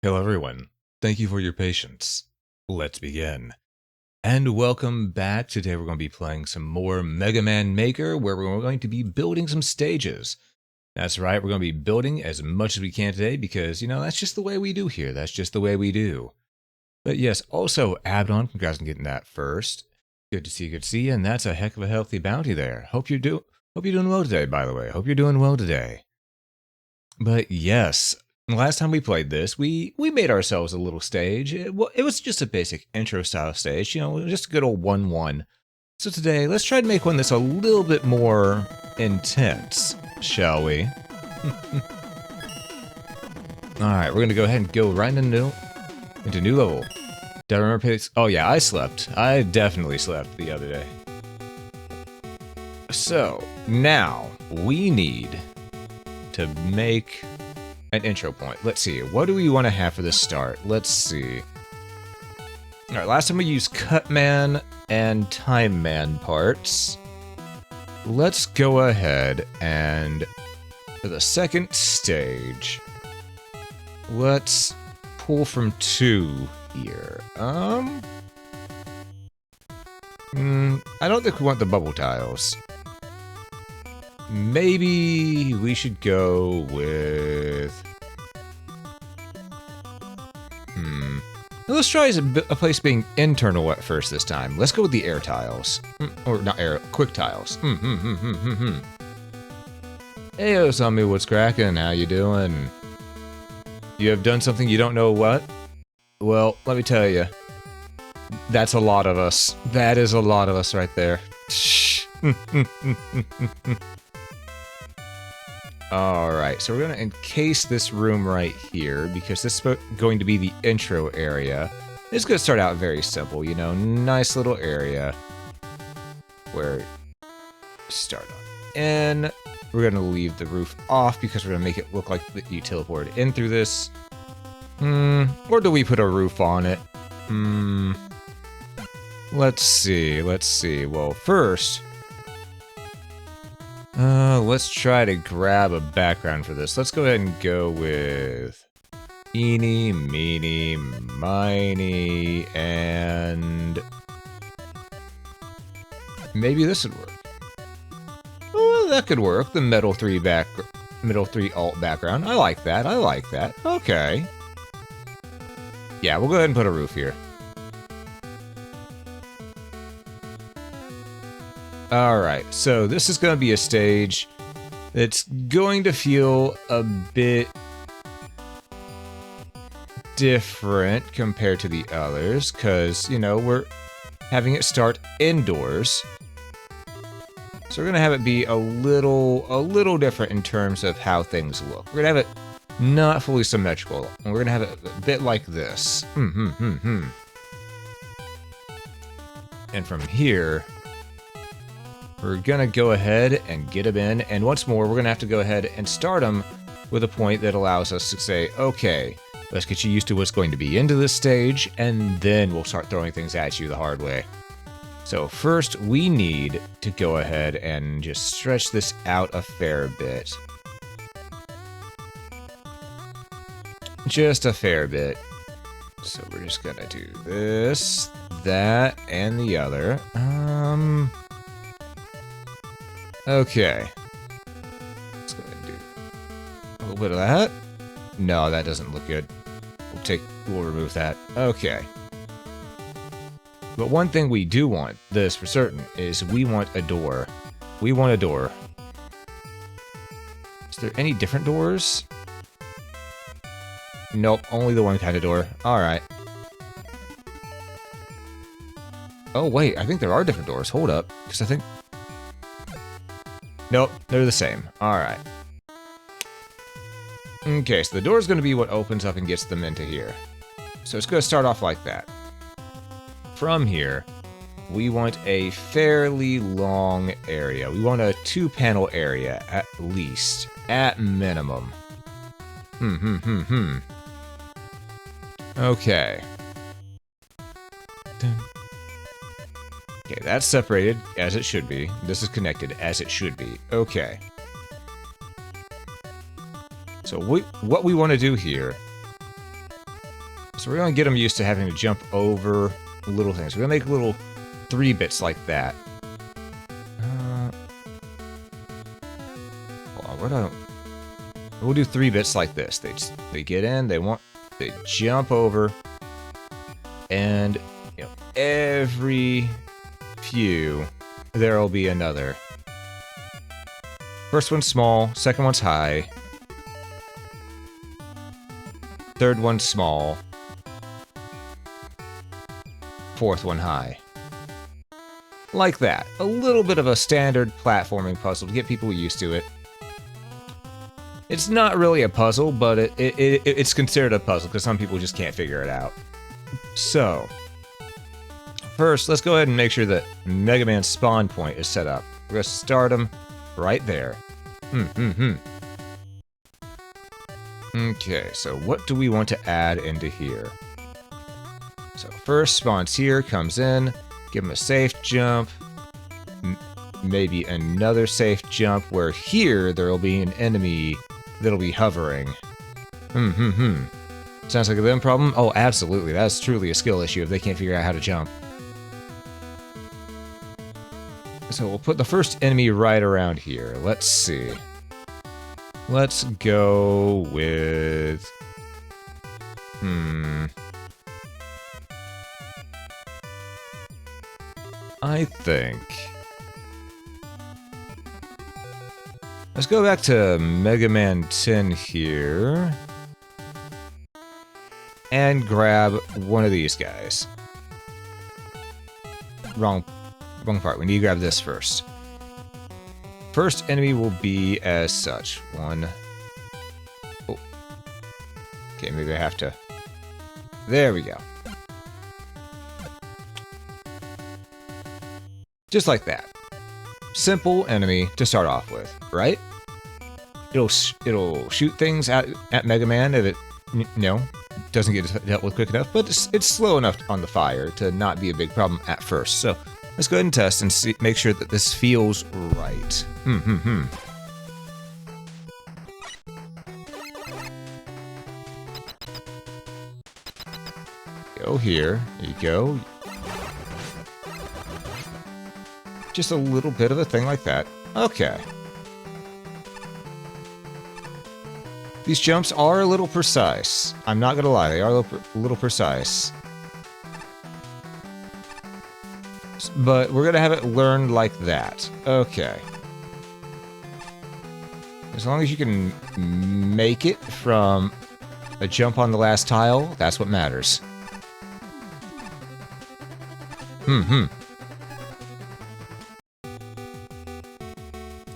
Hello everyone, thank you for your patience. Let's begin. And welcome back. Today we're going to be playing some more Mega Man Maker, where we're going to be building some stages. That's right, we're going to be building as much as we can today because, that's just the way we do here. That's just the way we do. But yes, also, Abdon, congrats on getting that first. Good to see you, and that's a heck of a healthy bounty there. Hope you're doing well today, by the way. Hope you're doing well today. But yes, last time we played this, we made ourselves a little stage. It was just a basic intro style stage, just a good old 1-1. So today, let's try to make one that's a little bit more intense, shall we? Alright, we're going to go ahead and go right into new level. Do I remember? Oh yeah, I slept. I definitely slept the other day. So, now, we need to make an intro point. Let's see, what do we want to have for the start? Let's see. Alright, last time we used Cutman and Time Man parts. Let's go ahead and, for the second stage, let's pull from 2 here. I don't think we want the bubble tiles. Maybe we should go with... Let's try a place being internal at first this time. Let's go with the air tiles. Or not air, quick tiles. Hey, Osami, what's cracking? How you doing? You have done something you don't know what? Well, let me tell you. That's a lot of us. That is a lot of us right there. Alright, so we're going to encase this room right here, because this is going to be the intro area. It's going to start out very simple, nice little area. Where start on in. We're going to leave the roof off, because we're going to make it look like you teleported in through this. Or do we put a roof on it? Let's see. Well, first... let's try to grab a background for this. Let's go ahead and go with eeny, meeny, miny, and maybe this would work. Oh, that could work. The Metal 3 alt background. I like that. Okay. Yeah, we'll go ahead and put a roof here. Alright, so this is going to be a stage that's going to feel a bit different compared to the others, because, we're having it start indoors. So we're going to have it be a little different in terms of how things look. We're going to have it not fully symmetrical, and we're going to have it a bit like this. And from here... we're gonna go ahead and get them in, and once more, we're gonna have to go ahead and start them with a point that allows us to say, okay, let's get you used to what's going to be into this stage, and then we'll start throwing things at you the hard way. So first, we need to go ahead and just stretch this out a fair bit. Just a fair bit. So we're just gonna do this, that, and the other. Okay. Let's go ahead and do a little bit of that. No, that doesn't look good. We'll remove that. Okay. But one thing we do want, this for certain, is we want a door. We want a door. Is there any different doors? Nope, only the one kind of door. Alright. Oh, wait, I think there are different doors. Hold up, because I think... Nope, they're the same. Alright. Okay, so the door is going to be what opens up and gets them into here. So it's going to start off like that. From here, we want a fairly long area. We want a 2-panel area, at least. At minimum. Okay. Okay, that's separated, as it should be. This is connected, as it should be. Okay. So what we want to do here So we're going to get them used to having to jump over little things. We're going to make little 3-bits like that. Hold on, what do I... We'll do 3-bits like this. They get in, they jump over, and you know, every few there'll be another. First one's small, second one's high, third one's small, fourth one high. Like that. A little bit of a standard platforming puzzle to get people used to it. It's not really a puzzle, but it's considered a puzzle because some people just can't figure it out. So, first, let's go ahead and make sure that Mega Man's spawn point is set up. We're going to start him right there. Okay, so what do we want to add into here? So first spawns here, comes in, give him a safe jump, maybe another safe jump, where here there will be an enemy that'll be hovering. Sounds like a them problem? Oh, absolutely, that's truly a skill issue if they can't figure out how to jump. So we'll put the first enemy right around here. Let's see. Let's go with... I think... Let's go back to Mega Man 10 here. And grab one of these guys. Wrong part. We need to grab this first. First enemy will be as such. One. Oh. Okay, maybe I have to... There we go. Just like that. Simple enemy to start off with, right? It'll shoot things at Mega Man if it, doesn't get dealt with quick enough, but it's slow enough on the fire to not be a big problem at first. So let's go ahead and test and make sure that this feels right. Go here. There you go. Just a little bit of a thing like that. Okay. These jumps are a little precise. I'm not gonna lie, they are a little precise. But we're gonna have it learned like that. Okay. As long as you can make it from a jump on the last tile, that's what matters.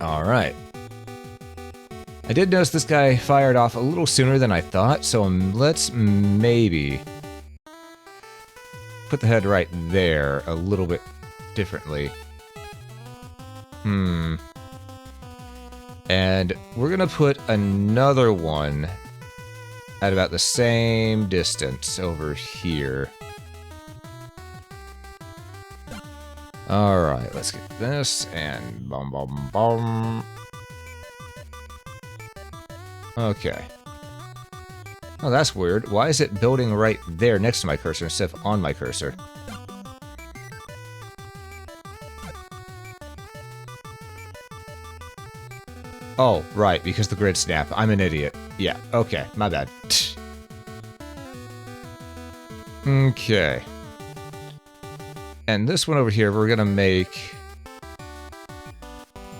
Alright. I did notice this guy fired off a little sooner than I thought, so let's maybe put the head right there a little bit differently. And we're gonna put another one at about the same distance over here. Alright, let's get this, and boom, boom, boom. Okay. Oh, that's weird. Why is it building right there next to my cursor instead of on my cursor? Oh, right, because the grid snap. I'm an idiot. Yeah, okay, my bad. Okay. And this one over here, we're gonna make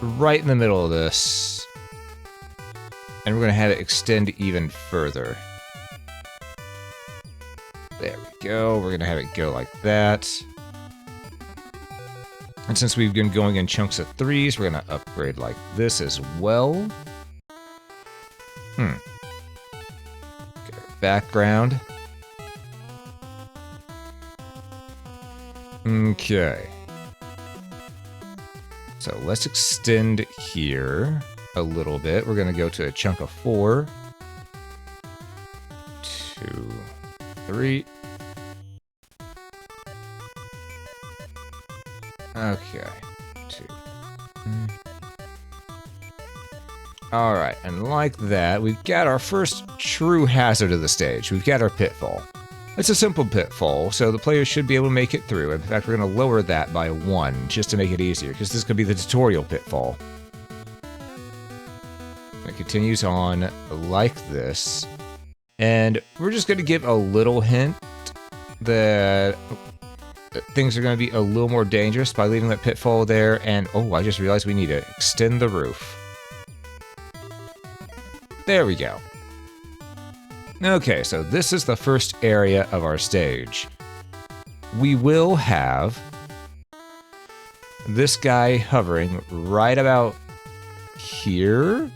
right in the middle of this. And we're gonna have it extend even further. There we go. We're gonna have it go like that. And since we've been going in chunks of 3s, we're gonna upgrade like this as well. Get our background. Okay. So let's extend here a little bit. We're going to go to a chunk of 4. 2, 3. Okay. 2. Alright, and like that, we've got our first true hazard of the stage. We've got our pitfall. It's a simple pitfall, so the players should be able to make it through. In fact, we're going to lower that by 1, just to make it easier, because this could be the tutorial pitfall. It continues on like this. And we're just going to give a little hint that things are going to be a little more dangerous by leaving that pitfall there. And, oh, I just realized we need to extend the roof. There we go. Okay, so this is the first area of our stage. We will have this guy hovering right about here.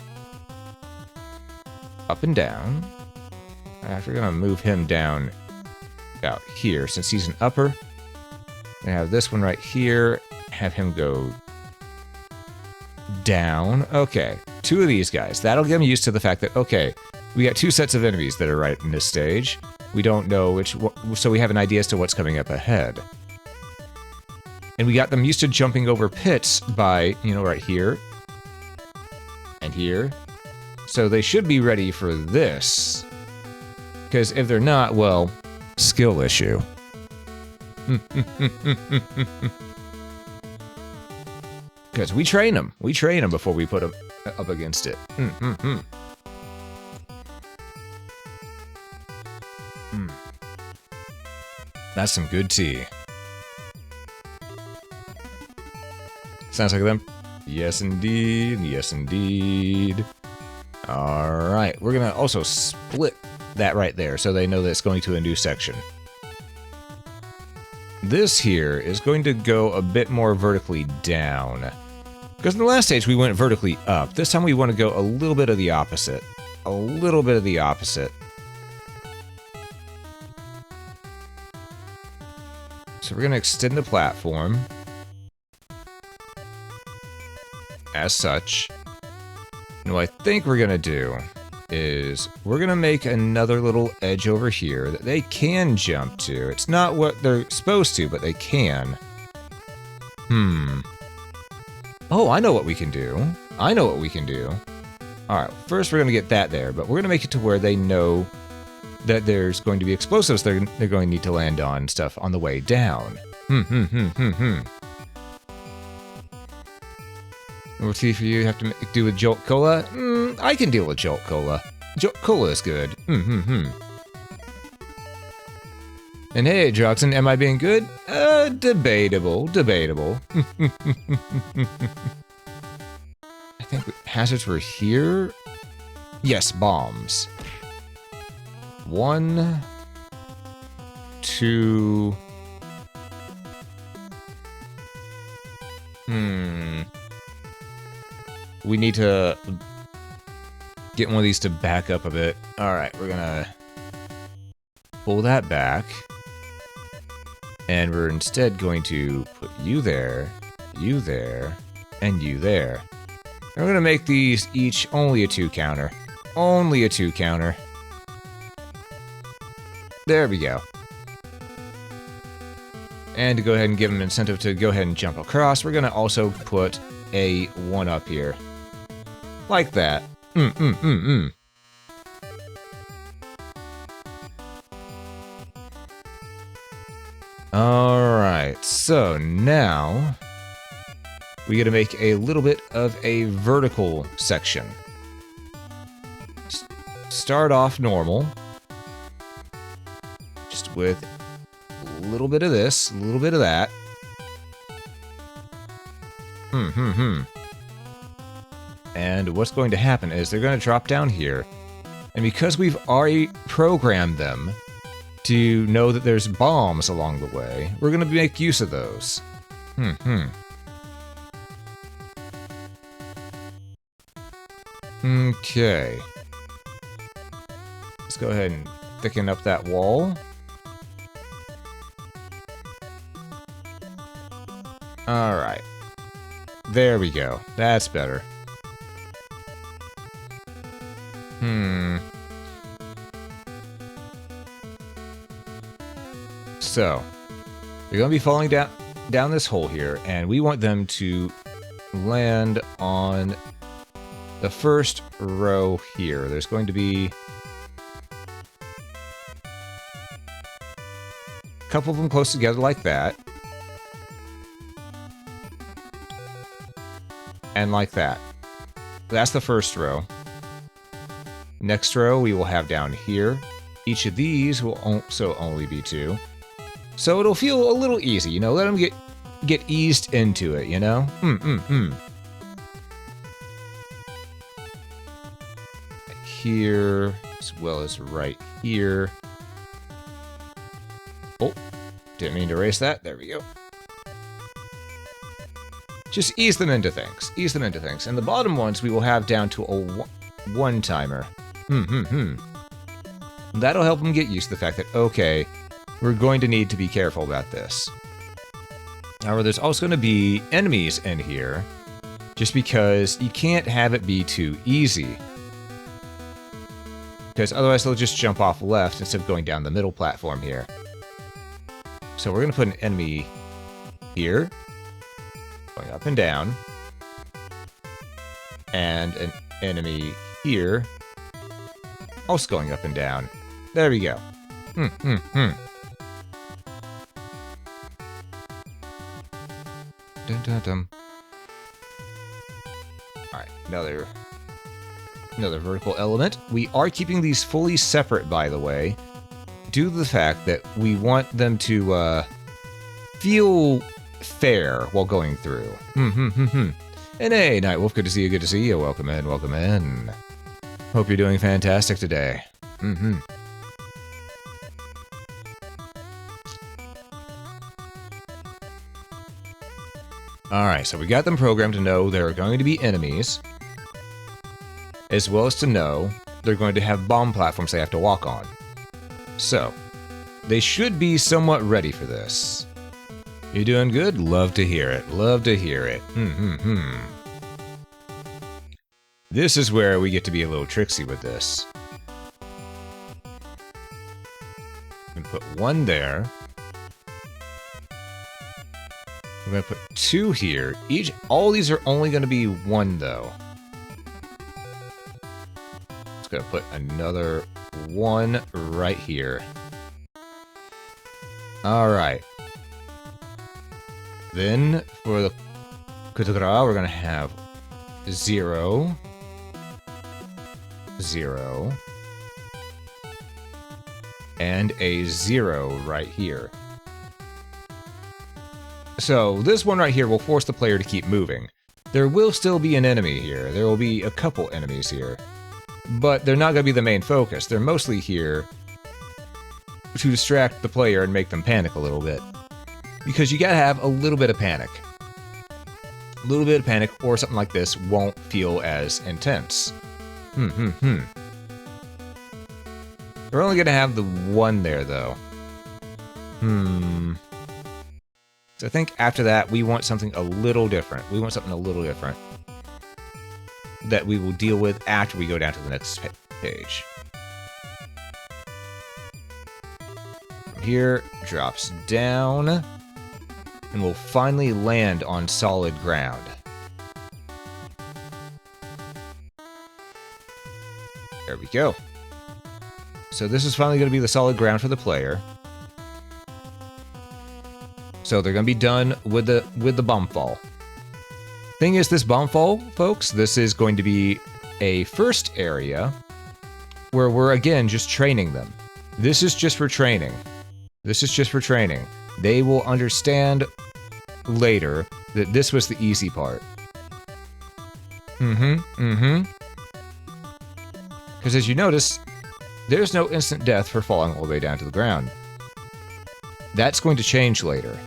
Up and down. We're going to move him down about here since he's an upper. Gonna have this one right here. Have him go down. Okay, 2 of these guys. That'll get him used to the fact that, okay, we got 2 sets of enemies that are right in this stage. We don't know which, so we have an idea as to what's coming up ahead. And we got them used to jumping over pits by, you know, right here. And here. So they should be ready for this. Because if they're not, well, skill issue. Because we train them. We train them before we put them up against it. That's some good tea. Sounds like them. Yes, indeed. Yes, indeed. Alright, we're going to also split that right there so they know that it's going to a new section. This here is going to go a bit more vertically down. Because in the last stage we went vertically up. This time we want to go a little bit of the opposite. A little bit of the opposite. So we're going to extend the platform. As such. And what I think we're going to do is we're going to make another little edge over here that they can jump to. It's not what they're supposed to, but they can. Oh, I know what we can do. I know what we can do. Alright, first we're going to get that there, but we're going to make it to where they know that there's going to be explosives they're going to need to land on stuff on the way down. What tea for you have to do with Jolt Cola? I can deal with Jolt Cola. Jolt Cola is good. And hey, Droxen, am I being good? Debatable. Debatable. I think hazards were here? Yes, bombs. 1, 2... We need to get one of these to back up a bit. Alright, we're gonna pull that back. And we're instead going to put you there, and you there. And we're gonna make these each only a 2 counter. Only a 2 counter. There we go. And to go ahead and give them an incentive to go ahead and jump across, we're gonna also put a 1 up here. Like that. Alright, so now we gotta make a little bit of a vertical section. Start off normal. Just with a little bit of this, a little bit of that. And what's going to happen is they're going to drop down here. And because we've already programmed them to know that there's bombs along the way, we're going to make use of those. Okay. Let's go ahead and thicken up that wall. Alright. There we go. That's better. So, they're going to be falling down this hole here, and we want them to land on the first row here. There's going to be couple of them close together like that. And like that. That's the first row. Next row we will have down here. Each of these will also only be 2. So it'll feel a little easy, you know? Let them get eased into it, you know? Here, as well as right here. Oh, didn't mean to erase that. There we go. Just ease them into things. Ease them into things. And the bottom ones we will have down to a one-timer. That'll help them get used to the fact that, okay, we're going to need to be careful about this. However, there's also going to be enemies in here, just because you can't have it be too easy. Because otherwise they'll just jump off left instead of going down the middle platform here. So we're going to put an enemy here, going up and down, and an enemy here, also going up and down. There we go. Dun, dun, dun. Alright, another vertical element. We are keeping these fully separate, by the way, due to the fact that we want them to feel fair while going through. And hey, Nightwolf, good to see you, good to see you. Welcome in, welcome in. Hope you're doing fantastic today. Alright, so we got them programmed to know there are going to be enemies, as well as to know they're going to have bomb platforms they have to walk on. So, they should be somewhat ready for this. You doing good? Love to hear it. Love to hear it. This is where we get to be a little tricksy with this. I'm gonna put 1 there. I'm gonna put 2 here. All these are only gonna be 1 though. Gonna put another 1 right here. Alright. Then for the coup de grace, we're gonna have 0, 0, and a 0 right here. So this one right here will force the player to keep moving. There will still be an enemy here. There will be a couple enemies here. But they're not going to be the main focus. They're mostly here to distract the player and make them panic a little bit. Because you gotta have a little bit of panic. A little bit of panic, or something like this won't feel as intense. We're only gonna have the 1 there, though. So I think after that, we want something a little different. That we will deal with after we go down to the next page. From here, drops down, and will finally land on solid ground. There we go. So this is finally going to be the solid ground for the player. So they're going to be done with the bomb fall. Thing is, this bomb fall, folks, this is going to be a first area where we're, again, just training them. This is just for training. They will understand later that this was the easy part. Because as you notice, there's no instant death for falling all the way down to the ground. That's going to change later.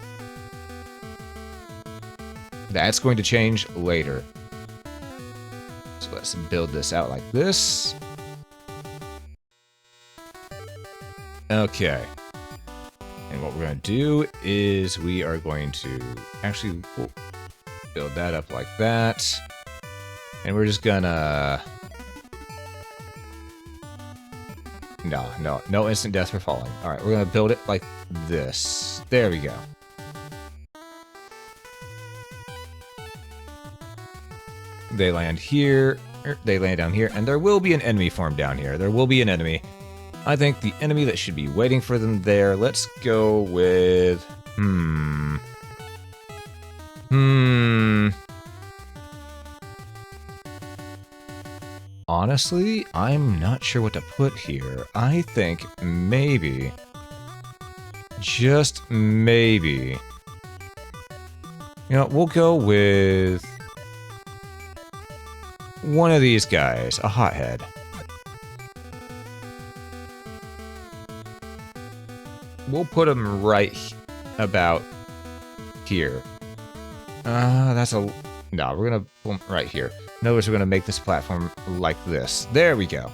So let's build this out like this. Okay. And what we're going to do is we are going to actually build that up like that. And we're just gonna... No instant death for falling. Alright, we're gonna build it like this. There we go. They land here, they land down here, and there will be an enemy form down here. There will be an enemy. I think the enemy that should be waiting for them there, let's go with... Honestly, I'm not sure what to put here. I think maybe... Just maybe... You know, we'll go with... one of these guys, a hothead. We'll put him right about here. That's a... No, we're gonna put him right here. Notice we're gonna make this platform like this. There we go.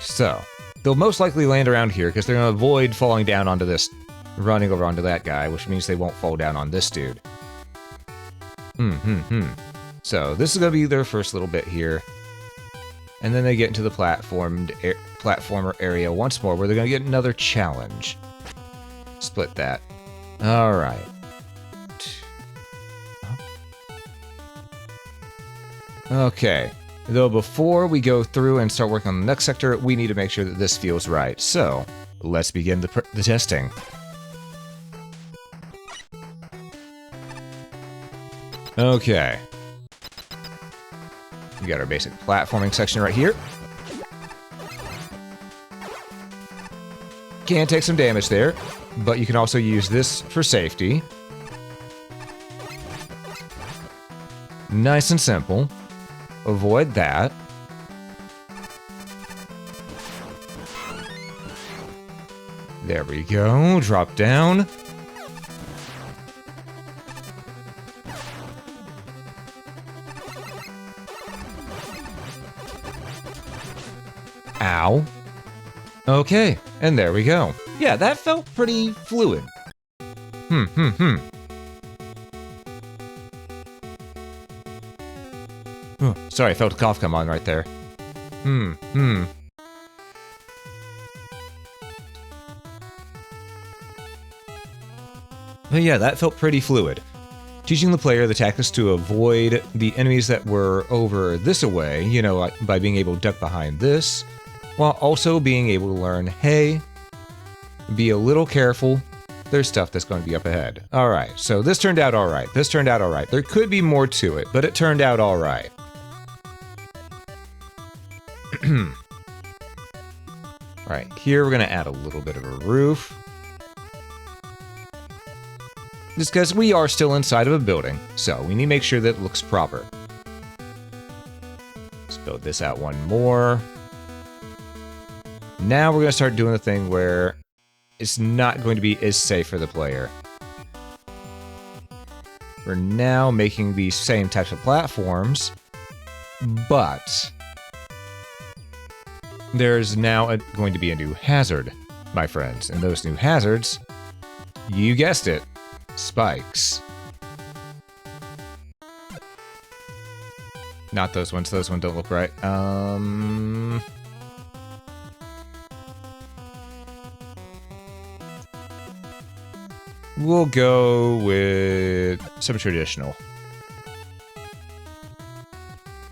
So, they'll most likely land around here because they're gonna avoid falling down onto this, running over onto that guy, which means they won't fall down on this dude. So, this is gonna be their first little bit here. And then they get into the platformer area once more, where they're gonna get another challenge. Split that. Alright. Okay. Though before we go through and start working on the next sector, we need to make sure that this feels right. So, let's begin the testing. Okay. We got our basic platforming section right here. Can take some damage there, but you can also use this for safety. Nice and simple. Avoid that. There we go. Drop down. Ow. Okay, and there we go. Yeah, that felt pretty fluid. Oh, sorry, I felt a cough come on right there. But yeah, that felt pretty fluid. Teaching the player the tactics to avoid the enemies that were over this away, you know, by being able to duck behind this, while also being able to learn, hey, be a little careful, there's stuff that's going to be up ahead. Alright, so this turned out alright. This turned out alright. There could be more to it, but it turned out alright. Alright, here we're going to add a little bit of a roof. Just because we are still inside of a building, so we need to make sure that it looks proper. Let's build this out one more. Now we're going to start doing the thing where it's not going to be as safe for the player. We're now making these same types of platforms, but there's now going to be a new hazard, my friends. And those new hazards, you guessed it, spikes. Not those ones. Those ones don't look right. We'll go with some traditional.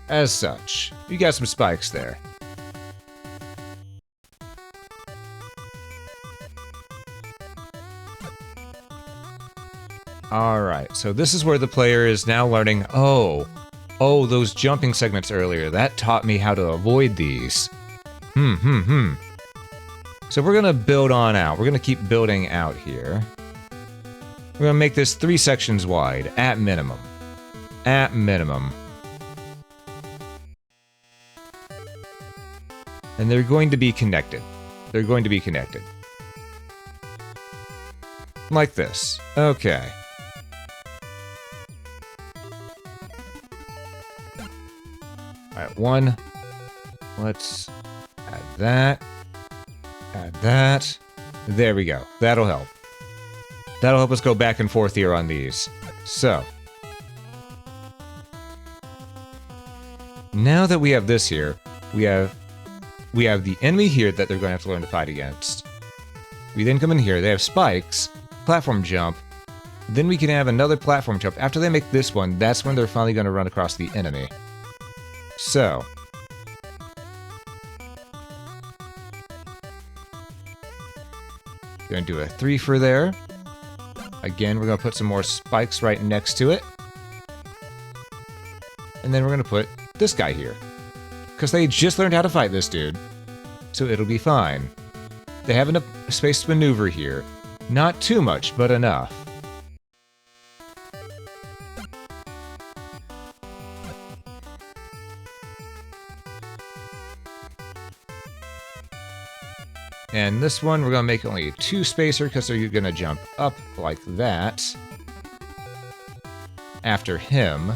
As such, you got some spikes there. Alright, so this is where the player is now learning, oh, those jumping segments earlier, that taught me how to avoid these. So we're gonna build on out. We're gonna keep building out here. We're gonna make this 3 sections wide, at minimum. At minimum. And they're going to be connected. They're going to be connected. Like this. Okay. Alright, 1. Let's add that. Add that. There we go. That'll help. That'll help us go back and forth here on these. So. Now that we have this here, we have the enemy here that they're going to have to learn to fight against. We then come in here, they have spikes, platform jump, then we can have another platform jump. After they make this one, that's when they're finally going to run across the enemy. So, gonna do a 3 for there. Again, we're gonna put some more spikes right next to it. And then we're gonna put this guy here. Because they just learned how to fight this dude. So it'll be fine. They have enough space to maneuver here. Not too much, but enough. And this one, we're going to make only a 2-spacer because they're going to jump up like that after him.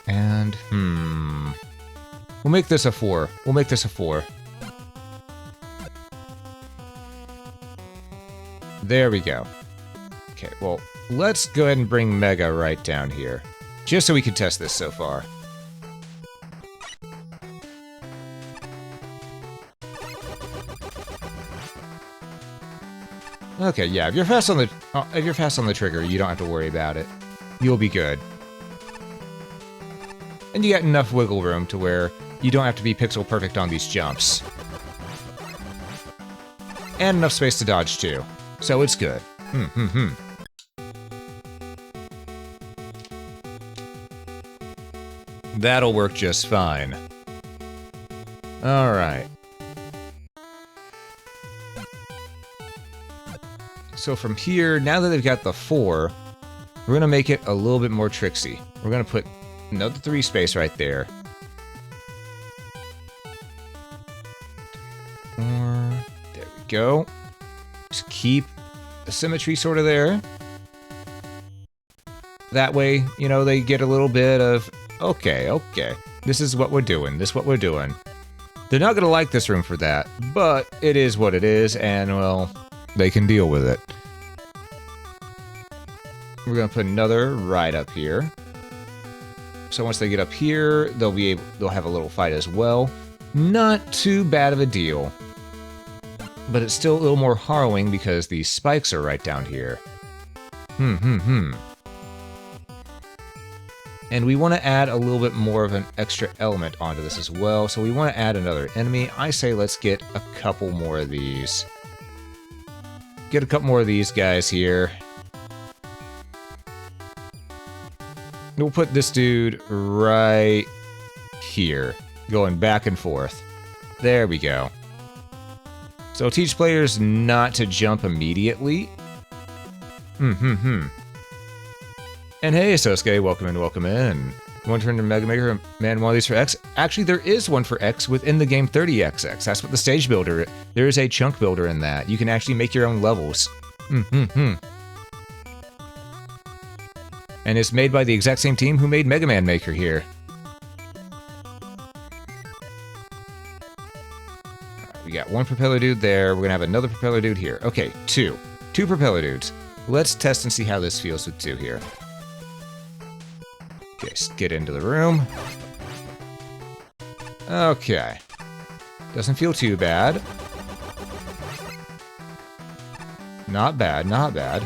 And, we'll make this a 4. We'll make this a 4. There we go. Okay, well, let's go ahead and bring Mega right down here. Just so we can test this so far. Okay, yeah, if you're fast on the trigger, you don't have to worry about it. You'll be good. And you get enough wiggle room to where you don't have to be pixel perfect on these jumps. And enough space to dodge too. So it's good. That'll work just fine. Alright. So from here, now that they've got the 4, we're going to make it a little bit more tricksy. We're going to put another 3 space right there. 4. There we go. Just keep the symmetry sort of there. That way, you know, they get a little bit of, okay, this is what we're doing, They're not going to like this room for that, but it is what it is, and, well, they can deal with it. We're going to put another right up here. So once they get up here, they'll have a little fight as well. Not too bad of a deal. But it's still a little more harrowing because these spikes are right down here. And we want to add a little bit more of an extra element onto this as well. So we want to add another enemy. I say let's get a couple more of these. Get a couple more of these guys here. We'll put this dude right here, going back and forth. There we go. So teach players not to jump immediately. And hey, Sosuke, welcome in. You want to turn to Mega Maker Man one of these for X? Actually, there is one for X within the game 30XX. That's what the stage builder. There is a chunk builder in that. You can actually make your own levels. And it's made by the exact same team who made Mega Man Maker here. We got one propeller dude there. We're gonna have another propeller dude here. Okay, 2 propeller dudes. Let's test and see how this feels with 2 here. Okay, let's get into the room. Okay. Doesn't feel too bad. Not bad, not bad.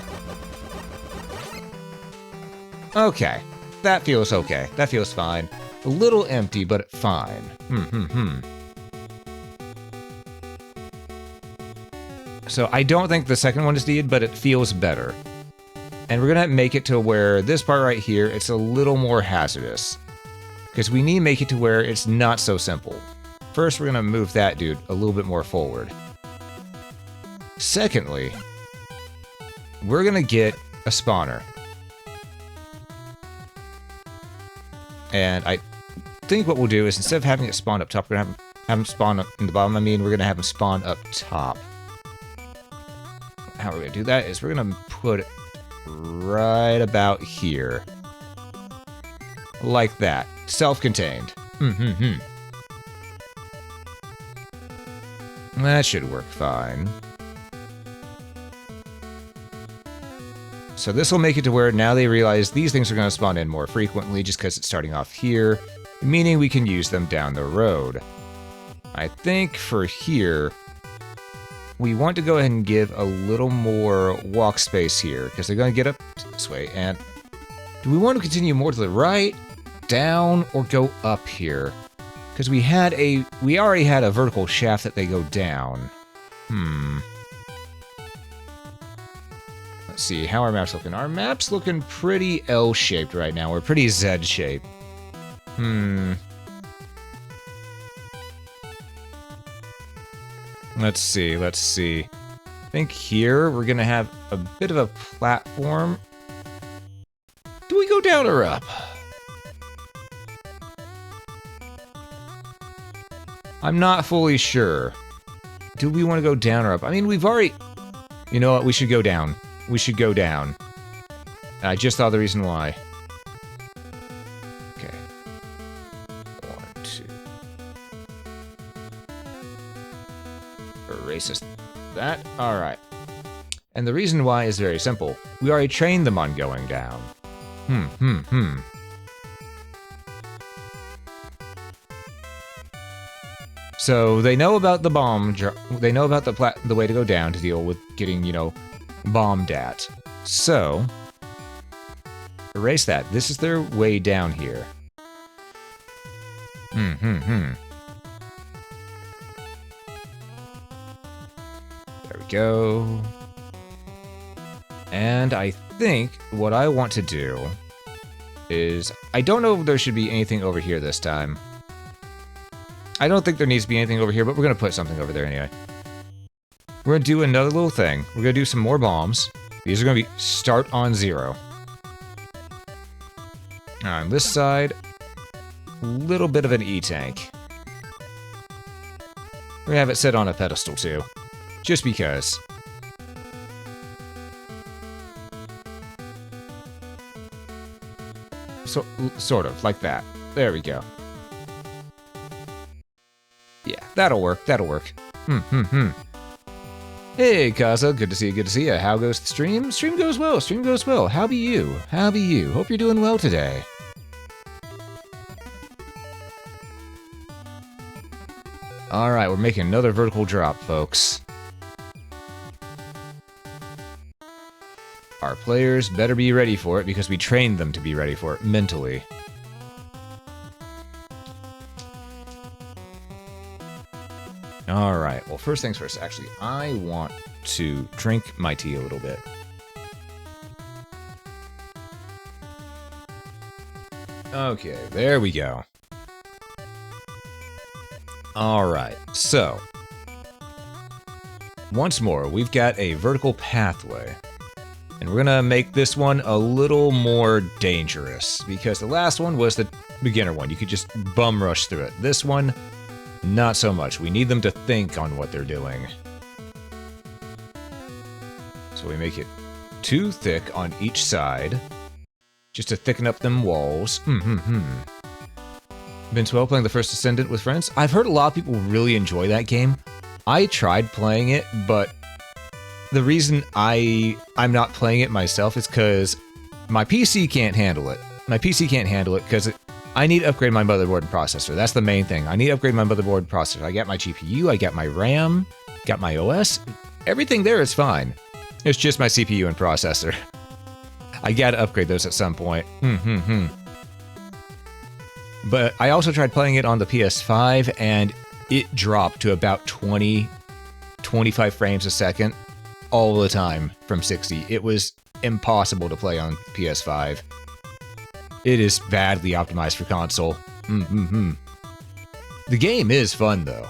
Okay. That feels okay. That feels fine. A little empty, but fine. So I don't think the second one is needed, but it feels better. And we're gonna make it to where this part right here, it's a little more hazardous. Because we need to make it to where it's not so simple. First, we're gonna move that dude a little bit more forward. Secondly, we're gonna get a spawner. And I think what we'll do is instead of having it spawn up top, we're gonna have him spawn up in the bottom. I mean, we're gonna have him spawn up top. How we're gonna do that is we're gonna put it right about here. Like that. Self-contained. That should work fine. So this will make it to where now they realize these things are going to spawn in more frequently just because it's starting off here, meaning we can use them down the road. I think for here, we want to go ahead and give a little more walk space here because they're going to get up this way and Do we want to continue more to the right, down, or go up here? Because we already had a vertical shaft that they go down. Let's see, how are our maps looking? Our map's looking pretty L-shaped right now, or pretty Z-shaped. Let's see. I think here we're gonna have a bit of a platform. Do we go down or up? I'm not fully sure. Do we want to go down or up? I mean, we've already... You know what? We should go down. We should go down. And I just thought the reason why. Okay. 1, 2. Erase that. Alright. And the reason why is very simple. We already trained them on going down. So they know about the bomb. They know about the way to go down to deal with getting, you know, bombed at. So erase that. This is their way down here. There we go. And I think what I want to do is... I don't know if there should be anything over here this time. I don't think there needs to be anything over here, but we're going to put something over there anyway. We're going to do another little thing. We're going to do some more bombs. These are going to be start on 0. On this side, a little bit of an E-tank. We're going to have it set on a pedestal too. Just because. So, sort of, like that. There we go. Yeah, that'll work, that'll work. Hey, Kaza, good to see you, good to see you. How goes the stream? Stream goes well, stream goes well. How be you? How be you? Hope you're doing well today. Alright, we're making another vertical drop, folks. Our players better be ready for it because we trained them to be ready for it mentally. Alright, well first things first, actually, I want to drink my tea a little bit. Okay, there we go. Alright, so... once more, we've got a vertical pathway. And we're gonna make this one a little more dangerous, because the last one was the beginner one. You could just bum rush through it. This one, not so much. We need them to think on what they're doing. So we make it too thick on each side, just to thicken up them walls. Been swell playing the first Ascendant with friends. I've heard a lot of people really enjoy that game. I tried playing it, but the reason I'm not playing it myself is because my PC can't handle it. My PC can't handle it because I need to upgrade my motherboard and processor. That's the main thing. I need to upgrade my motherboard and processor. I got my GPU, I got my RAM, got my OS. Everything there is fine. It's just my CPU and processor. I gotta upgrade those at some point. But I also tried playing it on the PS5, and it dropped to about 25 frames a second all the time from 60. It was impossible to play on PS5. It is badly optimized for console. The game is fun, though.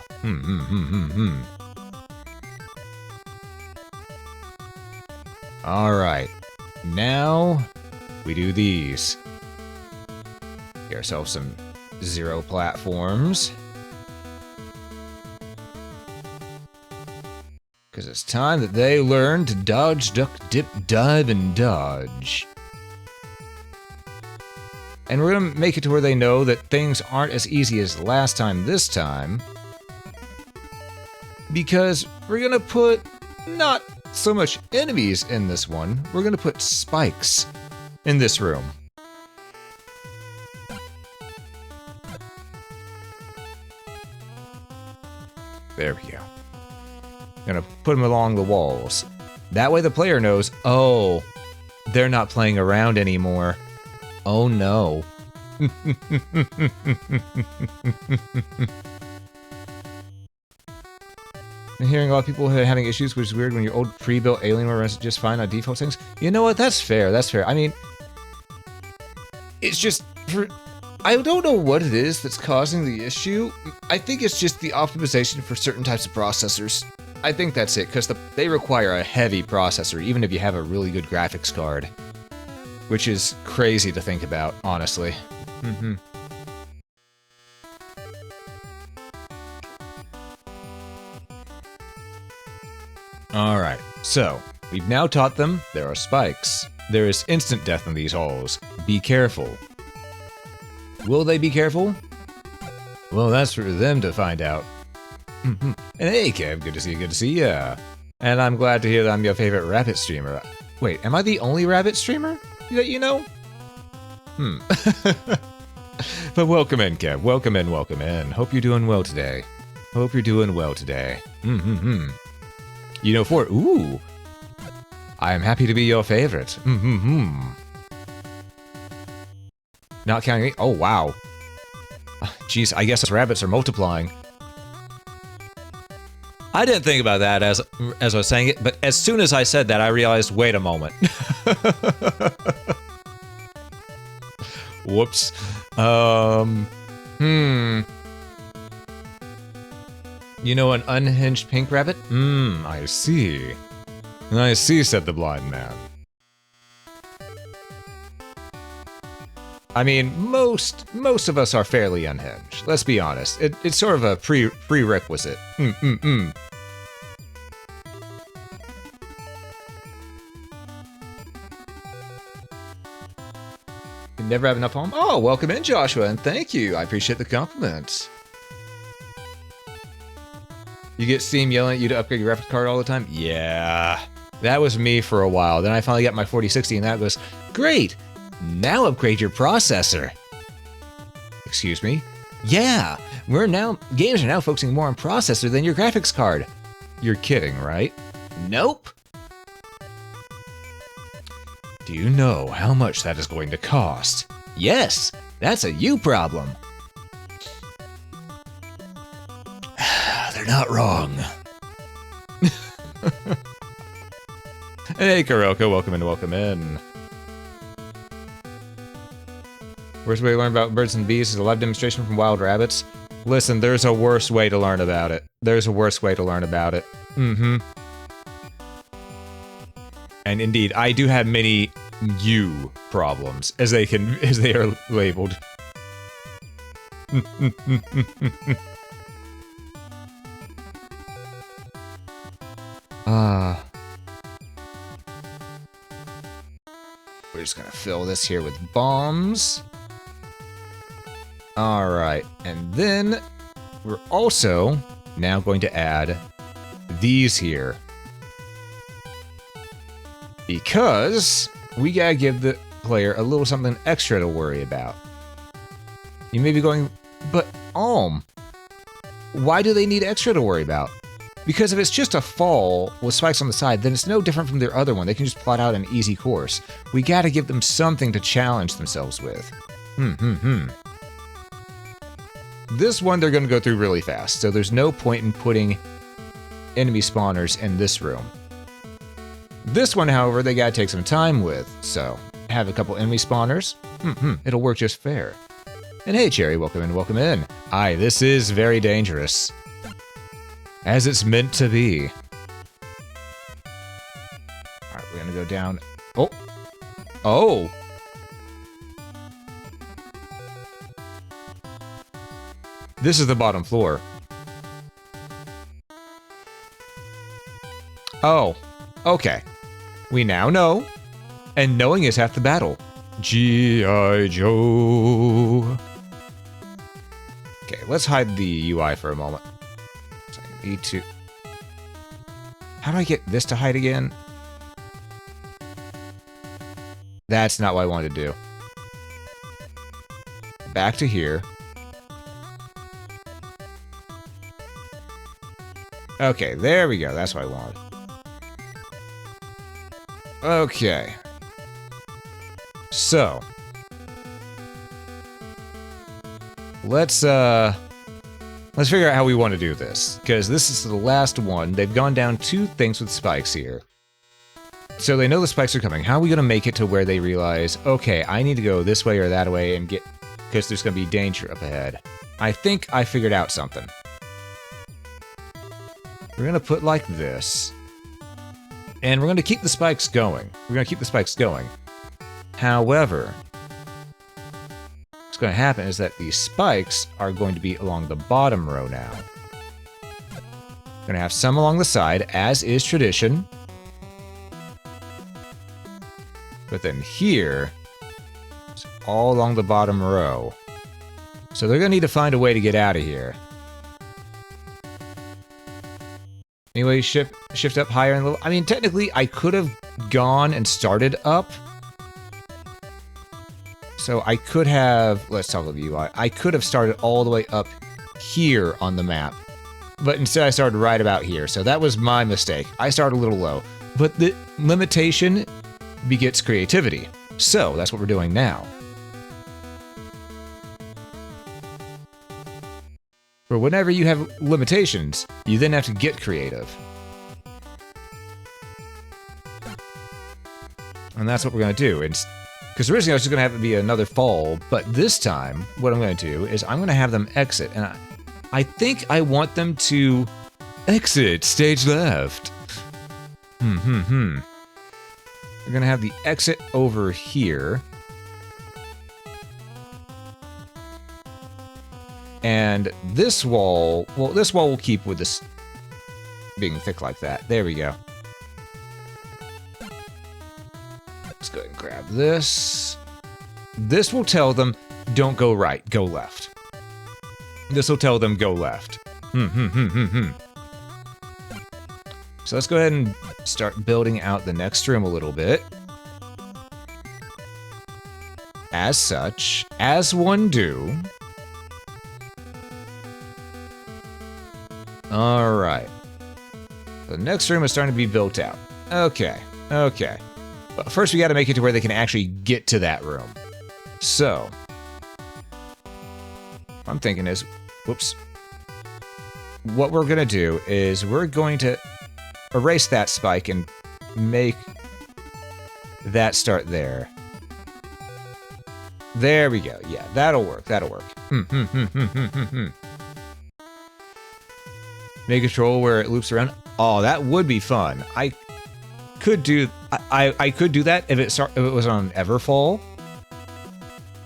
Alright. Now, we do these. Get ourselves some 0 platforms. Because it's time that they learn to dodge, duck, dip, dive, and dodge. And we're going to make it to where they know that things aren't as easy as last time this time. Because we're going to put not so much enemies in this one, we're going to put spikes in this room. There we go. Gonna put them along the walls. That way the player knows, oh, they're not playing around anymore. Oh no. I'm hearing a lot of people having issues, which is weird when your old pre-built Alienware runs just fine on default settings. You know what? That's fair. That's fair. I mean, it's just I don't know what it is that's causing the issue. I think it's just the optimization for certain types of processors. I think that's it, because they require a heavy processor, even if you have a really good graphics card. Which is crazy to think about, honestly. Alright, so, we've now taught them there are spikes. There is instant death in these holes. Be careful. Will they be careful? Well, that's for them to find out. And hey, Kev, good to see ya. And I'm glad to hear that I'm your favorite Rabbit streamer. Wait, am I the only Rabbit streamer that you know? But welcome in, Kev. Welcome in, welcome in. Hope you're doing well today. Hope you're doing well today. You know, ooh. I am happy to be your favorite. Not counting me. Oh, wow. Jeez, I guess rabbits are multiplying. I didn't think about that as I was saying it, but as soon as I said that, I realized, wait a moment. Whoops. You know an unhinged pink rabbit? I see. I see, said the blind man. I mean, most of us are fairly unhinged. Let's be honest. It's sort of a prerequisite. You never have enough home? Oh, welcome in, Joshua, and thank you. I appreciate the compliments. You get Steam yelling at you to upgrade your graphics card all the time? Yeah. That was me for a while. Then I finally got my 4060 and that goes, great! Now upgrade your processor. Excuse me? Yeah! Games are now focusing more on processor than your graphics card. You're kidding, right? Nope! Do you know how much that is going to cost? Yes! That's a you problem! They're not wrong. Hey, Karoka, welcome in, welcome in. Worst way to learn about birds and bees is a live demonstration from wild rabbits. Listen, there's a worse way to learn about it. There's a worse way to learn about it. And indeed, I do have many you problems, as they are labeled. We're just gonna fill this here with bombs. Alright, and then we're also now going to add these here. Because we gotta give the player a little something extra to worry about. You may be going, but why do they need extra to worry about? Because if it's just a fall with spikes on the side, then it's no different from their other one. They can just plot out an easy course. We gotta give them something to challenge themselves with. This one they're gonna go through really fast, so there's no point in putting enemy spawners in this room. This one, however, they gotta take some time with, so have a couple enemy spawners. It'll work just fair. And hey, Cherry, welcome in, welcome in. Aye, this is very dangerous. As it's meant to be. Alright, we're gonna go down. Oh! This is the bottom floor. Oh, okay. We now know, and knowing is half the battle. G.I. Joe. Okay, let's hide the UI for a moment. So I need to... How do I get this to hide again? That's not what I wanted to do. Back to here. Okay, there we go. That's what I wanted. Okay. So, let's figure out how we want to do this, because this is the last one. They've gone down 2 things with spikes here. So they know the spikes are coming. How are we going to make it to where they realize, okay, I need to go this way or that way and get, because there's going to be danger up ahead. I think I figured out something. We're going to put like this. And we're going to keep the spikes going. However, what's going to happen is that these spikes are going to be along the bottom row now. We're going to have some along the side, as is tradition. But then here, it's all along the bottom row. So they're going to need to find a way to get out of here. Anyway, shift up higher and low. I mean, technically, I could have gone and started up. So I could have, let's talk about the UI. I could have started all the way up here on the map. But instead I started right about here. So that was my mistake. I started a little low. But the limitation begets creativity. So that's what we're doing now. For whenever you have limitations, you then have to get creative. And that's what we're going to do. Because originally I was just going to have it be another fall, but this time, what I'm going to do is I'm going to have them exit. And I think I want them to exit stage left. We're going to have the exit over here. And this wall, well, this wall will keep with this being thick like that. There we go. Let's go ahead and grab this. This will tell them, don't go right, go left. This will tell them, go left. So let's go ahead and start building out the next room a little bit. As such, as one do. Alright. The next room is starting to be built out. Okay. But first we gotta make it to where they can actually get to that room. So, what I'm thinking is, whoops. What we're gonna do is we're going to erase that spike and make that start there. There we go. Yeah, that'll work. Make a control where it loops around. Oh, that would be fun. I could do that if it was on Everfall.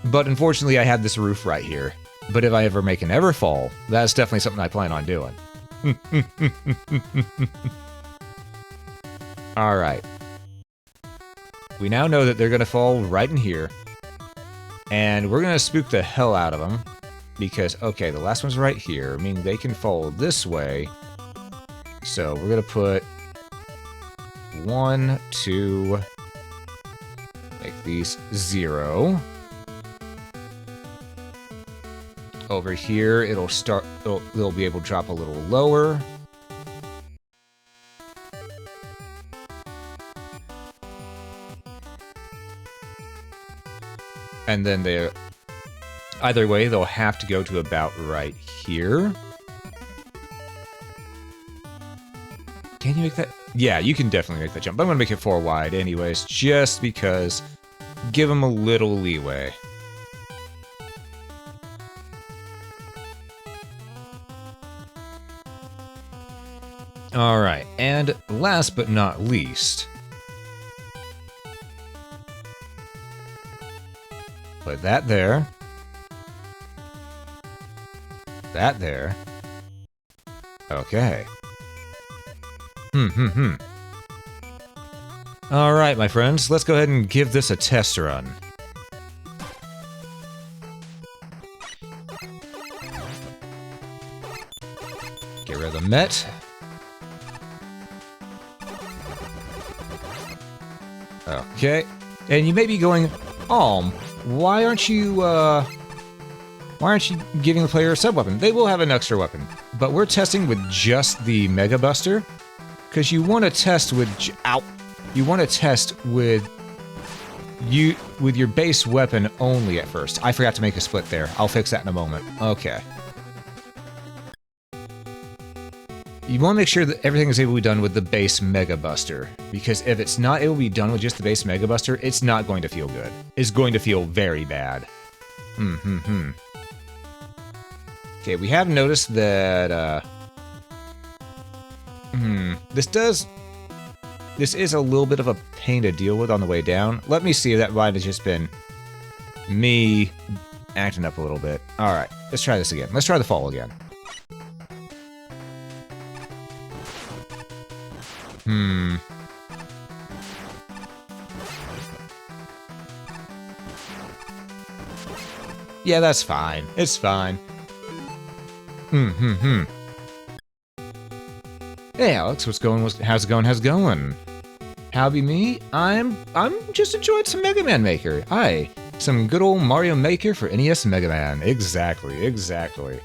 But unfortunately, I had this roof right here. But if I ever make an Everfall, that's definitely something I plan on doing. Alright. We now know that they're going to fall right in here. And we're going to spook the hell out of them. Because, okay, the last one's right here, meaning they can fall this way. So we're going to put 1, 2, make these 0. Over here, they'll be able to drop a little lower. And then either way, they'll have to go to about right here. Can you make that? Yeah, you can definitely make that jump. But I'm going to make it 4 wide anyways, just because. Give them a little leeway. Alright, and last but not least, put that there. That there. Okay. Alright, my friends, let's go ahead and give this a test run. Get rid of the Met. Okay. And you may be going, why aren't you giving the player a sub-weapon? They will have an extra weapon. But we're testing with just the Mega Buster. Because you want to test with... You want to test with you with your base weapon only at first. I forgot to make a split there. I'll fix that in a moment. Okay. You want to make sure that everything is able to be done with the base Mega Buster, because if it's not able to be done with just the base Mega Buster, it's not going to feel good. It's going to feel very bad. Okay, we have noticed that, this is a little bit of a pain to deal with on the way down. Let me see if that might have just been me acting up a little bit. Alright, let's try this again. Let's try the fall again. Yeah, that's fine. It's fine. Hey, Alex, what's going? How's it going? How's it going? How be me? I'm just enjoying some Mega Man Maker. Aye, some good old Mario Maker for NES Mega Man. Exactly, exactly.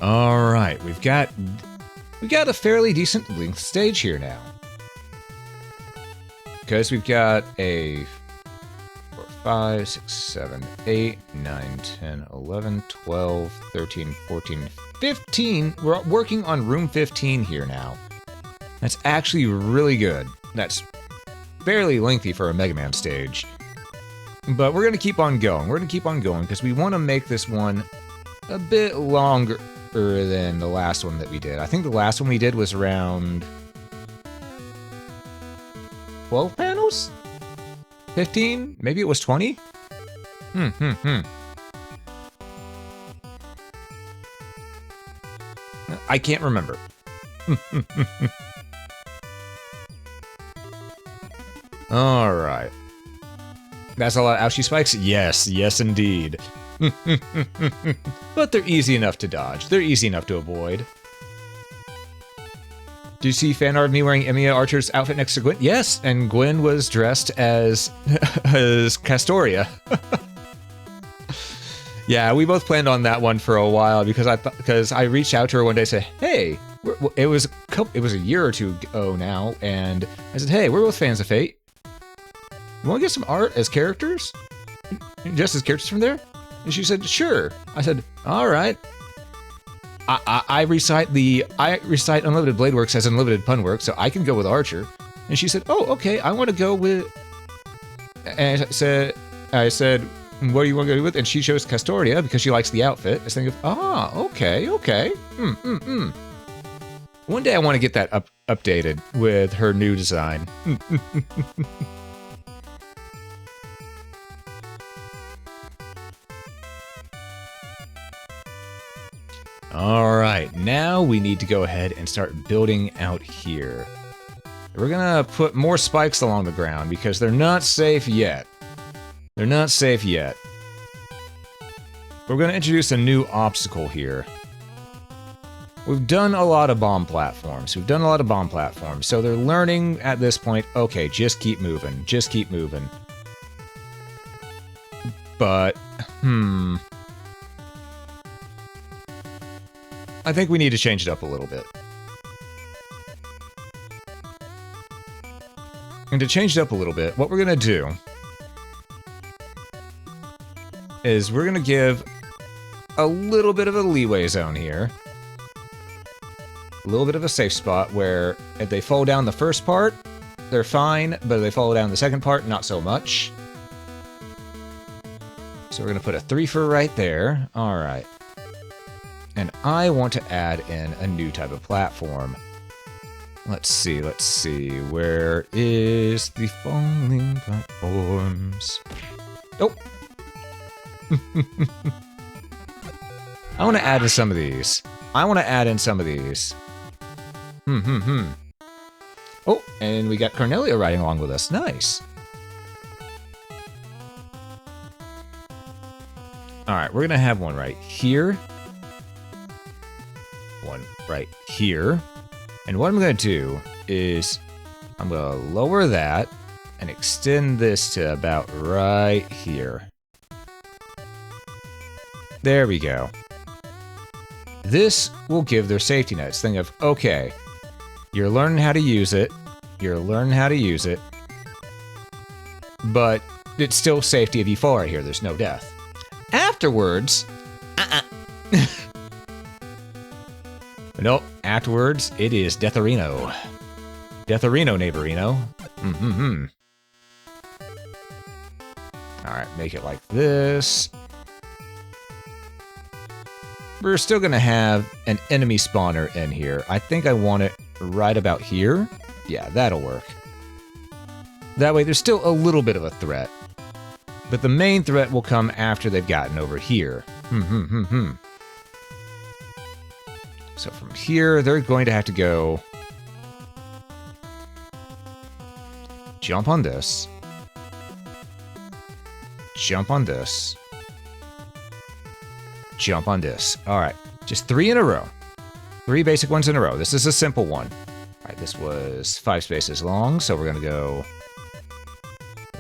All right, we got a fairly decent length stage here now. Because we've got a 4, 5, 6, 7, 8, 9, 10, 11, 12, 13, 14, 15. We're working on room 15 here now. That's actually really good. That's fairly lengthy for a Mega Man stage. But we're going to keep on going. We're going to keep on going because we want to make this one a bit longer than the last one that we did. I think the last one we did was around 12 panels? 15? Maybe it was 20? I can't remember. Alright. That's a lot of ouchie spikes? Yes, yes indeed. But they're easy enough to dodge. They're easy enough to avoid. Do you see fan art of me wearing Emilia Archer's outfit next to Gwen? Yes, and Gwen was dressed as Castoria. Yeah, we both planned on that one for a while because I reached out to her one day and said, "Hey, it was a year or two ago now," and I said, "Hey, we're both fans of Fate. You want to get some art as characters, just as characters from there?" And she said, "Sure." I said, "All right." I recite Unlimited Blade Works as Unlimited Pun Works, so I can go with Archer. And she said, "Oh, okay, I want to go with..." And I said, "What do you want to go with?" And she chose Castoria because she likes the outfit. I was thinking, okay. One day I want to get that updated with her new design. Alright, now we need to go ahead and start building out here. We're gonna put more spikes along the ground because they're not safe yet. They're not safe yet. We're gonna introduce a new obstacle here. We've done a lot of bomb platforms. So they're learning at this point, okay, just keep moving. Just keep moving. But, I think we need to change it up a little bit. And to change it up a little bit, what we're going to do is we're going to give a little bit of a leeway zone here. A little bit of a safe spot where if they fall down the first part, they're fine, but if they fall down the second part, not so much. So we're going to put a 3 for right there. All right. And I want to add in a new type of platform. Let's see. Where is the falling platforms? Oh! I want to add in some of these. Oh, and we got Cornelia riding along with us. Nice. Alright, we're going to have one right here. One right here. And what I'm going to do is I'm going to lower that and extend this to about right here. There we go. This will give their safety nets. Think of, okay, You're learning how to use it. You're learning how to use it. But it's still safety if you fall right here. There's no death. Afterwards... Nope. Afterwards, it is Deatherino. Deatherino, neighborino. Alright, make it like this. We're still gonna have an enemy spawner in here. I think I want it right about here. Yeah, that'll work. That way there's still a little bit of a threat. But the main threat will come after they've gotten over here. So from here, they're going to have to go... jump on this. Jump on this. Jump on this. Alright, just 3 in a row. 3 basic ones in a row. This is a simple one. Alright, this was 5 spaces long, so we're gonna go...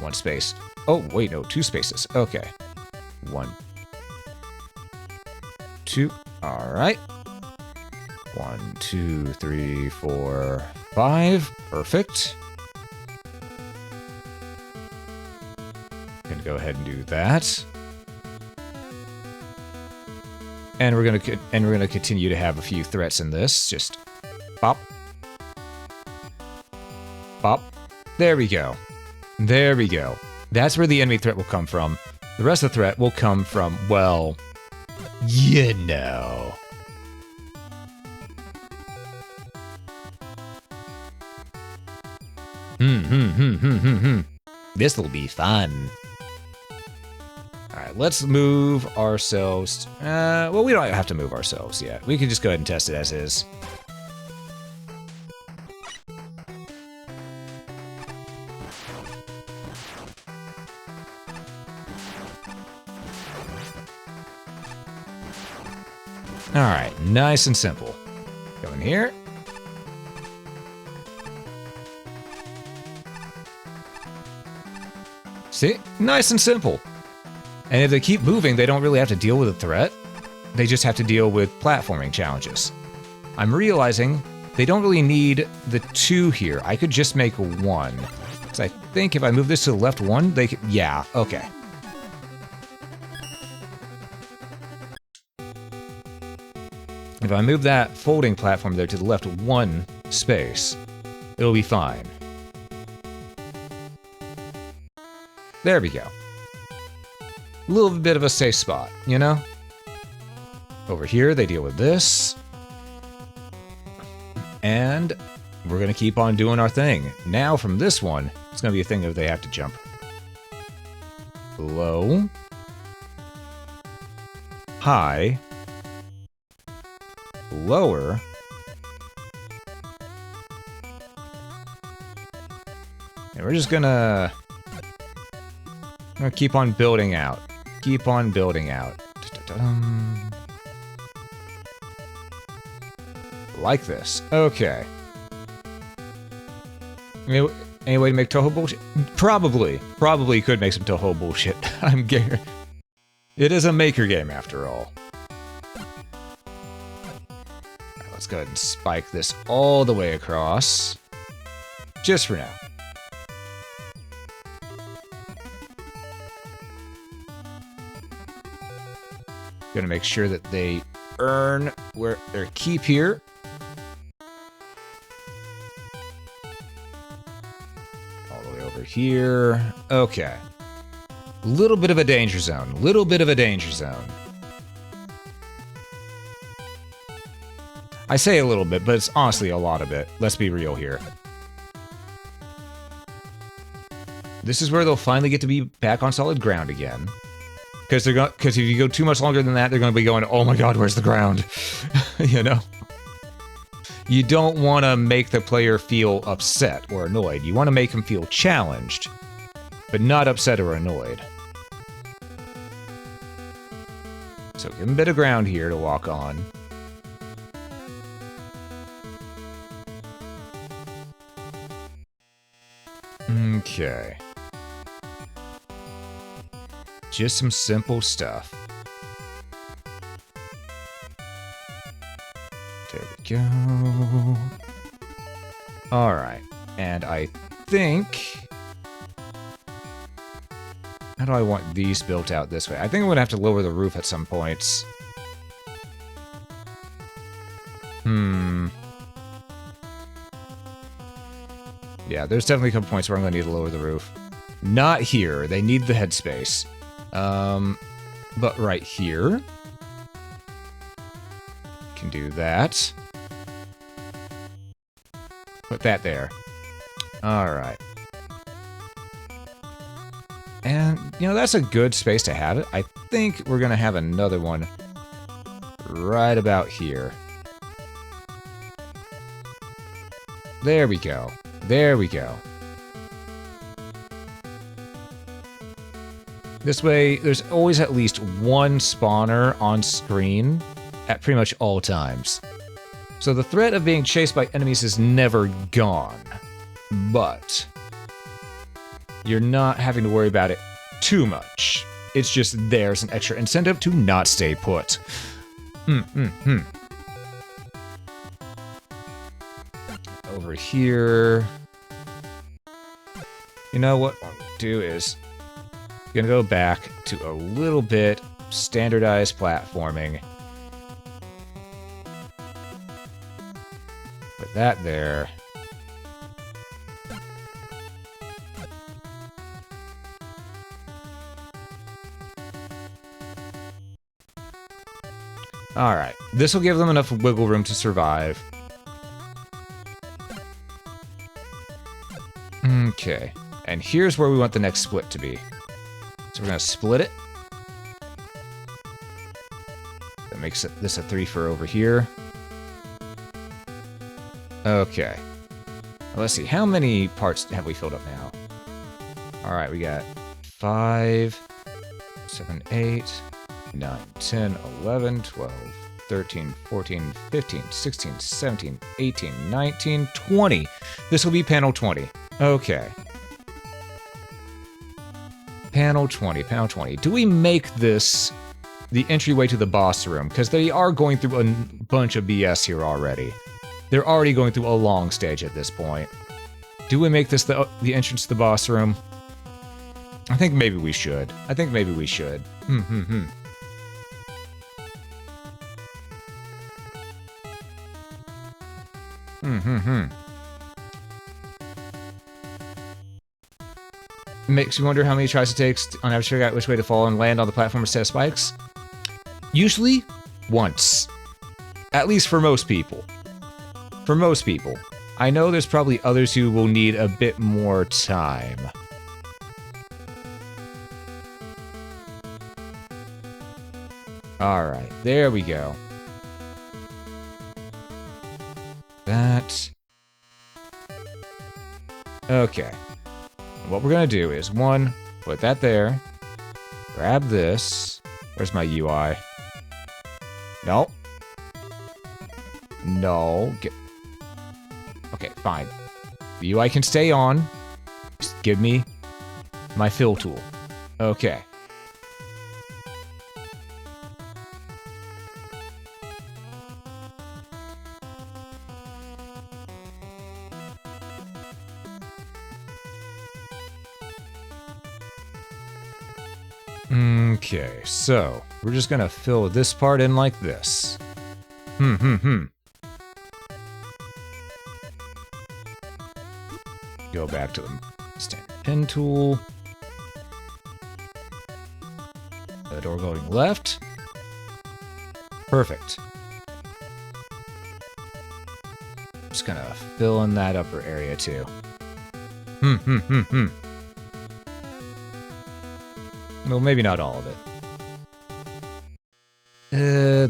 1 space. Oh, wait, no, 2 spaces. Okay. 1. 2. Alright. 1, 2, 3, 4, 5. Perfect. Gonna go ahead and do that. And we're gonna continue to have a few threats in this. Just pop. Pop. There we go. There we go. That's where the enemy threat will come from. The rest of the threat will come from, well, you know. This'll be fun. Alright, let's move ourselves. Well, we don't have to move ourselves yet. We can just go ahead and test it as is. Alright, nice and simple. Go in here. See? Nice and simple. And if they keep moving, they don't really have to deal with a threat. They just have to deal with platforming challenges. I'm realizing they don't really need the 2 here. I could just make 1. Because I think if I move this to the left 1, they could... yeah, okay. If I move that folding platform there to the left 1 space, it'll be fine. There we go. A little bit of a safe spot, you know? Over here, they deal with this. And we're going to keep on doing our thing. Now, from this one, it's going to be a thing that they have to jump. Low. High. Lower. And we're just gonna keep on building out. Keep on building out. Like this. Okay. Any way to make Toho bullshit? Probably. Probably could make some Toho bullshit. I'm guaranteed. It is a maker game after all. Right, let's go ahead and spike this all the way across. Just for now. Gonna make sure that they earn their keep here. All the way over here. Okay. Little bit of a danger zone. Little bit of a danger zone. I say a little bit, but it's honestly a lot of it. Let's be real here. This is where they'll finally get to be back on solid ground again. Because if you go too much longer than that, they're going to be going, oh my god, where's the ground? You know? You don't want to make the player feel upset or annoyed. You want to make them feel challenged, but not upset or annoyed. So give them a bit of ground here to walk on. Okay. Just some simple stuff. There we go. Alright. And I think... How do I want these built out this way? I think I'm going to have to lower the roof at some points. Yeah, there's definitely a couple points where I'm going to need to lower the roof. Not here. They need the headspace. But right here... Can do that. Put that there. Alright. And, you know, that's a good space to have it. I think we're going to have another one right about here. There we go. There we go. This way, there's always at least one spawner on screen at pretty much all times. So the threat of being chased by enemies is never gone. But you're not having to worry about it too much. It's just there's an extra incentive to not stay put. Over here. You know what I'm gonna do is gonna go back to a little bit standardized platforming. Put that there. Alright, this will give them enough wiggle room to survive. Okay, and here's where we want the next split to be. So we're going to split it. That makes this a 3 for over here. Okay. Well, let's see, how many parts have we filled up now? Alright, we got 5, 7, 8... 9, 10, 11, 12, 13, 14, 15, 16, 17, 18, 19, 20. This will be panel 20. Okay. Panel 20, panel 20. Do we make this the entryway to the boss room? Because they are going through a bunch of BS here already. They're already going through a long stage at this point. Do we make this the entrance to the boss room? I think maybe we should. I think maybe we should. Makes you wonder how many tries it takes on average to figure out which way to fall and land on the platform instead of spikes. Usually, once. At least for most people. For most people. I know there's probably others who will need a bit more time. Alright, there we go. That. Okay. What we're gonna do is, one, put that there. Grab this. Where's my UI? No. No. Okay, fine. The UI can stay on. Just give me my fill tool. Okay. Okay, so we're just gonna fill this part in like this. Go back to the standard pen tool. The door going left. Perfect. Just gonna fill in that upper area too. Well, maybe not all of it.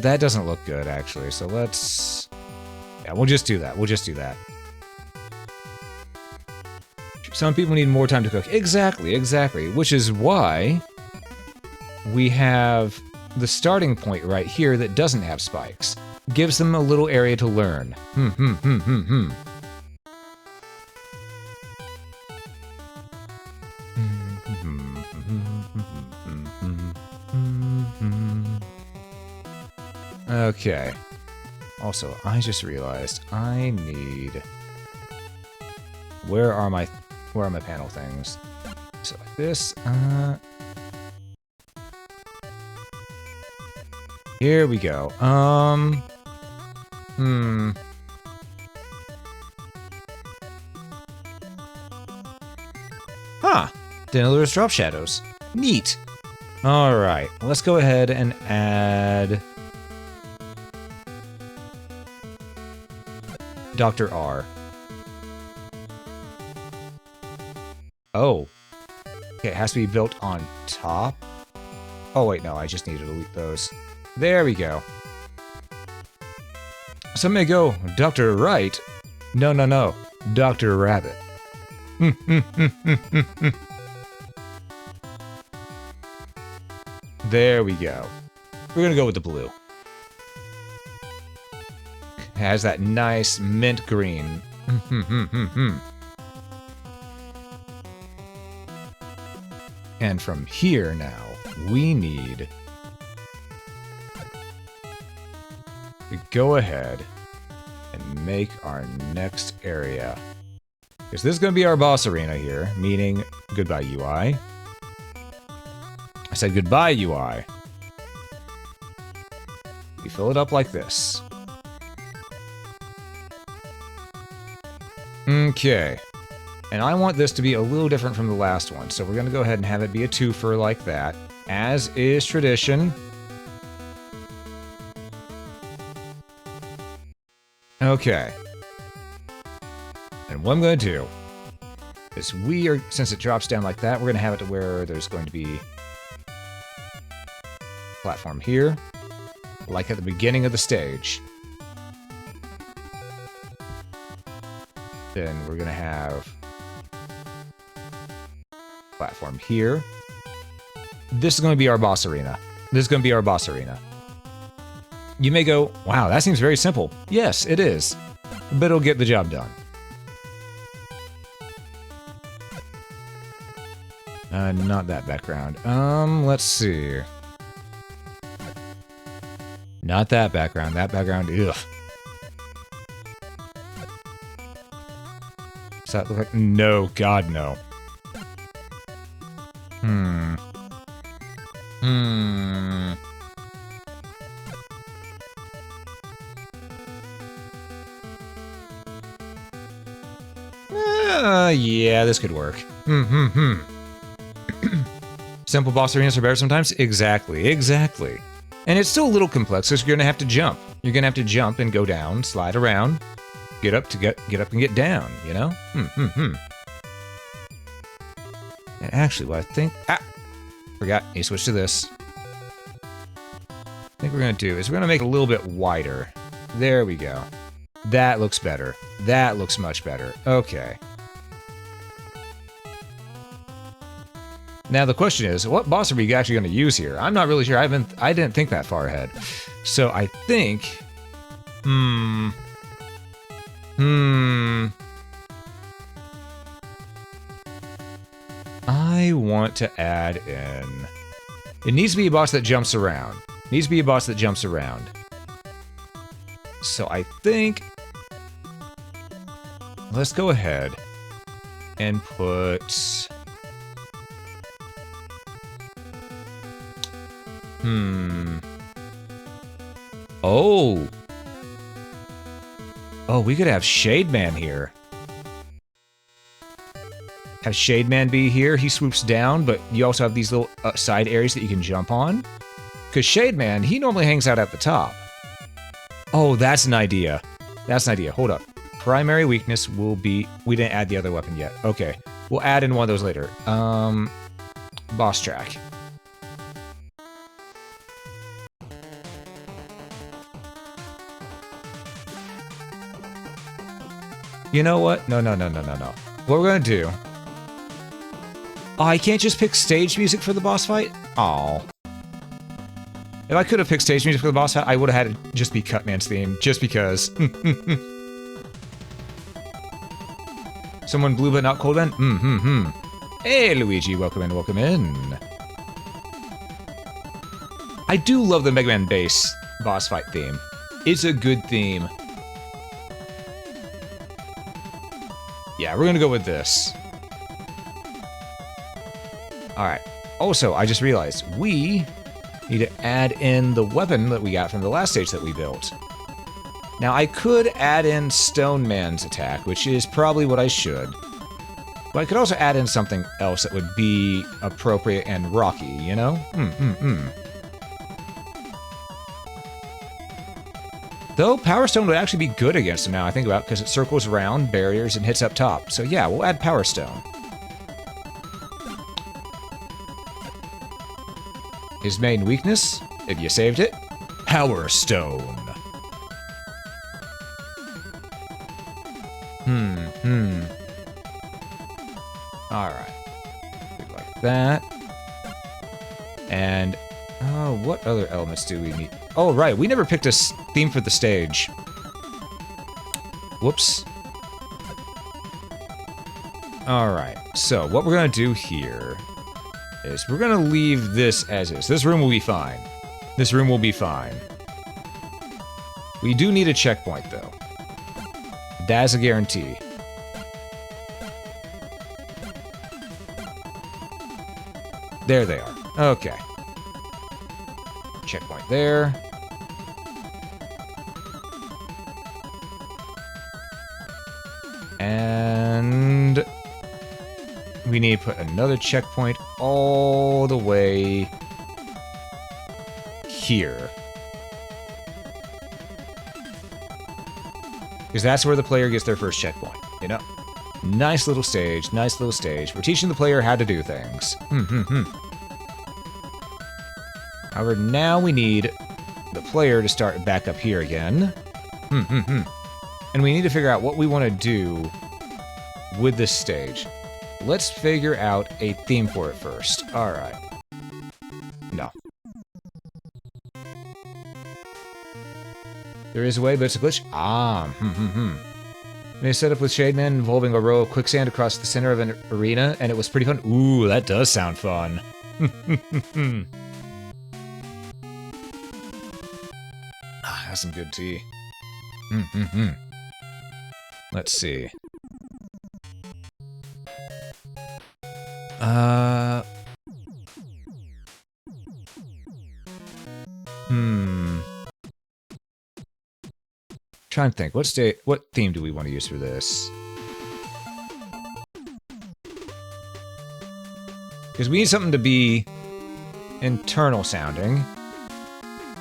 That doesn't look good, actually, so let's... Yeah, we'll just do that. We'll just do that. Some people need more time to cook. Exactly, exactly. Which is why we have the starting point right here that doesn't have spikes. Gives them a little area to learn. Okay. Also, I just realized I need Where are my panel things? So like this. Here we go. Huh. Didn't know there was drop shadows. Neat. Alright, let's go ahead and add Dr. R. Oh. Okay, it has to be built on top. Oh wait, no, I just need to delete those. There we go. Some may go, Dr. Right. No, no, no. Dr. Rabbit. There we go. We're gonna go with the blue. It has that nice mint green. And from here now, we need to go ahead and make our next area. Because this is going to be our boss arena here, meaning goodbye UI. I said goodbye UI. We fill it up like this. Okay. And I want this to be a little different from the last one, so we're going to go ahead and have it be a twofer like that, as is tradition. Okay. And what I'm going to do is since it drops down like that, we're going to have it to where there's going to be a platform here, like at the beginning of the stage. Then we're going to have platform here. This is going to be our boss arena. This is going to be our boss arena. You may go, wow, that seems very simple. Yes, it is. But it'll get the job done. Not that background. Let's see. Not that background. That background, ugh. Does that look like... No, God, no. Yeah, this could work. Simple boss arenas are better sometimes? Exactly, exactly. And it's still a little complex, because you're gonna have to jump. You're gonna have to jump and go down, slide around, get up and get down, you know? And actually, what I think... Forgot, you switch to this. I think we're gonna do is we're gonna make it a little bit wider. There we go. That looks better. That looks much better. Okay. Now the question is, what boss are we actually going to use here? I'm not really sure. I didn't think that far ahead. So I think... I want to add in... It needs to be a boss that jumps around. It needs to be a boss that jumps around. So I think... Let's go ahead and put... Oh! Oh, we could have Shade Man here. Have Shade Man be here. He swoops down, but you also have these little side areas that you can jump on. Because Shade Man, he normally hangs out at the top. Oh, that's an idea. That's an idea. Hold up. Primary weakness will be... We didn't add the other weapon yet. Okay. We'll add in one of those later. Boss track. You know what? No. What we're gonna do... Oh, I can't just pick stage music for the boss fight? Aw. If I could have picked stage music for the boss fight, I would have had it just be Cutman's theme, just because. Someone blue but not cold then? Hey, Luigi, welcome in, welcome in. I do love the Mega Man bass boss fight theme. It's a good theme. Yeah, we're gonna go with this. Alright. Also, I just realized, we need to add in the weapon that we got from the last stage that we built. Now, I could add in Stone Man's attack, which is probably what I should. But I could also add in something else that would be appropriate and rocky, you know? Though Power Stone would actually be good against him now I think about it, because it circles around barriers and hits up top. So yeah, we'll add Power Stone. His main weakness, if you saved it, Power Stone. Alright. Like that. And, oh, what other elements do we need? Oh, right, we never picked a theme for the stage. Whoops. Alright, so what we're gonna do here is we're gonna leave this as is. This room will be fine. This room will be fine. We do need a checkpoint, though. That's a guarantee. There they are. Okay. Checkpoint there. And we need to put another checkpoint all the way here. Because that's where the player gets their first checkpoint, you know? Nice little stage, nice little stage. We're teaching the player how to do things. However, now we need the player to start back up here again. And we need to figure out what we want to do with this stage. Let's figure out a theme for it first. Alright. No. There is a way, but it's a glitch. They set up with Shade Man involving a row of quicksand across the center of an arena, and it was pretty fun. Ooh, that does sound fun. That's some good tea. Let's see. Trying to think. What theme do we want to use for this? Because we need something to be internal sounding.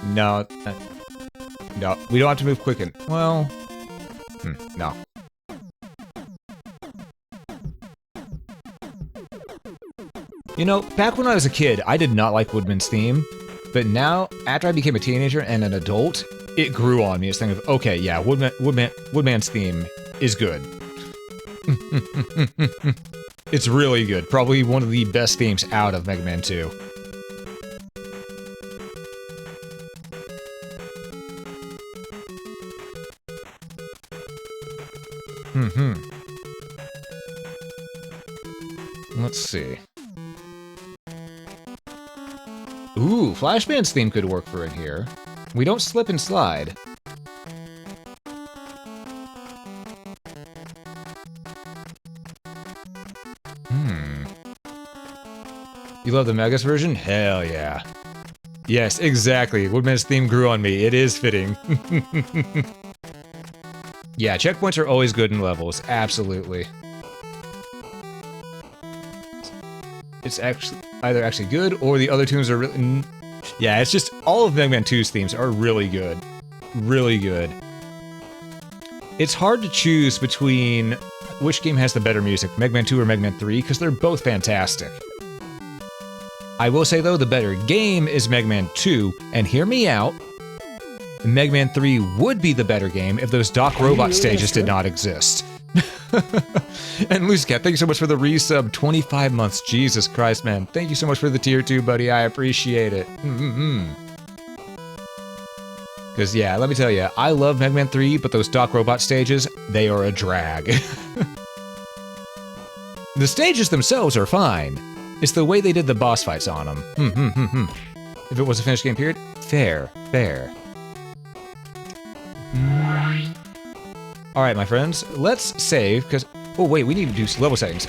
No, no, we don't have to move quick and well. No. You know, back when I was a kid, I did not like Woodman's theme, but now, after I became a teenager and an adult, it grew on me. This thing of, okay, yeah, Woodman's theme is good. It's really good. Probably one of the best themes out of Mega Man 2. Let's see. Ooh, Flashman's theme could work for in here. We don't slip and slide. You love the Megas version? Hell yeah. Yes, exactly. Woodman's theme grew on me. It is fitting. Yeah, checkpoints are always good in levels. Absolutely. It's actually either actually good or the other tunes are really... Yeah, it's just all of Mega Man 2's themes are really good. Really good. It's hard to choose between which game has the better music, Mega Man 2 or Mega Man 3, because they're both fantastic. I will say, though, the better game is Mega Man 2, and hear me out, Mega Man 3 would be the better game if those Doc Robot stages did not exist. And Loose Cat, thank you so much for the resub. 25 months. Jesus Christ, man. Thank you so much for the tier 2, buddy. I appreciate it. Because, yeah, let me tell you, I love Mega Man 3, but those Doc Robot stages, they are a drag. The stages themselves are fine. It's the way they did the boss fights on them. If it was a finished game period, fair. Alright, my friends, let's save, because Oh, wait, we need to do level settings.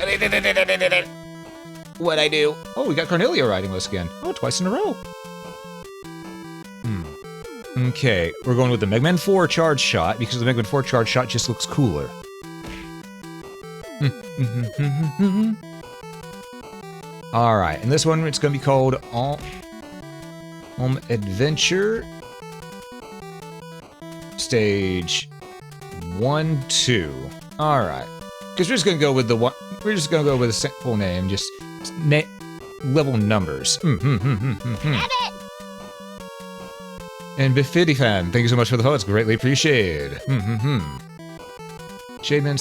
What'd I do? Oh, we got Cornelia riding with us again. Oh, twice in a row. Okay, we're going with the Mega Man 4 charge shot, because the Mega Man 4 charge shot just looks cooler. Alright, and this one, it's going to be called Adventure Stage 1, 2. Alright. Because we're just going to go with the one. We're just going to go with a simple name, just level numbers. And Biffity Fan, thank you so much for the votes, greatly appreciated. Shademan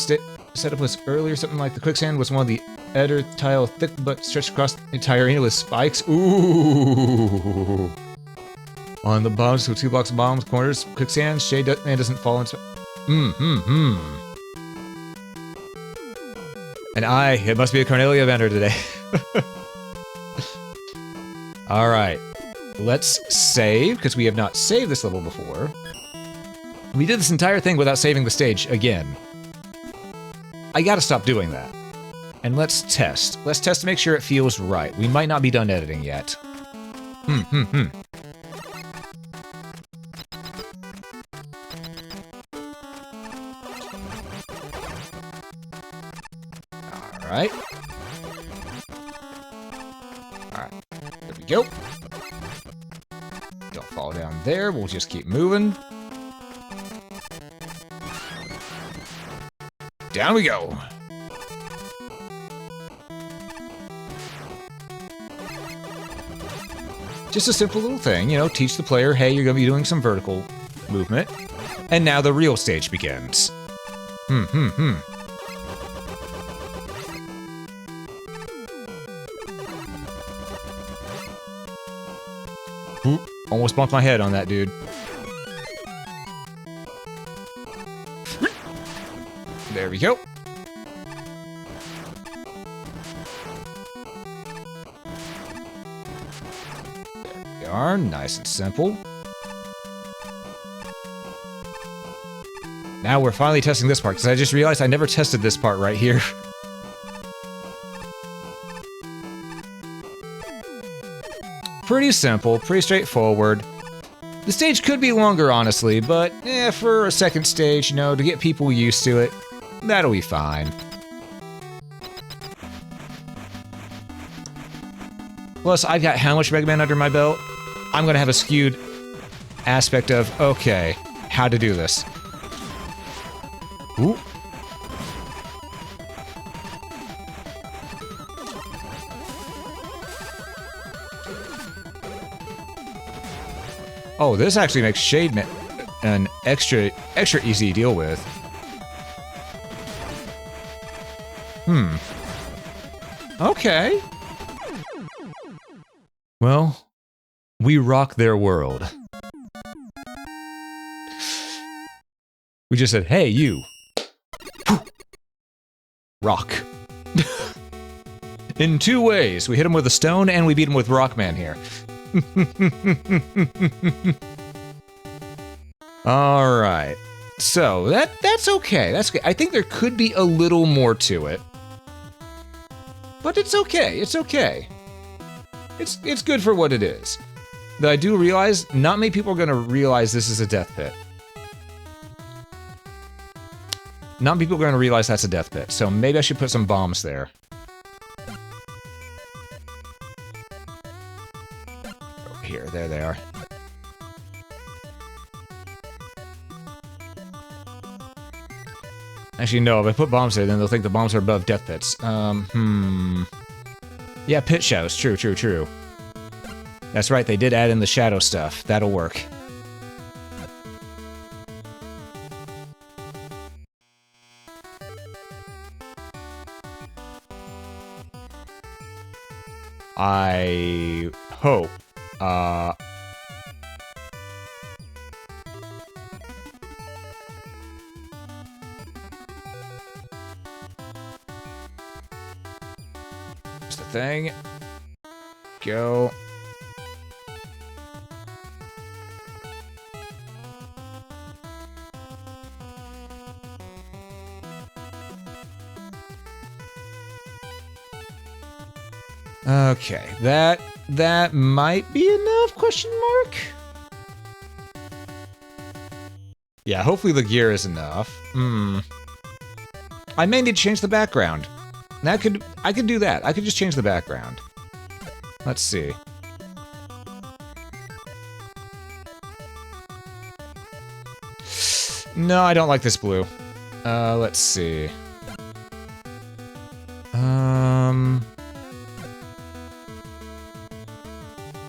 setup was earlier, something like the quicksand was one of the editor tile thick but stretched across the entire arena with spikes. Ooh. On the bombs, so 2 blocks of bombs, corners, quicksand, shade man doesn't fall into. And it must be a Cornelia vendor today. Alright. Let's save, because we have not saved this level before. We did this entire thing without saving the stage again. I gotta stop doing that. And let's test. Let's test to make sure it feels right. We might not be done editing yet. Alright. Alright. There we go. Don't fall down there. We'll just keep moving. Down we go. Just a simple little thing, you know, teach the player, hey, you're going to be doing some vertical movement. And now the real stage begins. Ooh, almost bumped my head on that dude. There we go. There we are, nice and simple. Now we're finally testing this part, because I just realized I never tested this part right here. Pretty simple, pretty straightforward. The stage could be longer, honestly, but for a second stage, you know, to get people used to it, that'll be fine. Plus, I've got how much Mega Man under my belt? I'm gonna have a skewed aspect of, okay, how to do this. Ooh. Oh, this actually makes Shade Man an extra easy to deal with. Okay. Well, we rock their world. We just said, hey, you. Rock. In 2 ways. We hit him with a stone and we beat him with Rockman here. Alright. So, that's okay. That's good. I think there could be a little more to it. But it's okay. It's okay. It's good for what it is. Though I do realize not many people are going to realize this is a death pit. Not many people are going to realize that's a death pit. So maybe I should put some bombs there. Over here. There they are. Actually, no, if I put bombs there, then they'll think the bombs are above death pits. Yeah, pit shadows. True, true, true. That's right, they did add in the shadow stuff. That'll work. I hope. Here's the thing. Go. Okay, that might be enough, question mark? Yeah, hopefully the gear is enough. I may need to change the background. I could do that. I could just change the background. Let's see. No, I don't like this blue. Let's see.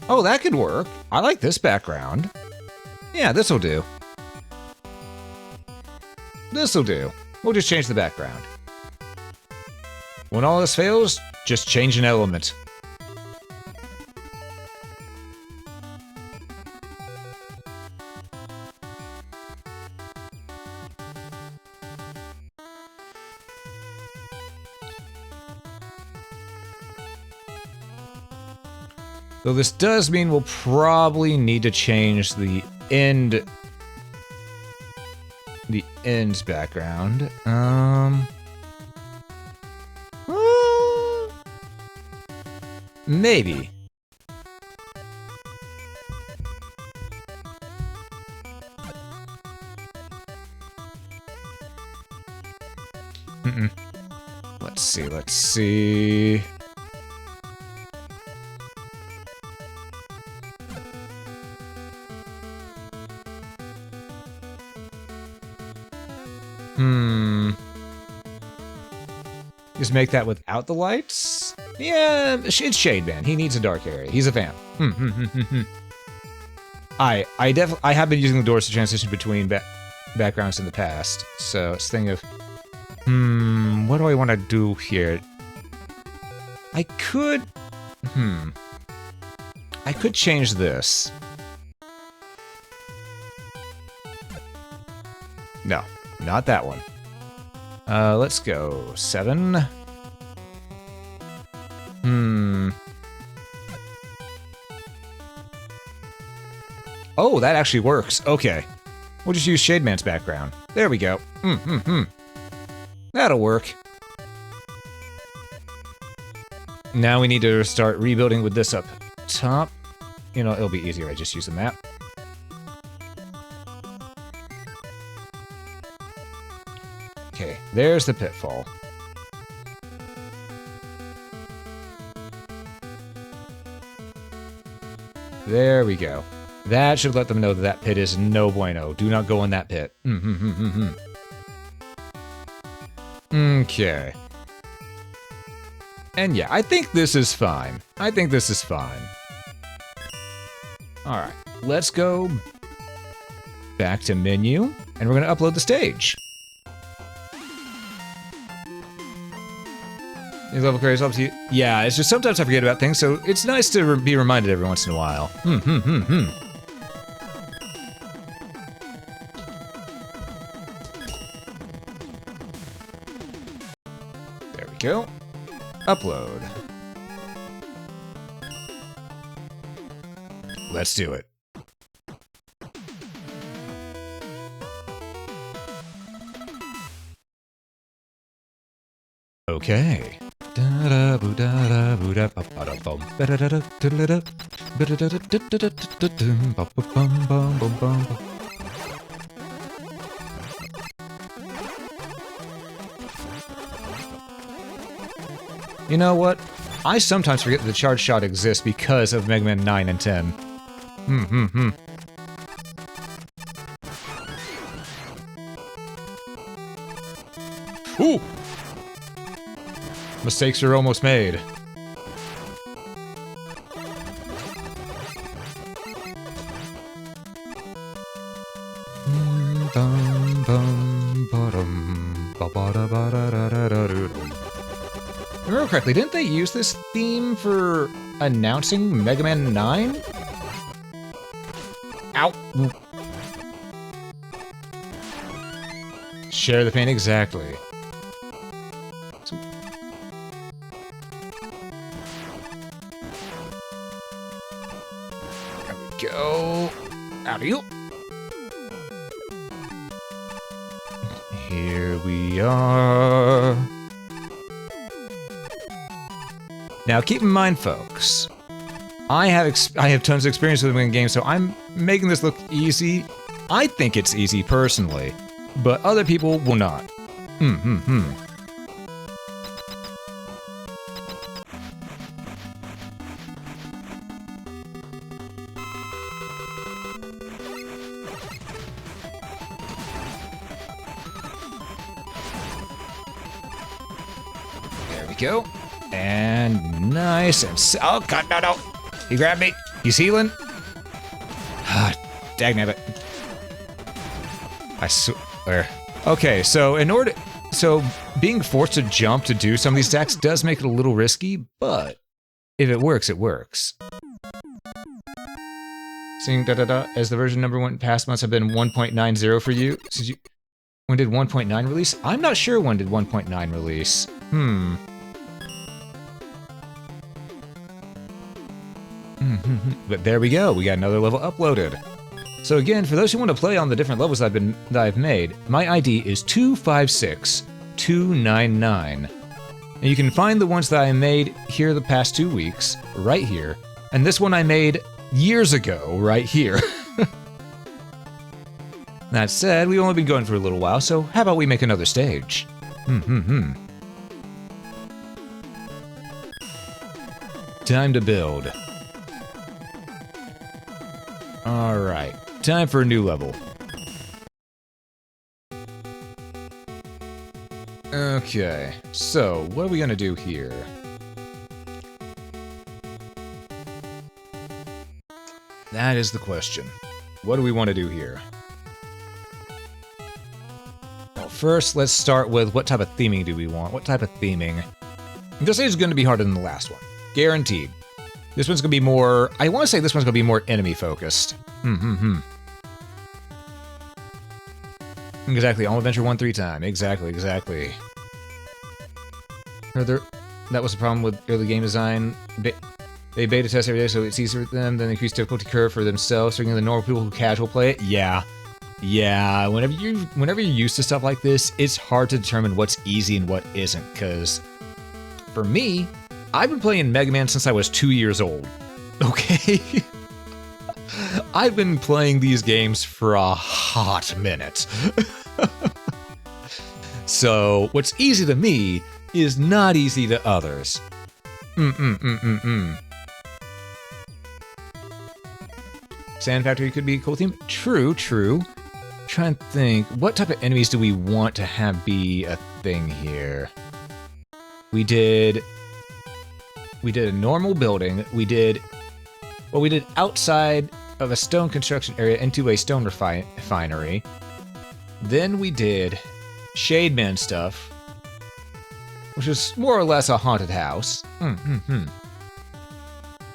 Oh, that could work. I like this background. Yeah, this'll do. This'll do. We'll just change the background. When all this fails, just change an element. Though this does mean we'll probably need to change the end's background. Maybe. Let's see. Just make that without the lights? Yeah, it's Shade Man. He needs a dark area. He's a fan. I have been using the doors to transition between backgrounds in the past, so it's a thing of, what do I want to do here? I could change this. No, not that one. Let's go 7. Oh, that actually works. Okay. We'll just use Shade Man's background. There we go. That'll work. Now we need to start rebuilding with this up top. You know, it'll be easier. I just use the map. Okay, there's the pitfall. There we go. That should let them know that that pit is no bueno. Do not go in that pit. Okay. And yeah, I think this is fine. Alright, let's go back to menu, and we're going to upload the stage. These level carries up to you. Yeah, it's just sometimes I forget about things, so it's nice to be reminded every once in a while. There we go. Upload. Let's do it. Okay. You know what? I sometimes forget that the charge shot exists because of Mega Man 9 and 10. Ooh! Mistakes are almost made. Remember correctly, didn't they use this theme for announcing Mega Man 9? Ow! Share the pain, exactly. There we go. Out of you. Here we are. Now, keep in mind, folks, I have tons of experience with the game, so I'm making this look easy. I think it's easy personally, but other people will not. There we go. And nice and oh god, no. He grabbed me. He's healing. Ah, dagnabbit. I swear. Okay, so being forced to jump to do some of these attacks does make it a little risky, but if it works, it works. Seeing as the version number one past months have been 1.90 for you. When did 1.9 release? I'm not sure when did 1.9 release. But there we go, we got another level uploaded. So again, for those who want to play on the different levels that I've made, my ID is 256299. And you can find the ones that I made here the past 2 weeks, right here, and this one I made years ago, right here. That said, we've only been going for a little while, so how about we make another stage? Time to build. Alright, time for a new level. Okay, so what are we gonna do here? That is the question. What do we want to do here? Well, first, let's start with what type of theming do we want? What type of theming? This is going to be harder than the last one. Guaranteed. This one's going to be more... I want to say this one's going to be more enemy-focused. Exactly, All Adventure 1 3 time. Exactly. That was the problem with early game design. They beta test every day, so it's easier for them, then increase difficulty curve for themselves, bringing the normal people who casual play it. Yeah. Whenever you're used to stuff like this, it's hard to determine what's easy and what isn't, because for me, I've been playing Mega Man since I was 2 years old. Okay? I've been playing these games for a hot minute. So, what's easy to me is not easy to others. Sand Factory could be a cool theme. True. Trying to think, what type of enemies do we want to have be a thing here? We did a normal building. We did outside of a stone construction area into a stone refinery. Then we did Shade Man stuff, which is more or less a haunted house.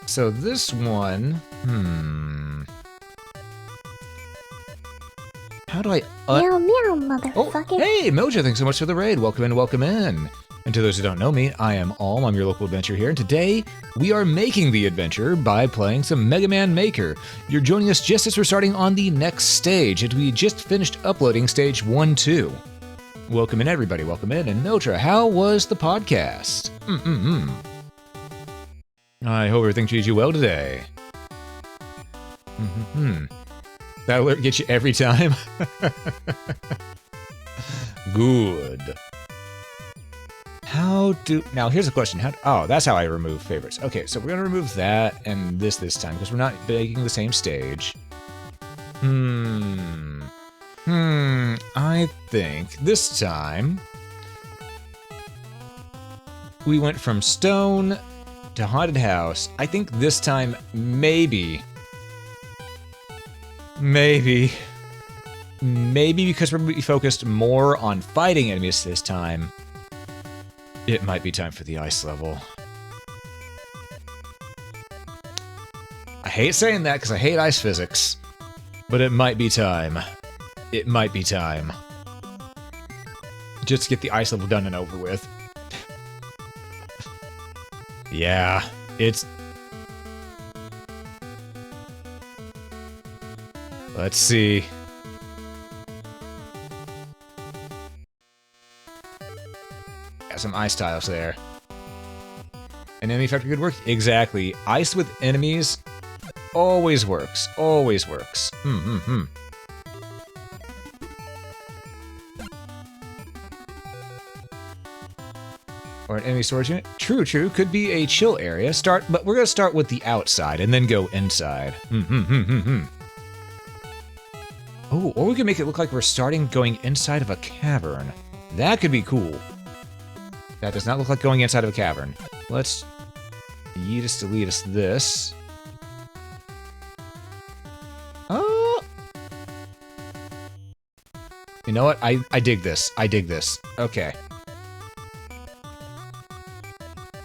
So this one, how do I... Meow meow, motherfucker. Oh, hey, Mojo, thanks so much for the raid. Welcome in. And to those who don't know me, I am Alm, I'm your local adventurer here, and today we are making the adventure by playing some Mega Man Maker. You're joining us just as we're starting on the next stage, and we just finished uploading stage 1-2. Welcome in, everybody, welcome in. And Notra, how was the podcast? I hope everything treats you well today. That alert gets you every time? Good. Now here's a question. Oh, that's how I remove favorites. Okay, so we're gonna remove that and this time, because we're not making the same stage. I think this time we went from stone to haunted house. I think this time maybe because we're focused more on fighting enemies this time, it might be time for the ice level. I hate saying that because I hate ice physics, but it might be time. It might be time. Just to get the ice level done and over with. Yeah, it's... Let's see. Got some ice tiles there. An enemy factor could work? Exactly. Ice with enemies always works. Always works. Or an enemy storage unit? True, true. Could be a chill area. But we're gonna start with the outside and then go inside. Oh, or we could make it look like we're going inside of a cavern. That could be cool. That does not look like going inside of a cavern. Let's yeetus delete us this. Oh! You know what? I dig this. I dig this. Okay.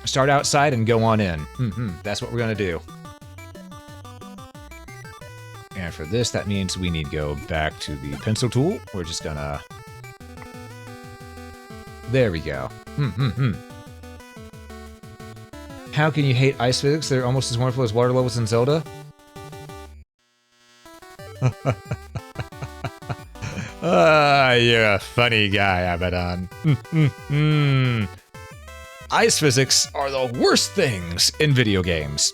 Start outside and go on in. That's what we're gonna do. And for this, that means we need to go back to the pencil tool. We're just gonna... There we go. How can you hate ice physics? They're almost as wonderful as water levels in Zelda. You're a funny guy, Abaddon. Ice physics are the worst things in video games.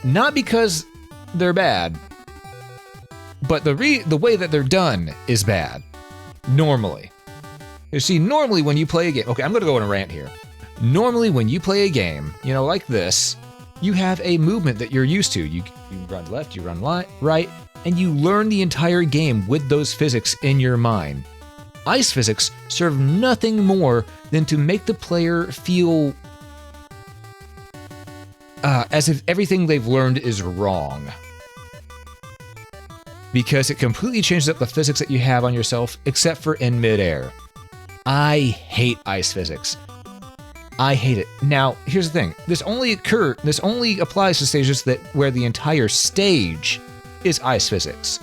Not because they're bad, but the way that they're done is bad. Normally. You see, normally when you play a game... Okay, I'm gonna go on a rant here. Normally when you play a game, you know, like this, you have a movement that you're used to. You run left, you run right, and you learn the entire game with those physics in your mind. Ice physics serve nothing more than to make the player feel as if everything they've learned is wrong. Because it completely changes up the physics that you have on yourself, except for in midair. I hate ice physics. I hate it. Now, here's the thing. This only applies to stages where the entire stage is ice physics.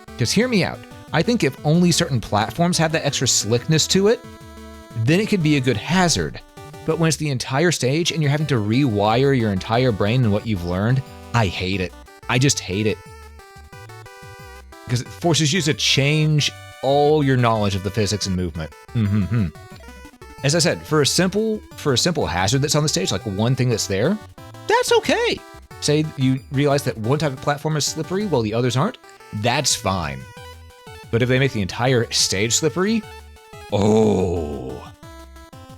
Because hear me out. I think if only certain platforms have that extra slickness to it, then it could be a good hazard. But when it's the entire stage and you're having to rewire your entire brain and what you've learned, I hate it. I just hate it. Because it forces you to change all your knowledge of the physics and movement. As I said, for a simple hazard that's on the stage, like one thing that's there, that's okay. Say you realize that one type of platform is slippery while the others aren't, that's fine. But if they make the entire stage slippery, oh,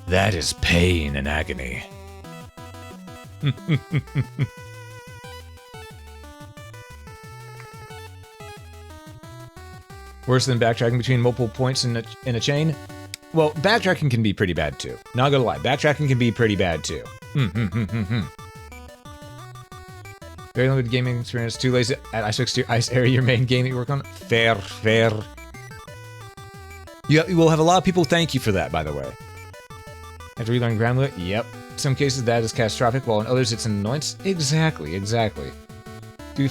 that is pain and agony. Worse than backtracking between multiple points in a chain? Well, backtracking can be pretty bad too. Not gonna lie, backtracking can be pretty bad too. Very limited gaming experience, too lazy at ice area your main game that you work on. Fair. You will have a lot of people thank you for that, by the way. After relearning Gramlet, yep. In some cases that is catastrophic, while in others it's an annoyance. Exactly. To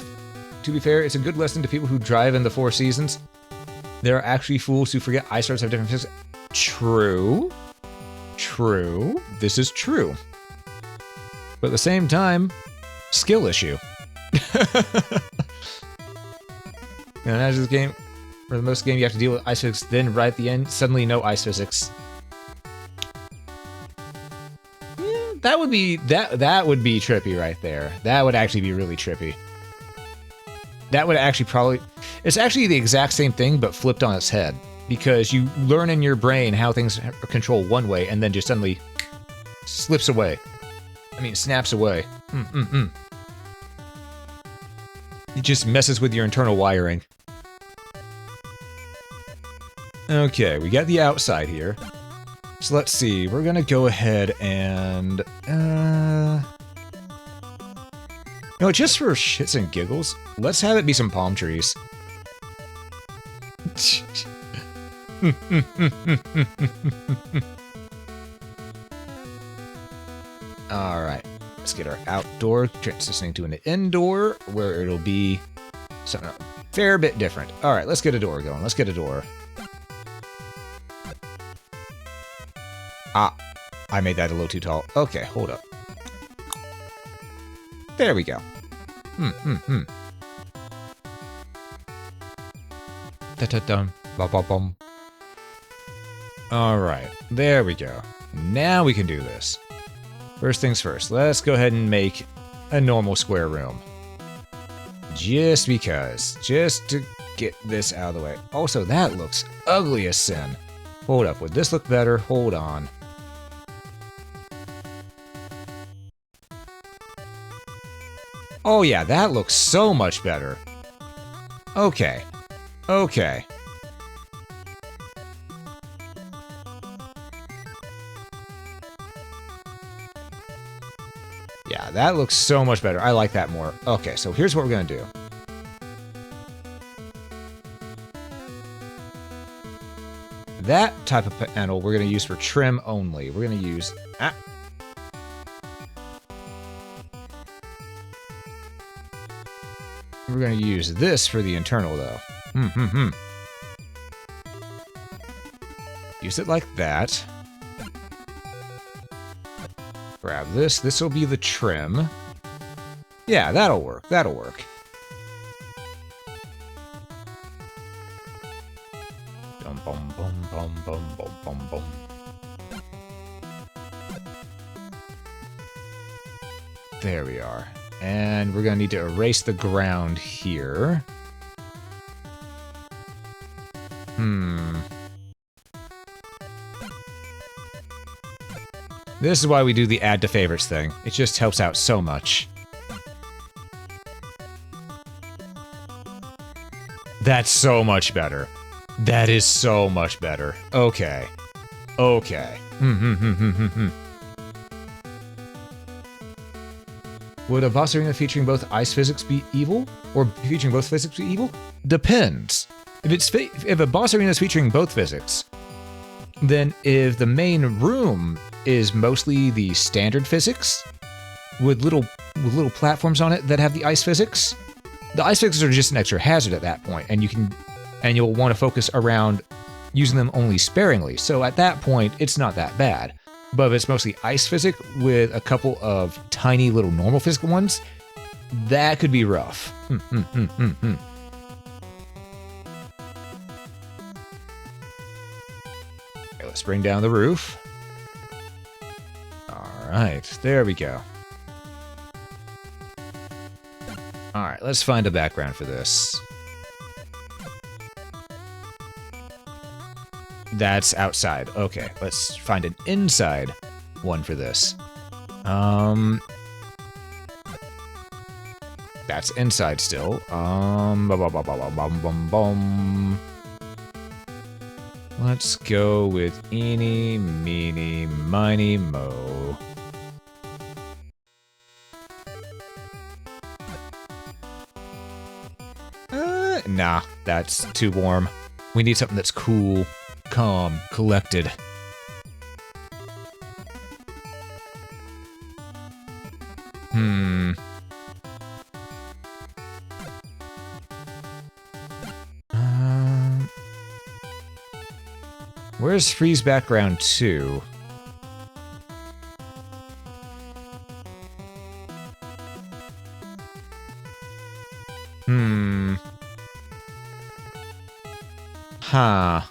be fair, it's a good lesson to people who drive in the Four Seasons. There are actually fools who forget ice roads have different physics. True. This is true. But at the same time, skill issue. And as this game, for the most game, you have to deal with ice physics. Then right at the end, suddenly no ice physics. Yeah, that would be trippy right there. That would actually be really trippy. That would actually it's actually the exact same thing, but flipped on its head. Because you learn in your brain how things are controlled one way, and then just suddenly snaps away. It just messes with your internal wiring. Okay, we got the outside here. So let's see, we're gonna go ahead and... You know, just for shits and giggles, let's have it be some palm trees. Alright, let's get our outdoor transitioning to an indoor, where it'll be something a fair bit different. Alright, let's get a door going. Let's get a door. Ah, I made that a little too tall. Okay, hold up. There we go. Da-da-dum, ba-ba-bum. Alright, there we go. Now we can do this. First things first, let's go ahead and make a normal square room. Just because. Just to get this out of the way. Also, that looks ugly as sin. Hold up, would this look better? Hold on. Oh yeah, that looks so much better. Okay. Okay. Yeah, that looks so much better. I like that more. Okay, so here's what we're gonna do. That type of panel we're gonna use for trim only. We're gonna use... We're gonna use this for the internal, though. Use it like that. Grab this. This will be the trim. Yeah, that'll work. That'll work. Dum bum bum bum bum bum bum bum. There we are. And we're gonna need to erase the ground here. This is why we do the add to favorites thing. It just helps out so much. That's so much better. That is so much better. Okay. Okay. Would a boss arena featuring both ice physics be evil? Or featuring both physics be evil? Depends. If a boss arena is featuring both physics, then if the main room is mostly the standard physics with little platforms on it that have the ice physics, the ice physics are just an extra hazard at that point, and you'll want to focus around using them only sparingly. So at that point, it's not that bad. But if it's mostly ice physic with a couple of tiny little normal physical ones, that could be rough. Okay, let's bring down the roof. Alright, there we go. Alright, let's find a background for this. That's outside. Okay, let's find an inside one for this. That's inside still. Let's go with eeny, meeny, miny, mo. Nah, that's too warm. We need something that's cool, calm, collected. Where's Freeze Background 2? Huh.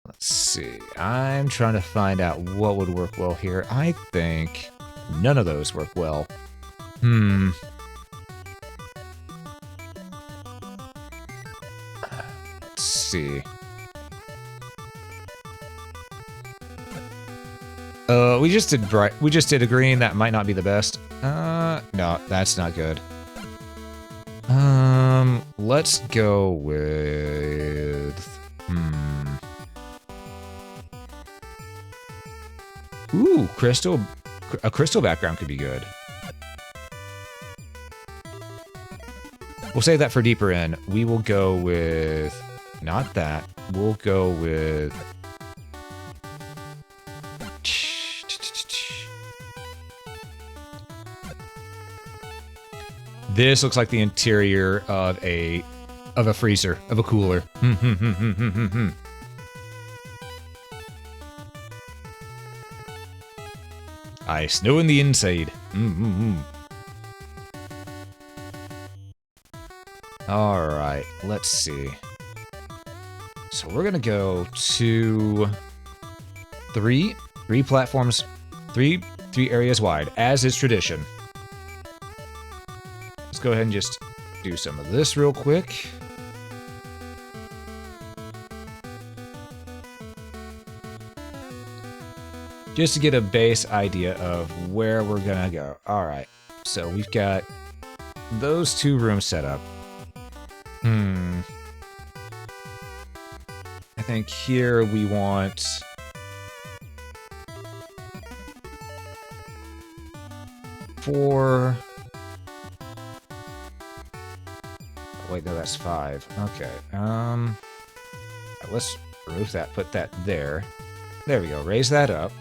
Let's see. I'm trying to find out what would work well here. I think none of those work well. Let's see. We just did bright. We just did a green. That might not be the best. No, that's not good. Let's go with... Ooh, crystal. A crystal background could be good. We'll save that for deeper in. We will go with... Not that. We'll go with... This looks like the interior of a freezer, of a cooler. Ice, snow in the inside. All right, let's see. So we're gonna go to three platforms, three areas wide, as is tradition. Let's go ahead and just do some of this real quick. Just to get a base idea of where we're gonna go. All right, so we've got those 2 rooms set up. I think here we want... four... Oh, wait, no, that's 5. Okay, let's remove that, put that there. There we go, raise that up.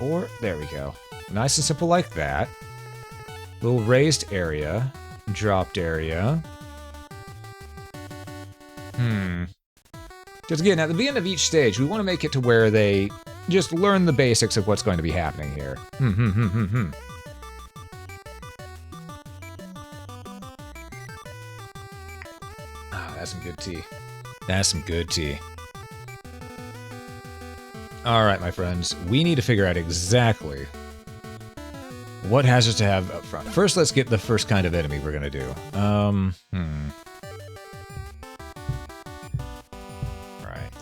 Or, there we go. Nice and simple like that. Little raised area. Dropped area. Because again, at the beginning of each stage, we want to make it to where they just learn the basics of what's going to be happening here. Ah, that's some good tea. That's some good tea. Alright, my friends, we need to figure out exactly what hazards to have up front. First, let's get the first kind of enemy we're gonna do. Alright,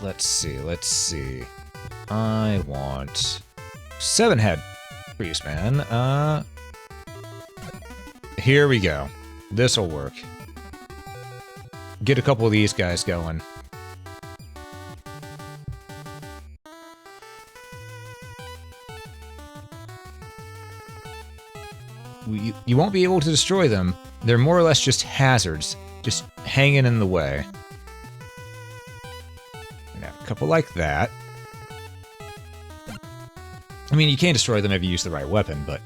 let's see. I want 7-head priest man. Here we go. This'll work. Get a couple of these guys going. You won't be able to destroy them. They're more or less just hazards, just hanging in the way. Now, a couple like that. I mean, you can't destroy them if you use the right weapon, but...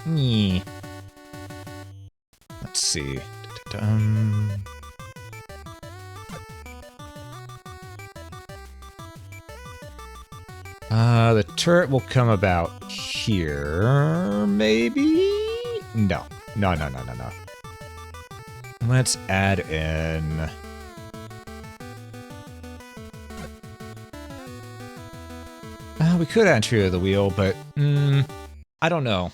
Let's see. The turret will come about here, maybe? No. Let's add in... we could add Trio of the Wheel, but... I don't know.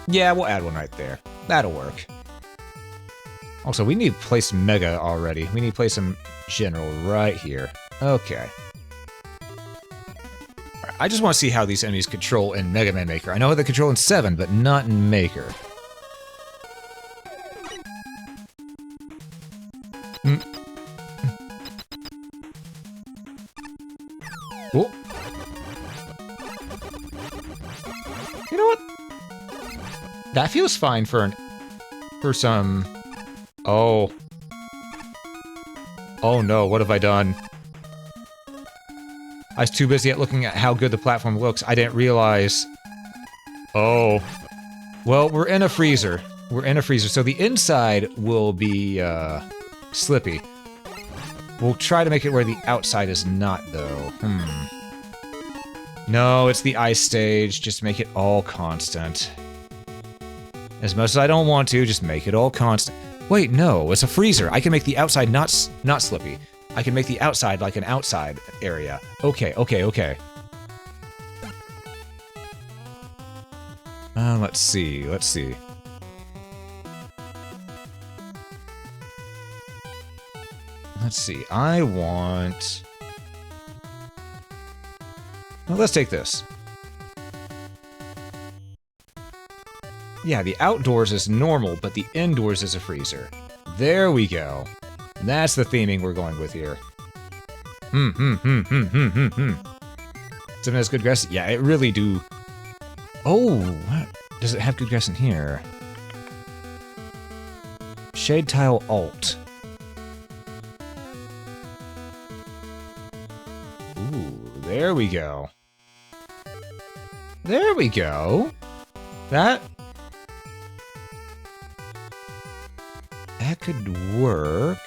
Yeah, we'll add one right there. That'll work. Also, we need to place Mega already. We need to place some General right here. Okay. I just want to see how these enemies control in Mega Man Maker. I know they control in 7, but not in Maker. Oh. You know what? That feels fine for some... Oh. Oh no, what have I done? I was too busy at looking at how good the platform looks. I didn't realize... Oh. Well, we're in a freezer. So the inside will be, slippy. We'll try to make it where the outside is not, though. No, it's the ice stage. Just make it all constant. As much as I don't want to, just make it all constant. Wait, no, it's a freezer. I can make the outside not slippy. I can make the outside like an outside area. Okay. Let's see. I want... Well, let's take this. Yeah, the outdoors is normal, but the indoors is a freezer. There we go. That's the theming we're going with here. Something has good grass? Yeah, it really do. Oh, what? Does it have good grass in here? Shade tile alt. Ooh, there we go. There we go. That could work.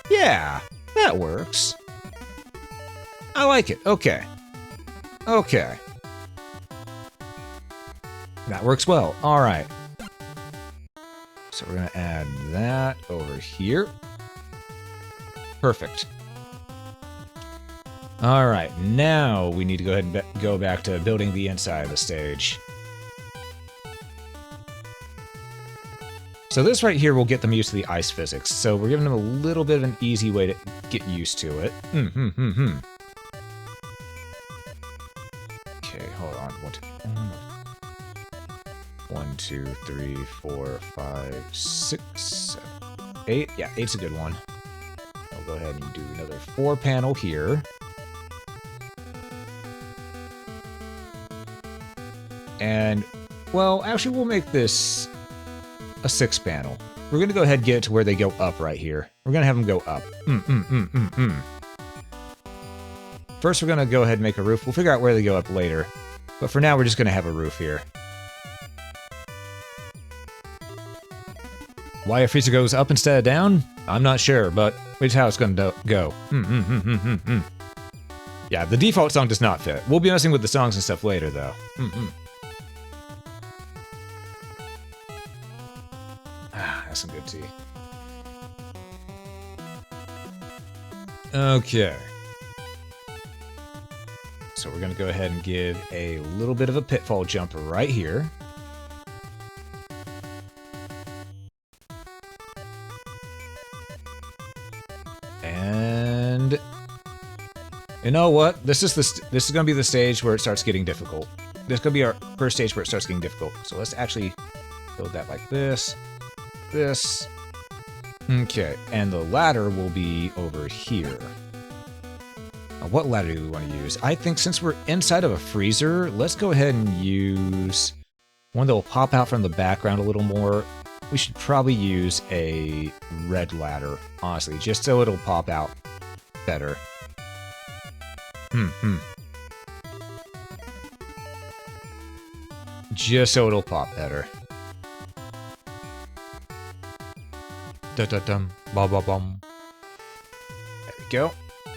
Yeah, that works. I like it. Okay. That works well. All right. So we're going to add that over here. Perfect. Alright, now we need to go ahead and go back to building the inside of the stage. So this right here will get them used to the ice physics, so we're giving them a little bit of an easy way to get used to it. Okay, hold on. 1, 2, 3, 4, 5, 6, 7, 8. Yeah, 8's a good one. I'll go ahead and do another 4 panel here. And, well, actually we'll make this a 6 panel. We're going to go ahead and get it to where they go up right here. We're going to have them go up. First, we're going to go ahead and make a roof. We'll figure out where they go up later. But for now, we're just going to have a roof here. Why a freezer goes up instead of down? I'm not sure, but it's how it's going to go. Yeah, the default song does not fit. We'll be messing with the songs and stuff later, though. That's some good tea. Okay. So we're going to go ahead and give a little bit of a pitfall jump right here. And you know what? This is going to be the stage where it starts getting difficult. This is going to be our first stage where it starts getting difficult. So let's actually build that like this. This. Okay, and the ladder will be over here. Now, what ladder do we want to use? I think since we're inside of a freezer, let's go ahead and use one that will pop out from the background a little more. We should probably use a red ladder, honestly, just so it'll pop out better. Just so it'll pop better. Da-da-dum, ba-ba-bum. There we go.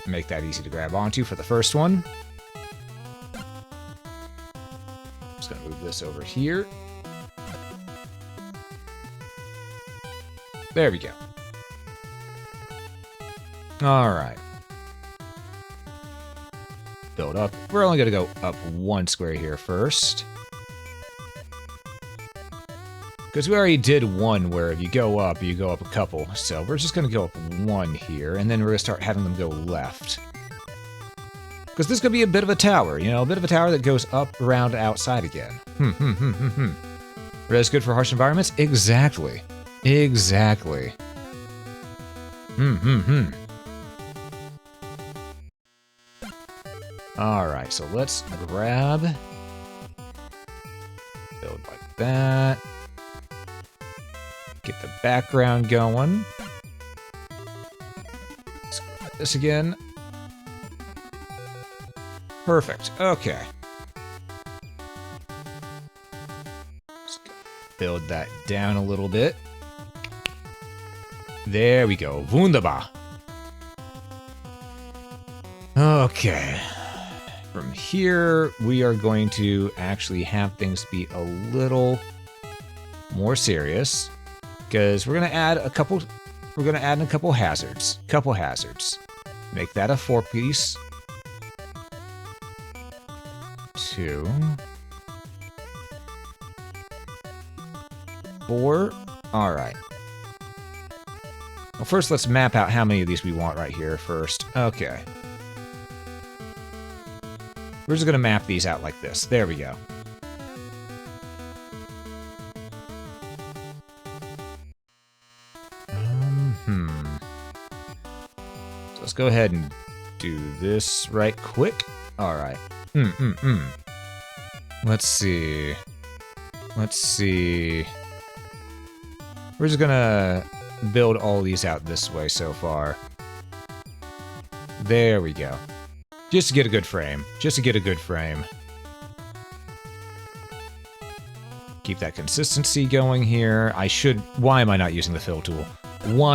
Make that easy to grab onto for the first one. Just gonna move this over here. There we go. Alright. Build up. We're only gonna go up 1 square here first. Because we already did 1 where if you go up a couple. So we're just going to go up 1 here, and then we're going to start having them go left. Because this could be a bit of a tower, you know, a bit of a tower that goes up, around, outside again. Res good for harsh environments? Exactly. Exactly. Alright, so let's grab... Build like that. Get the background going. Let's grab this again. Perfect. Okay. Just build that down a little bit. There we go. Wunderbar. Okay. From here, we are going to actually have things be a little more serious. Because we're gonna add in a couple hazards. Make that a 4-piece. 2. 4. Alright. Well, first let's map out how many of these we want right here first. Okay. We're just gonna map these out like this. There we go. So let's go ahead and do this right quick. Alright. Let's see. We're just gonna build all these out this way so far. There we go. Just to get a good frame. Keep that consistency going here. Why am I not using the fill tool? I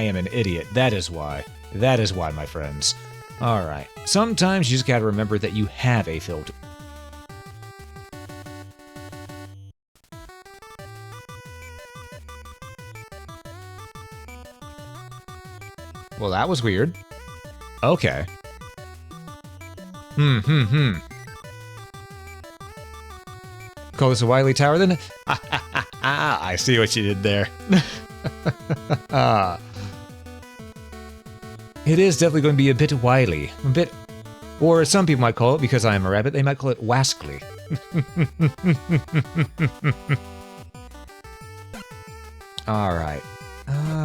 am an idiot. That is why, my friends. Alright. Sometimes you just gotta remember that you have a fill tool. Well, that was weird. Okay. Call this a Wily Tower then? I see what you did there. It is definitely going to be a bit wily. A bit... Or some people might call it, because I am a rabbit, they might call it wascally. Alright.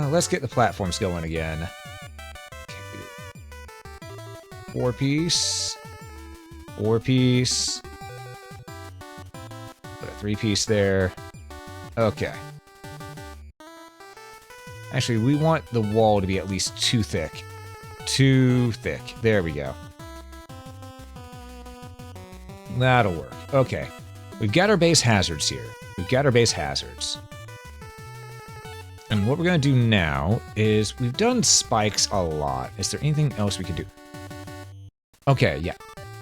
Let's get the platforms going again. 4-piece. 4-piece. Put a 3-piece there. Okay. Actually, we want the wall to be at least 2 thick. 2 thick. There we go. That'll work. Okay. We've got our base hazards here. We've got our base hazards. And what we're going to do now is we've done spikes a lot. Is there anything else we can do? Okay, yeah.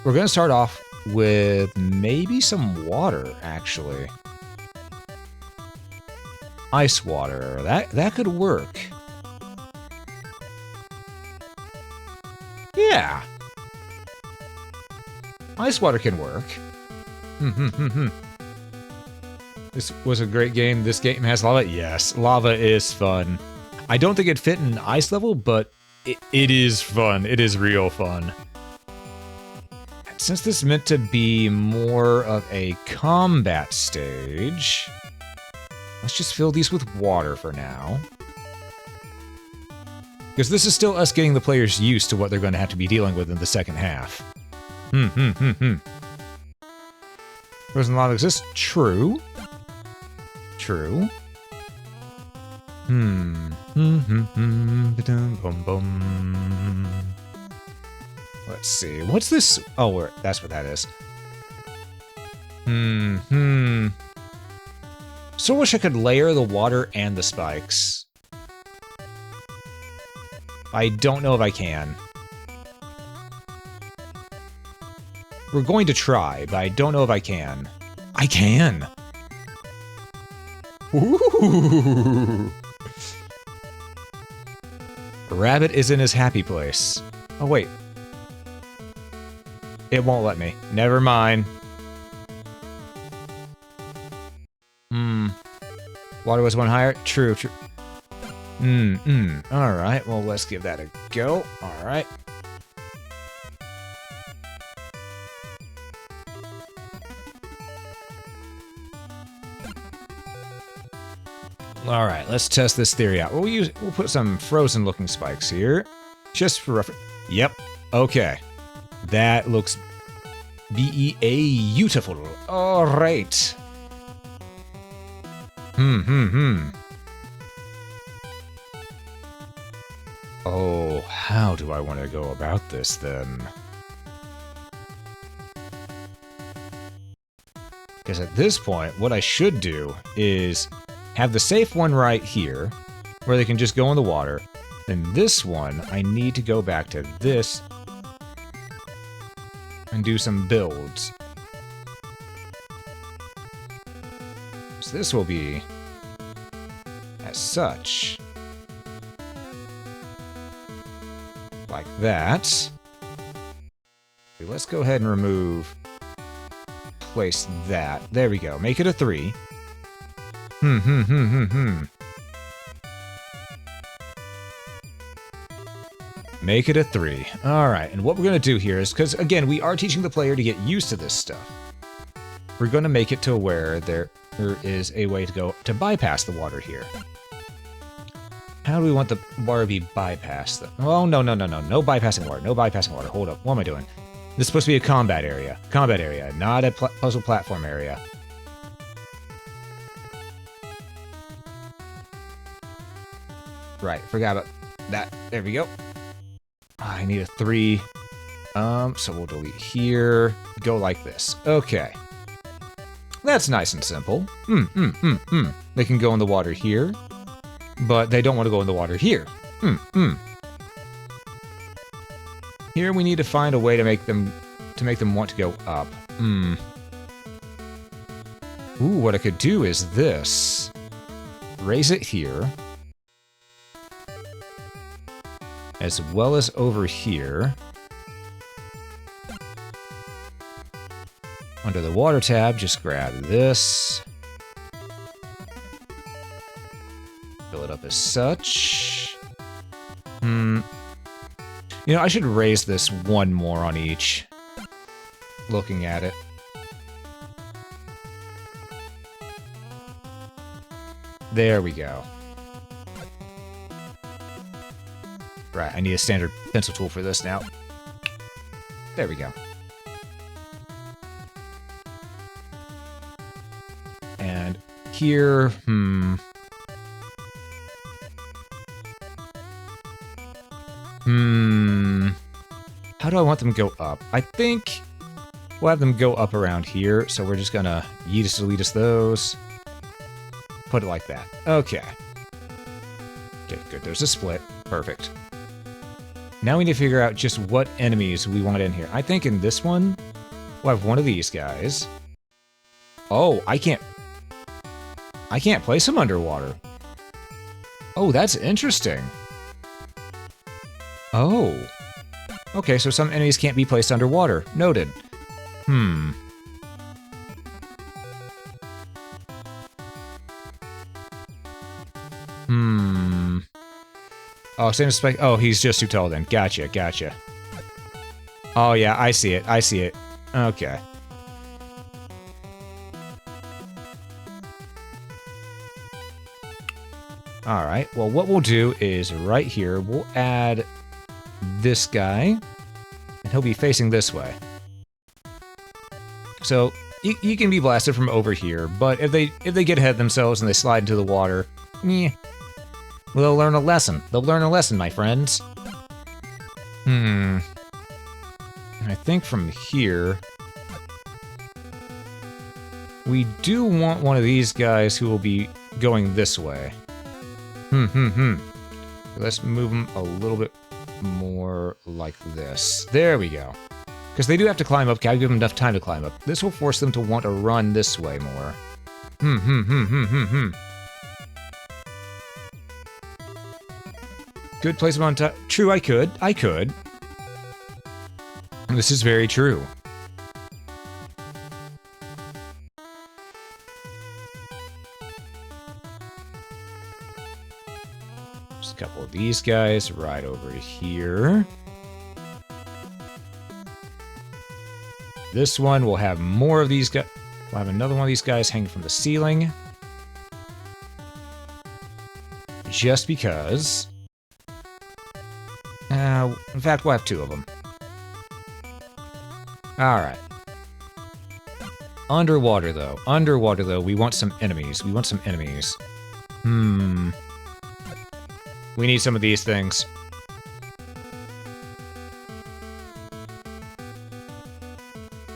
We're going to start off with maybe some water, actually. Ice water. That could work. Yeah. Ice water can work. This was a great game. This game has lava. Yes, lava is fun. I don't think it fit in ice level, but it is fun. It is real fun. Since this is meant to be more of a combat stage, let's just fill these with water for now. Because this is still us getting the players used to what they're going to have to be dealing with in the second half. Frozen lava exists? True. True. Let's see. What's this? Oh, that's what that is. So wish I could layer the water and the spikes. I don't know if I can. We're going to try, but I don't know if I can. I can! Ooh. Rabbit is in his happy place. Oh, wait. It won't let me. Never mind. Water was one higher? True, true. Alright, well, let's give that a go. Alright. Alright, let's test this theory out. We'll put some frozen-looking spikes here. Just for reference. Yep. Okay. That looks beautiful. Alright. Oh, how do I want to go about this, then? Because at this point, what I should do is have the safe one right here, where they can just go in the water. Then this one, I need to go back to this and do some builds. So this will be as such. Like that. Let's go ahead and remove... Place that. There we go. Make it a 3. Make it a 3. Alright, and what we're going to do here is, because again, we are teaching the player to get used to this stuff. We're going to make it to where there is a way to go to bypass the water here. How do we want the water to be bypassed? Oh, no. No bypassing water. No bypassing water. Hold up. What am I doing? This is supposed to be a combat area. Combat area, not a puzzle platform area. Right, forgot about that. There we go. I need a 3. So we'll delete here. Go like this. Okay. That's nice and simple. They can go in the water here, but they don't want to go in the water here. Here we need to find a way to make them want to go up. Ooh, what I could do is this. Raise it here. as well as over here. Under the water tab, just grab this. Fill it up as such. You know, I should raise this one more on each. Looking at it. There we go. Right, I need a standard pencil tool for this now. There we go. And here, how do I want them to go up? I think we'll have them go up around here, so we're just gonna yeetus deletus those. Put it like that. Okay. Okay, good. There's a split. Perfect. Now we need to figure out just what enemies we want in here. I think in this one, we'll have one of these guys. Oh, I can't place him underwater. Oh, that's interesting. Oh. Okay, so some enemies can't be placed underwater. Noted. Oh, same as Spike. Oh, he's just too tall then. Gotcha, gotcha. Oh, yeah, I see it. I see it. Okay. Alright, well, what we'll do is right here, we'll add this guy, and he'll be facing this way. So, you can be blasted from over here, but if they get ahead of themselves and they slide into the water, well, they'll learn a lesson. They'll learn a lesson, my friends. I think from here, we do want one of these guys who will be going this way. Let's move them a little bit more like this. There we go. Because they do have to climb up. Gotta give them enough time to climb up. This will force them to want to run this way more. Could place them on top. True, I could. I could. This is very true. Just a couple of these guys right over here. This one will have more of these guys. We'll have another one of these guys hanging from the ceiling. Just because. In fact, we'll have two of them. Alright. Underwater, though. Underwater, though, we want some enemies. We want some enemies. We need some of these things.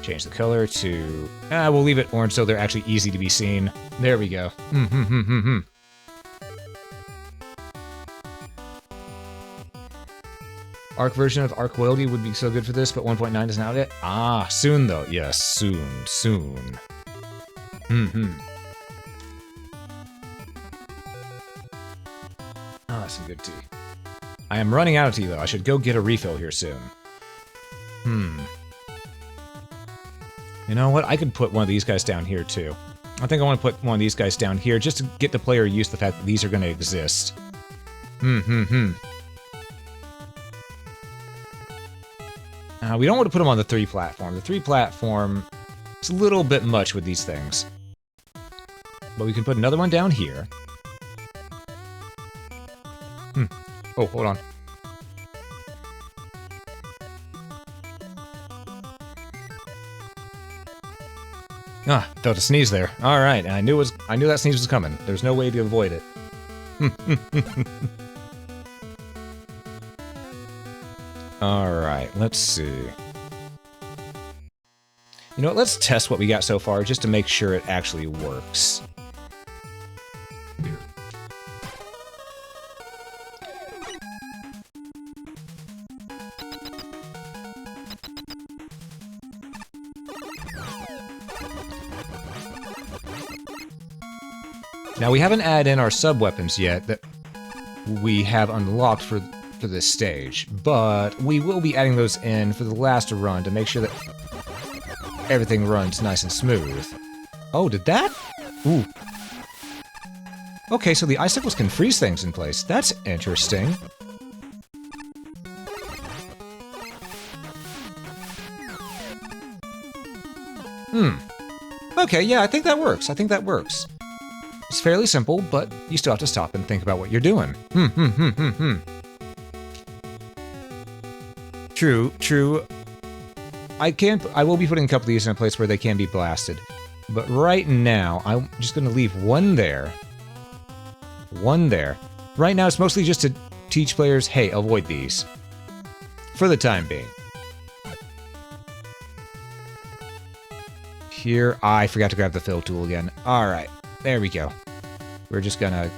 Change the color to... we'll leave it orange so they're actually easy to be seen. There we go. Arc version of Arc Loyalty would be so good for this, but 1.9 isn't out yet. Ah, soon though. Yes, soon. Oh, that's some good tea. I am running out of tea though. I should go get a refill here soon. You know what? I could put one of these guys down here too. I think I want to put one of these guys down here just to get the player used to the fact that these are going to exist. We don't want to put them on the 3 platform. The 3 platform is a little bit much with these things. But we can put another one down here. Oh, hold on. Felt a sneeze there. Alright, I knew that sneeze was coming. There's no way to avoid it. Alright, let's see. You know what, let's test what we got so far just to make sure it actually works. Now we haven't added in our sub-weapons yet that we have unlocked for for this stage, but we will be adding those in for the last run to make sure that everything runs nice and smooth. Oh, did that? Ooh. Okay, so the icicles can freeze things in place. That's interesting. Okay, yeah, I think that works. I think that works. It's fairly simple, but you still have to stop and think about what you're doing. True. I will be putting a couple of these in a place where they can be blasted. But right now, I'm just gonna leave one there. One there. Right now, it's mostly just to teach players, hey, avoid these. For the time being. Here, I forgot to grab the fill tool again. Alright, there we go. We're just gonna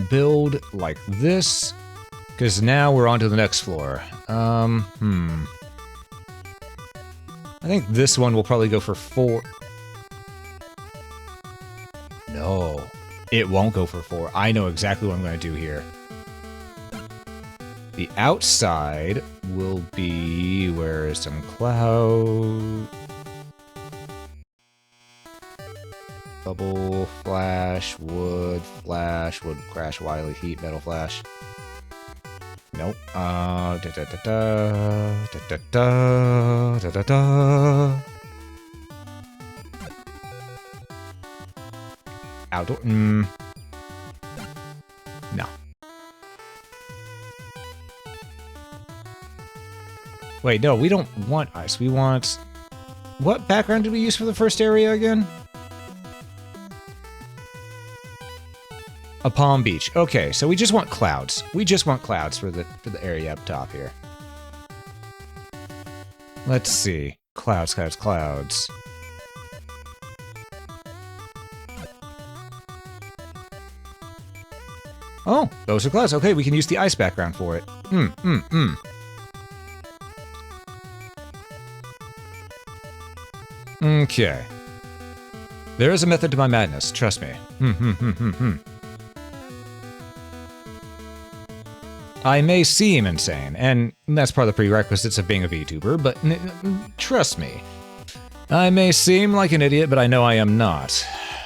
build like this, because now we're on to the next floor. I think this one will probably go for 4. No, it won't go for 4. I know exactly what I'm going to do here. The outside will be where is some cloud. Bubble, flash, wood, crash, wily, heat, metal, flash. Nope. Outdoor. No. Wait, no, we don't want ice. We want... What background did we use for the first area again? A Palm Beach. Okay, so we just want clouds. We just want clouds for the area up top here. Let's see. Clouds. Oh, those are clouds. Okay, we can use the ice background for it. Okay. There is a method to my madness, trust me. I may seem insane, and that's part of the prerequisites of being a VTuber, but trust me. I may seem like an idiot, but I know I am not.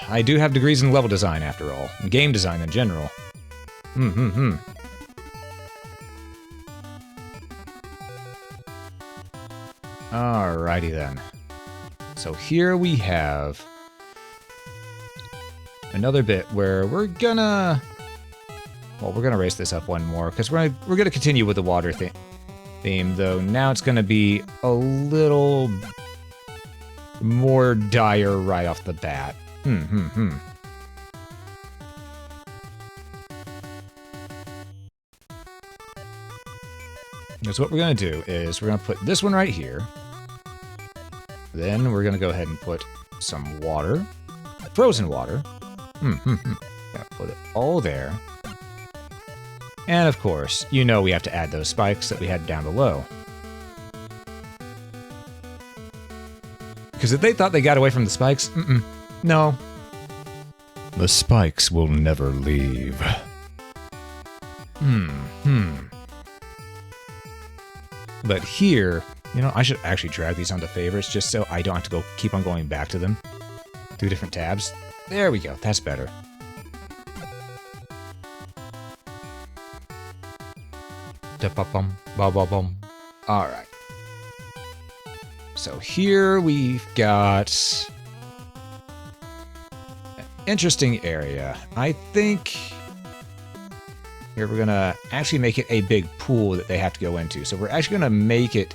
I do have degrees in level design, after all, and game design in general. Alrighty then. So here we have another bit where we're gonna... Well, we're gonna raise this up one more, because we're gonna continue with the water theme, though now it's gonna be a little more dire right off the bat. Because what we're gonna do is we're gonna put this one right here. Then we're gonna go ahead and put some water. Frozen water. Gonna put it all there. And of course, you know we have to add those spikes that we had down below. Because if they thought they got away from the spikes, no. The spikes will never leave. But here, you know, I should actually drag these onto favorites just so I don't have to keep on going back to them through different tabs. There we go, that's better. Alright. So here we've got an interesting area. I think here we're gonna actually make it a big pool that they have to go into. So we're actually gonna make it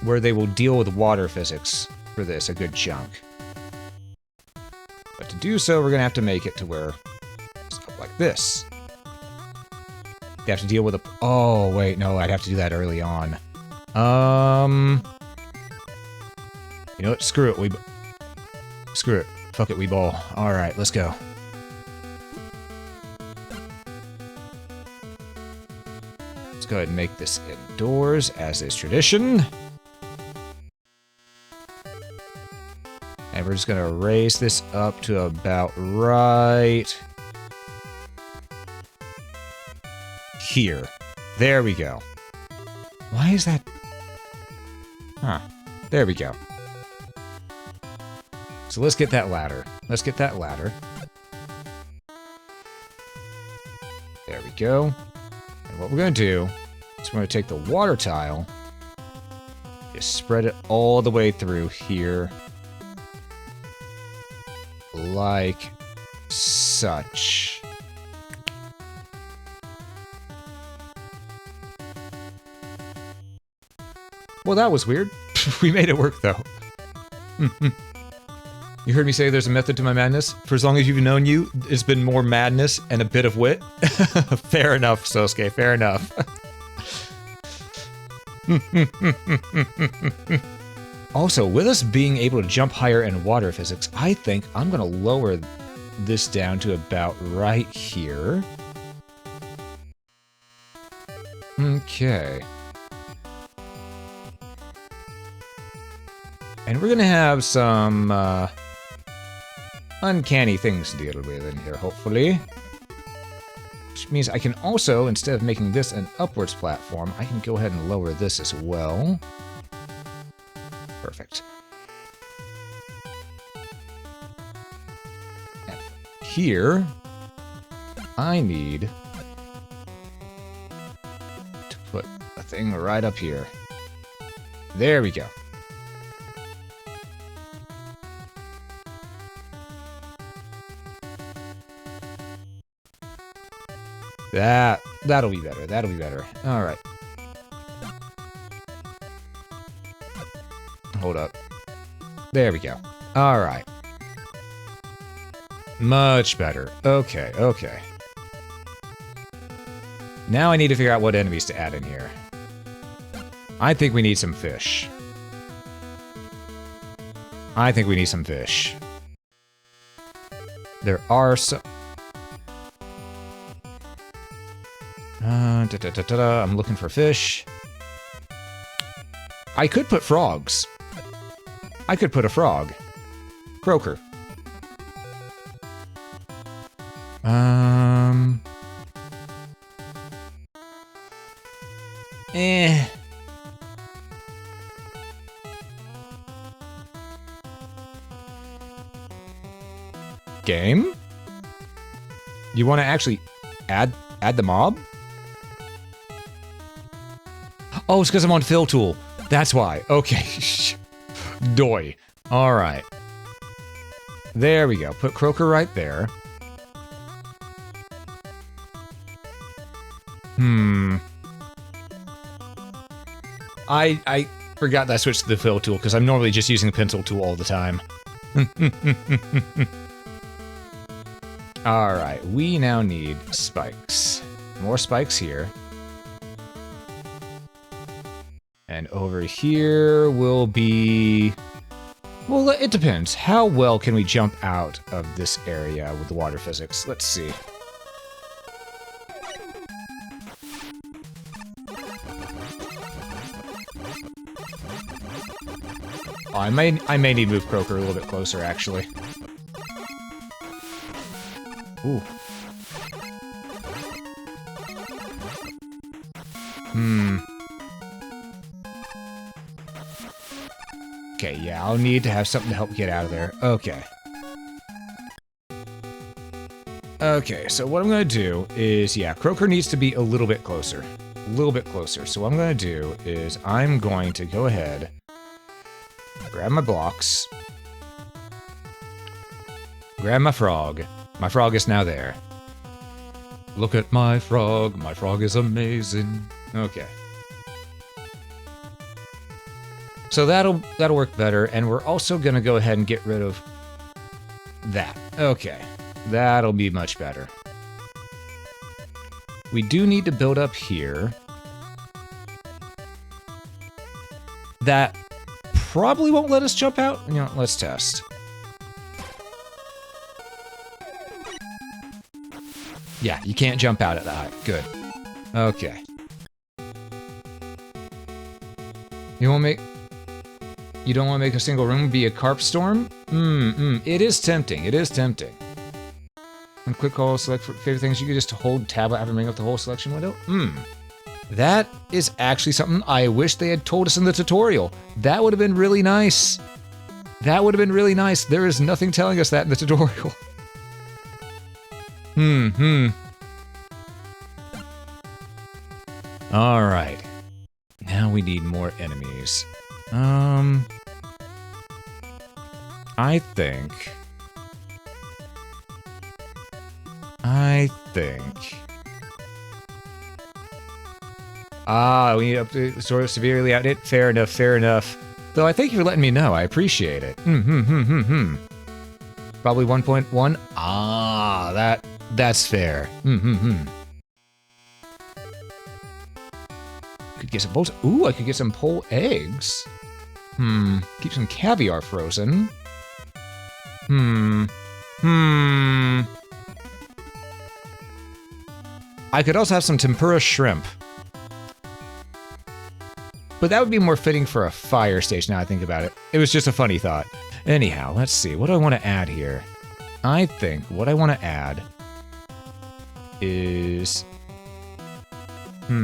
where they will deal with water physics for this a good chunk. But to do so, we're gonna have to make it to where it's up like this. They have to deal with a... Oh, wait, no, I'd have to do that early on. You know what? Screw it, Screw it. Fuck it, we ball. Alright, let's go. Let's go ahead and make this indoors, as is tradition. And we're just gonna raise this up to about right here. There we go. Why is that? Huh. There we go. So let's get that ladder. Let's get that ladder. There we go. And what we're going to do is we're going to take the water tile, just spread it all the way through here. Like such. Well, that was weird. We made it work, though. You heard me say there's a method to my madness? For as long as you've known you, it's been more madness and a bit of wit. Fair enough, Sosuke, fair enough. Also, with us being able to jump higher in water physics, I think I'm going to lower this down to about right here. Okay. And we're going to have some uncanny things to deal with in here, hopefully. Which means I can also, instead of making this an upwards platform, I can go ahead and lower this as well. Perfect. And here, I need to put a thing right up here. There we go. That'll be better. That'll be better. All right. Hold up. There we go. All right. Much better. Okay, okay. Now I need to figure out what enemies to add in here. I think we need some fish. I think we need some fish. There are some... I'm looking for fish. I could put frogs. I could put a frog. Croaker. Game? You want to actually add the mob? Oh, it's because I'm on fill tool. That's why. Okay. Doy. All right. There we go. Put Croaker right there. I forgot that I switched to the fill tool because I'm normally just using the pencil tool all the time. All right. We now need spikes. More spikes here. And over here will be... Well, it depends. How well can we jump out of this area with the water physics? Let's see. Oh, I may need to move Croaker a little bit closer, actually. Ooh. Okay, yeah, I'll need to have something to help get out of there. Okay. Okay, so what I'm going to do is, yeah, Croaker needs to be a little bit closer. A little bit closer. So what I'm going to do is I'm going to go ahead, grab my blocks, grab my frog. My frog is now there. Look at my frog. My frog is amazing. Okay. So that'll work better, and we're also gonna go ahead and get rid of that. Okay, that'll be much better. We do need to build up here. That probably won't let us jump out. You know, let's test. Yeah, you can't jump out at that height. Good. Okay. You won't make... You don't want to make a single room be a carp storm? It is tempting. It is tempting. And quick call, select favorite things. You can just hold tablet after bringing up the whole selection window. That is actually something I wish they had told us in the tutorial. That would have been really nice. That would have been really nice. There is nothing telling us that in the tutorial. Alright. Now we need more enemies. I think... we need up to sort of severely outdated. Fair enough, fair enough. Though I thank you for letting me know. I appreciate it. Probably 1.1. That's fair. Could get some bolts. Ooh, I could get some pole eggs. Keep some caviar frozen. I could also have some tempura shrimp. But that would be more fitting for a fire station now I think about it. It was just a funny thought. Anyhow, let's see. What do I want to add here? I think what I want to add is... I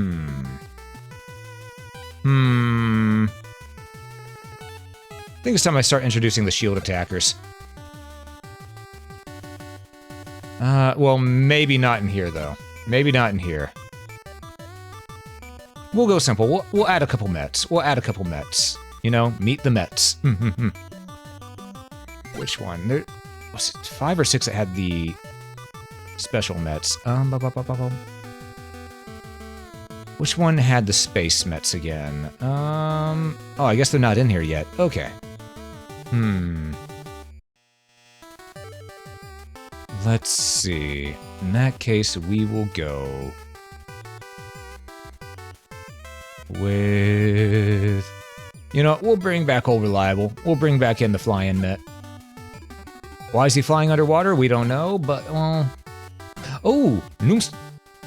think it's time I start introducing the shield attackers. Well, maybe not in here, though. Maybe not in here. We'll go simple. We'll add a couple Mets. You know, meet the Mets. Which one? There was it 5 or 6 that had the special Mets. Which one had the space Mets again? Oh, I guess they're not in here yet. Okay. Let's see. In that case, we will go with... You know, we'll bring back Old Reliable. We'll bring back in the fly-in Met. Why is he flying underwater? We don't know, but, well... Oh! New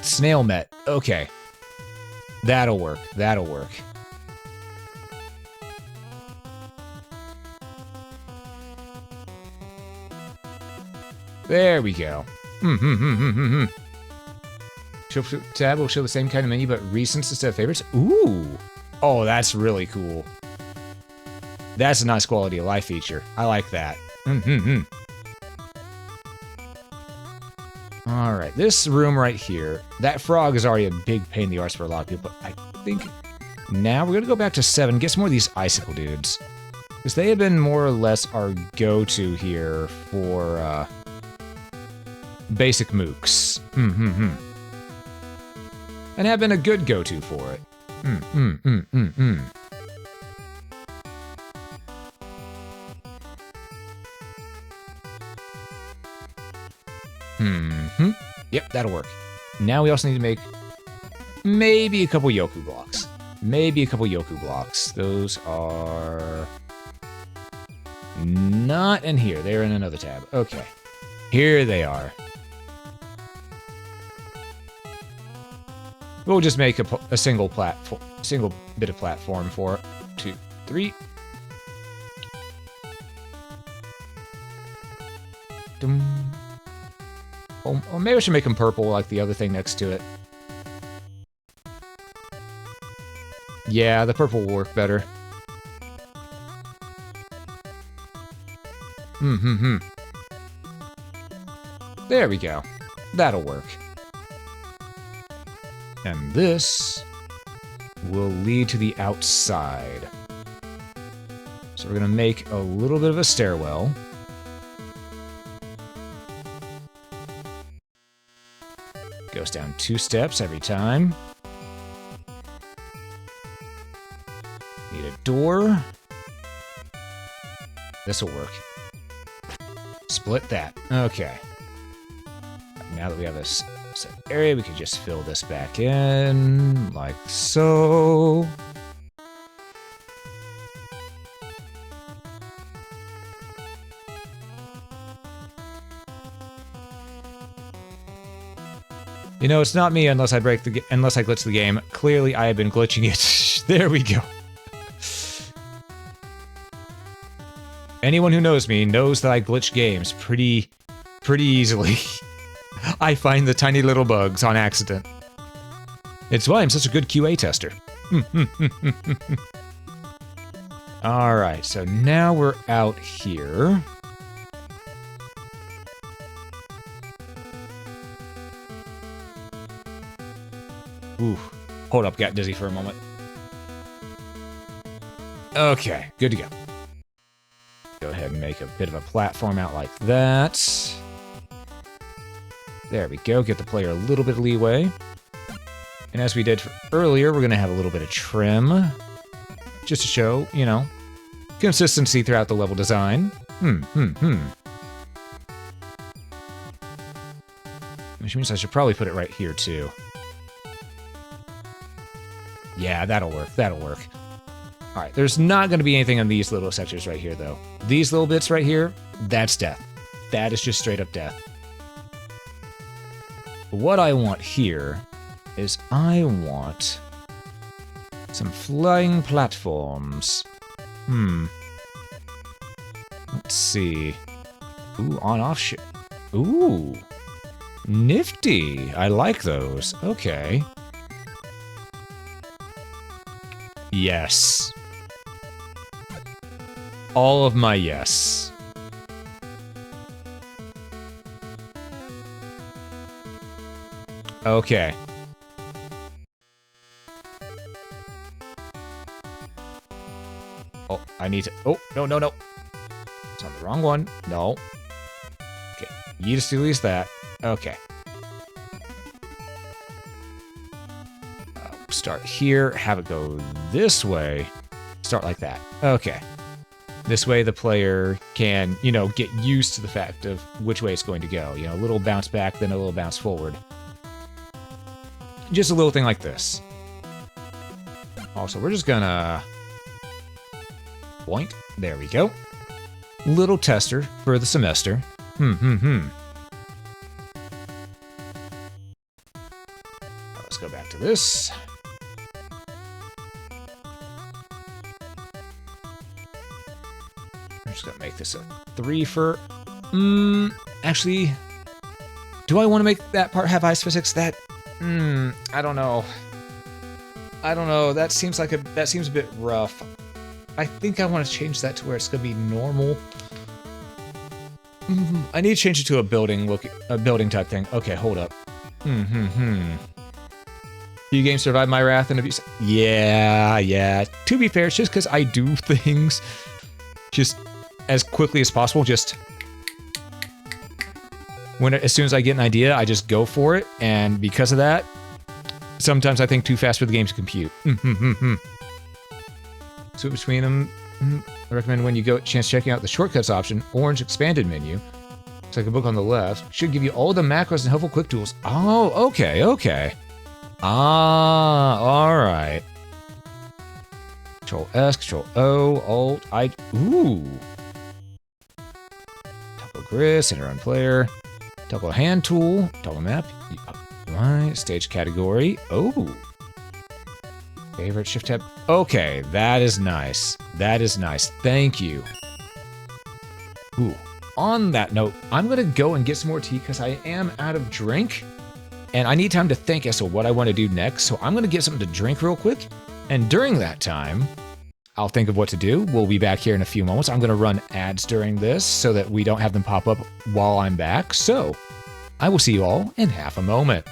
Snail Met. Okay. That'll work. That'll work. There we go. Tab will show the same kind of menu, but recents instead of favorites. Ooh! Oh, that's really cool. That's a nice quality of life feature. I like that. Alright, this room right here. That frog is already a big pain in the arse for a lot of people, but I think now we're gonna go back to 7, get some more of these icicle dudes. Because they have been more or less our go-to here for, basic mooks. And have been a good go-to for it. Yep, that'll work. Now we also need to make maybe a couple Yoku blocks. Those are not in here. They're in another tab. Okay. Here they are. We'll just make a single bit of platform for it. 2, 3. Or maybe I should make them purple like the other thing next to it. Yeah, the purple will work better. There we go. That'll work. And this will lead to the outside. So we're gonna make a little bit of a stairwell. Goes down 2 steps every time. Need a door. This'll work. Split that. Okay. Now that we have this set area, we can just fill this back in, like so. You know, it's not me unless I glitch the game. Clearly, I have been glitching it. There we go. Anyone who knows me knows that I glitch games pretty easily. I find the tiny little bugs on accident. It's why I'm such a good QA tester. Alright, so now we're out here. Ooh, hold up, got dizzy for a moment. Okay, good to go. Go ahead and make a bit of a platform out like that. There we go, get the player a little bit of leeway. And as we did earlier, we're going to have a little bit of trim. Just to show, you know, consistency throughout the level design. Which means I should probably put it right here, too. Yeah, that'll work, that'll work. Alright, there's not going to be anything on these little sectors right here, though. These little bits right here, that's death. That is just straight up death. What I want here is I want some flying platforms. Let's see. Ooh, on-off shit. Ooh. Nifty. I like those. Okay. Yes. All of my yes. Okay. Oh, I need to... Oh, no, no, no. It's on the wrong one. No. Okay. You just release that. Okay. Start here. Have it go this way. Start like that. Okay. This way the player can, you know, get used to the fact of which way it's going to go. You know, a little bounce back, then a little bounce forward. Just a little thing like this. Also, we're just gonna... Point. There we go. Little tester for the semester. Let's go back to this. I'm just gonna make this a 3 for... actually... Do I want to make that part have ice physics? That... I don't know. I don't know. That seems like that seems a bit rough. I think I want to change that to where it's gonna be normal. I need to change it to a building type thing. Okay, hold up. Few games survive my wrath and abuse. Yeah. To be fair, it's just because I do things just as quickly as possible. Just as soon as I get an idea, I just go for it, and because of that, sometimes I think too fast for the game to compute. Switch between them. I recommend when you go chance checking out the shortcuts option, orange expanded menu. It's like a book on the left. Should give you all the macros and helpful quick tools. Oh, okay. Ah, alright. Control S, Control O, Alt, ooh. Toggle grid, center on player. Toggle hand tool, toggle map. Right, stage category. Oh. Favorite shift tab. Okay, that is nice. That is nice. Thank you. Ooh. On that note, I'm going to go and get some more tea because I am out of drink. And I need time to think as to what I want to do next. So I'm going to get something to drink real quick. And during that time, I'll think of what to do. We'll be back here in a few moments. I'm going to run ads during this so that we don't have them pop up while I'm back. So I will see you all in half a moment.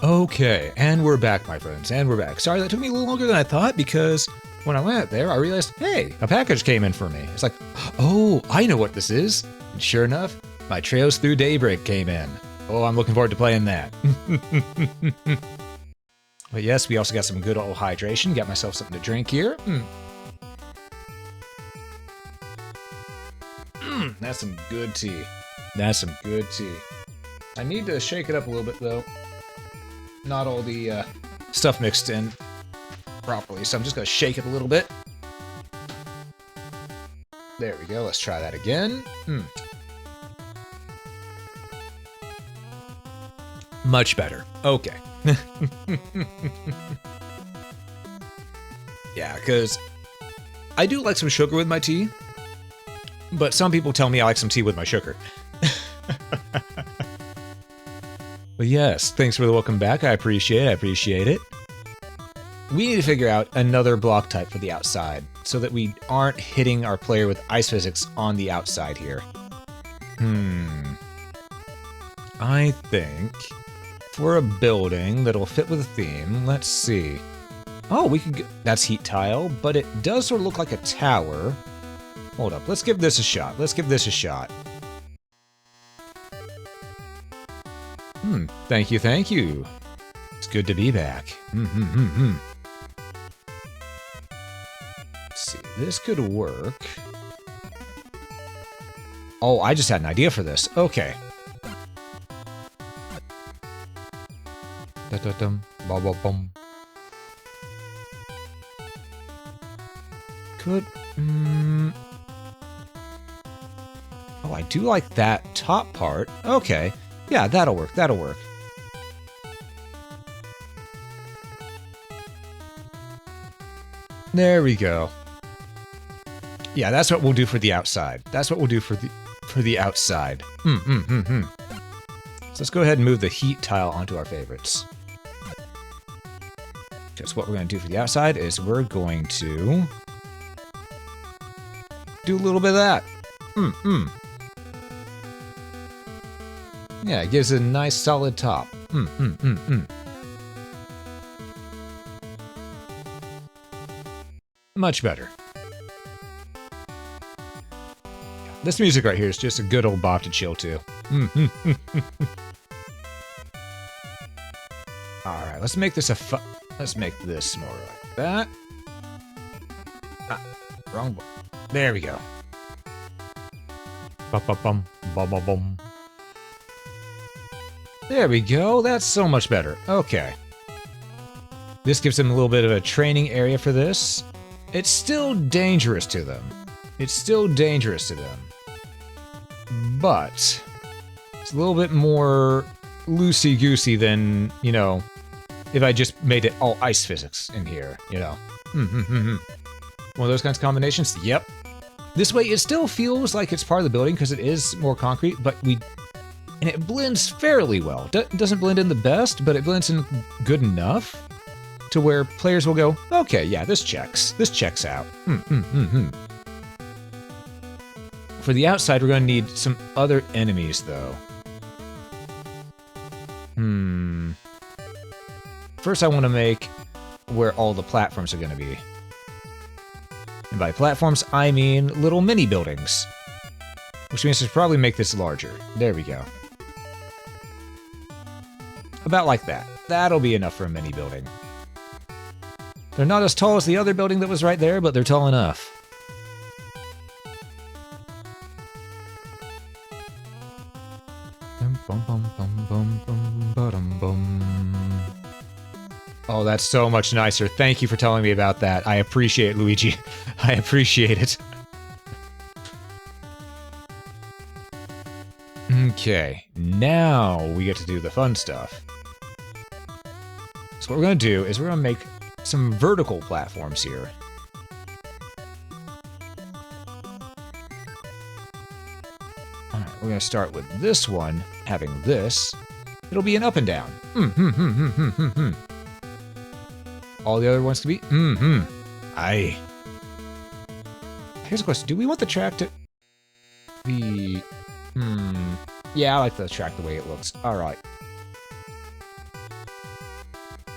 Okay, and we're back, my friends, and we're back. Sorry, that took me a little longer than I thought because when I went there, I realized, hey, a package came in for me. It's like, oh, I know what this is. And sure enough, my Trails Through Daybreak came in. Oh, I'm looking forward to playing that. But yes, we also got some good old hydration. Got myself something to drink here. That's some good tea. That's some good tea. I need to shake it up a little bit, though. Not all the stuff mixed in properly, so I'm just going to shake it a little bit. There we go. Let's try that again. Much better. Okay. Yeah, because I do like some sugar with my tea, but some people tell me I like some tea with my sugar. But yes, thanks for the welcome back. I appreciate it. We need to figure out another block type for the outside so that we aren't hitting our player with ice physics on the outside here. I think for a building that'll fit with the theme, let's see. Oh, we could that's heat tile, but it does sort of look like a tower. Hold up, let's give this a shot. Thank you. It's good to be back. Let's see, this could work. Oh, I just had an idea for this. Okay. Could... Oh, I do like that top part. Okay. Yeah, that'll work. There we go. Yeah, that's what we'll do for the outside. So let's go ahead and move the heat tile onto our favorites. Because what we're going to do for the outside is we're going to do a little bit of that. Yeah, it gives it a nice solid top. Much better. This music right here is just a good old bop to chill to. Alright, let's make this let's make this more like that. Wrong one. There we go. Bum. There we go. That's so much better. Okay. This gives them a little bit of a training area for this. It's still dangerous to them. But it's a little bit more loosey-goosey than, you know, if I just made it all ice physics in here, you know. One of those kinds of combinations? Yep. This way, it still feels like it's part of the building because it is more concrete, but and it blends fairly well. Doesn't blend in the best, but it blends in good enough to where players will go, okay, yeah, this checks out. For the outside, we're going to need some other enemies, though. First, I want to make where all the platforms are going to be. And by platforms, I mean little mini buildings. Which means to probably make this larger. There we go. About like that. That'll be enough for a mini building. They're not as tall as the other building that was right there, but they're tall enough. Oh, that's so much nicer. Thank you for telling me about that. I appreciate it, Luigi. I appreciate it. Okay, now we get to do the fun stuff. So what we're going to do is we're going to make some vertical platforms here. Alright, we're going to start with this one, having this. It'll be an up and down. All the other ones can be aye. Here's a question. Do we want the track to be... Yeah, I like the track the way it looks. Alright.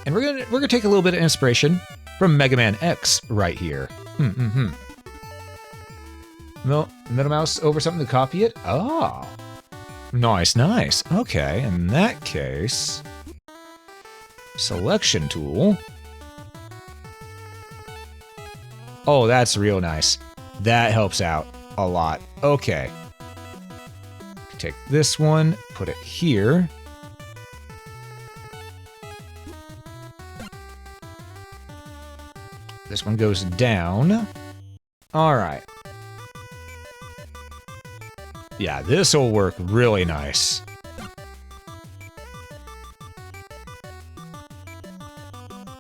And we're gonna take a little bit of inspiration from Mega Man X right here. Middle mouse over something to copy it? Oh. Nice, nice. Okay, in that case, selection tool. Oh, that's real nice. That helps out a lot. Okay. Take this one, put it here. This one goes down. All right. Yeah, this will work really nice.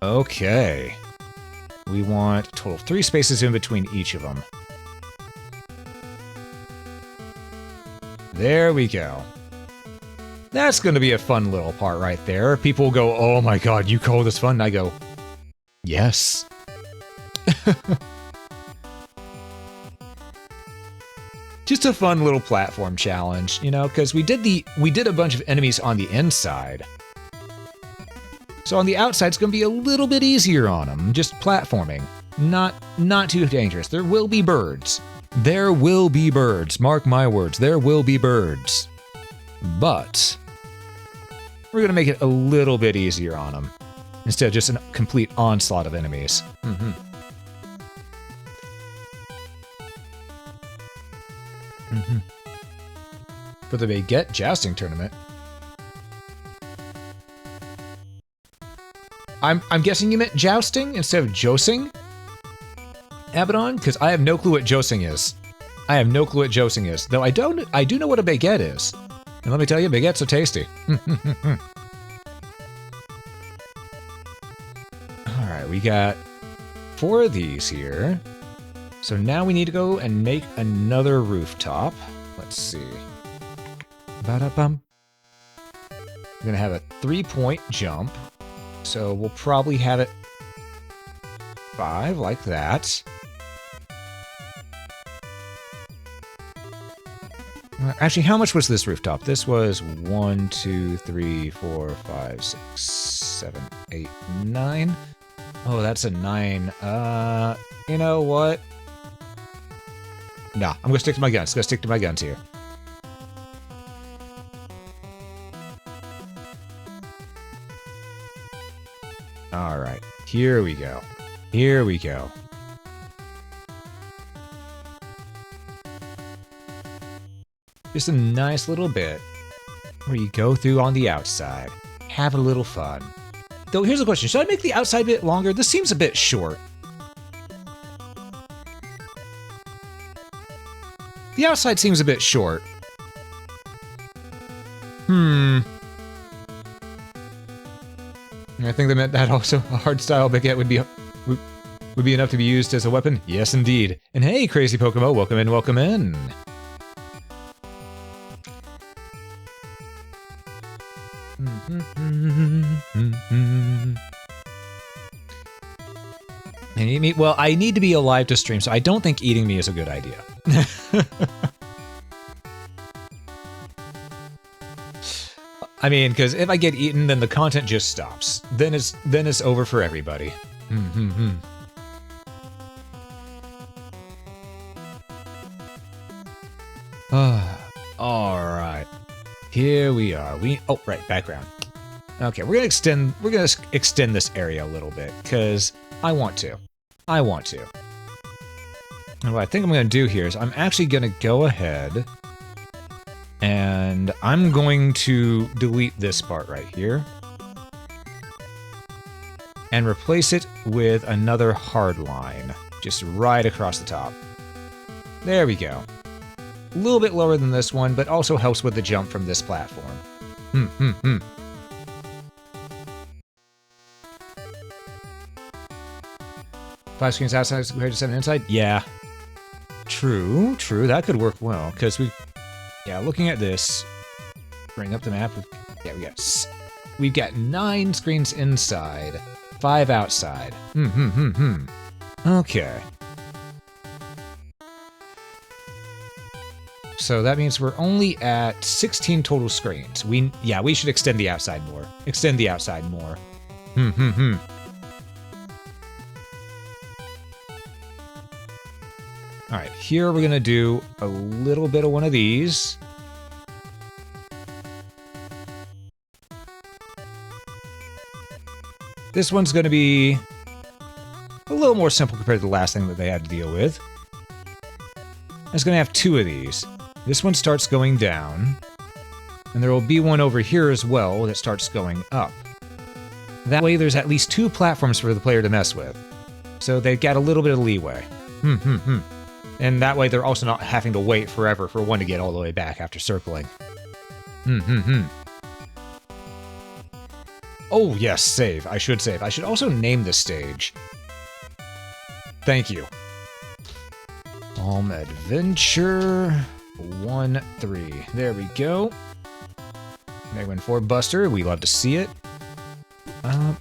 Okay. We want a total of 3 spaces in between each of them. There we go. That's going to be a fun little part right there. People will go, oh my god, you call this fun? And I go, yes. Just a fun little platform challenge, you know, because we did a bunch of enemies on the inside. So on the outside, it's going to be a little bit easier on them, just platforming. Not too dangerous. There will be birds. There will be birds. Mark my words, there will be birds. But we're going to make it a little bit easier on them, instead of just a complete onslaught of enemies. For the Baguette Jousting Tournament. I'm guessing you meant jousting instead of josing? Abaddon? Because I have no clue what josing is. I have no clue what josing is. Though I do know what a baguette is. And let me tell you, baguettes are tasty. Alright, we got 4 of these here. So now we need to go and make another rooftop. Let's see. Ba-da-bum. We're gonna have a 3-point jump. So we'll probably have it 5 like that. Actually, how much was this rooftop? This was 1, 2, 3, 4, 5, 6, 7, 8, 9. Oh, that's a 9. You know what? Nah, I'm gonna stick to my guns. Gonna stick to my guns here. Alright, here we go. Here we go. Just a nice little bit where you go through on the outside. Have a little fun. Though, here's a question. Should I make the outside bit longer? This seems a bit short. The outside seems a bit short. I think they meant that also a hard-style baguette would be enough to be used as a weapon. Yes, indeed. And hey, crazy Pokemon, welcome in, welcome in. And eat me? Well, I need to be alive to stream, so I don't think eating me is a good idea. I mean, because if I get eaten, then the content just stops. Then it's over for everybody. All right, here we are. Oh, right, background. Okay, we're gonna extend this area a little bit because I want to. And what I think I'm gonna do here is I'm actually gonna go ahead and I'm going to delete this part right here and replace it with another hard line, just right across the top. There we go. A little bit lower than this one, but also helps with the jump from this platform. 5 screens outside compared to 7 inside? Yeah. True, that could work well, because looking at this, bring up the map. We've got 9 screens inside, 5 outside. Okay. So that means we're only at 16 total screens. We should extend the outside more. Alright, here we're gonna do a little bit of one of these. This one's gonna be a little more simple compared to the last thing that they had to deal with. It's gonna have two of these. This one starts going down, and there will be one over here as well that starts going up. That way there's at least two platforms for the player to mess with. So they've got a little bit of leeway. And that way they're also not having to wait forever for one to get all the way back after circling. Oh yes, save. I should save. I should also name this stage. Thank you. Adventure 1-3. There we go. Mega Man 4 Buster. We love to see it.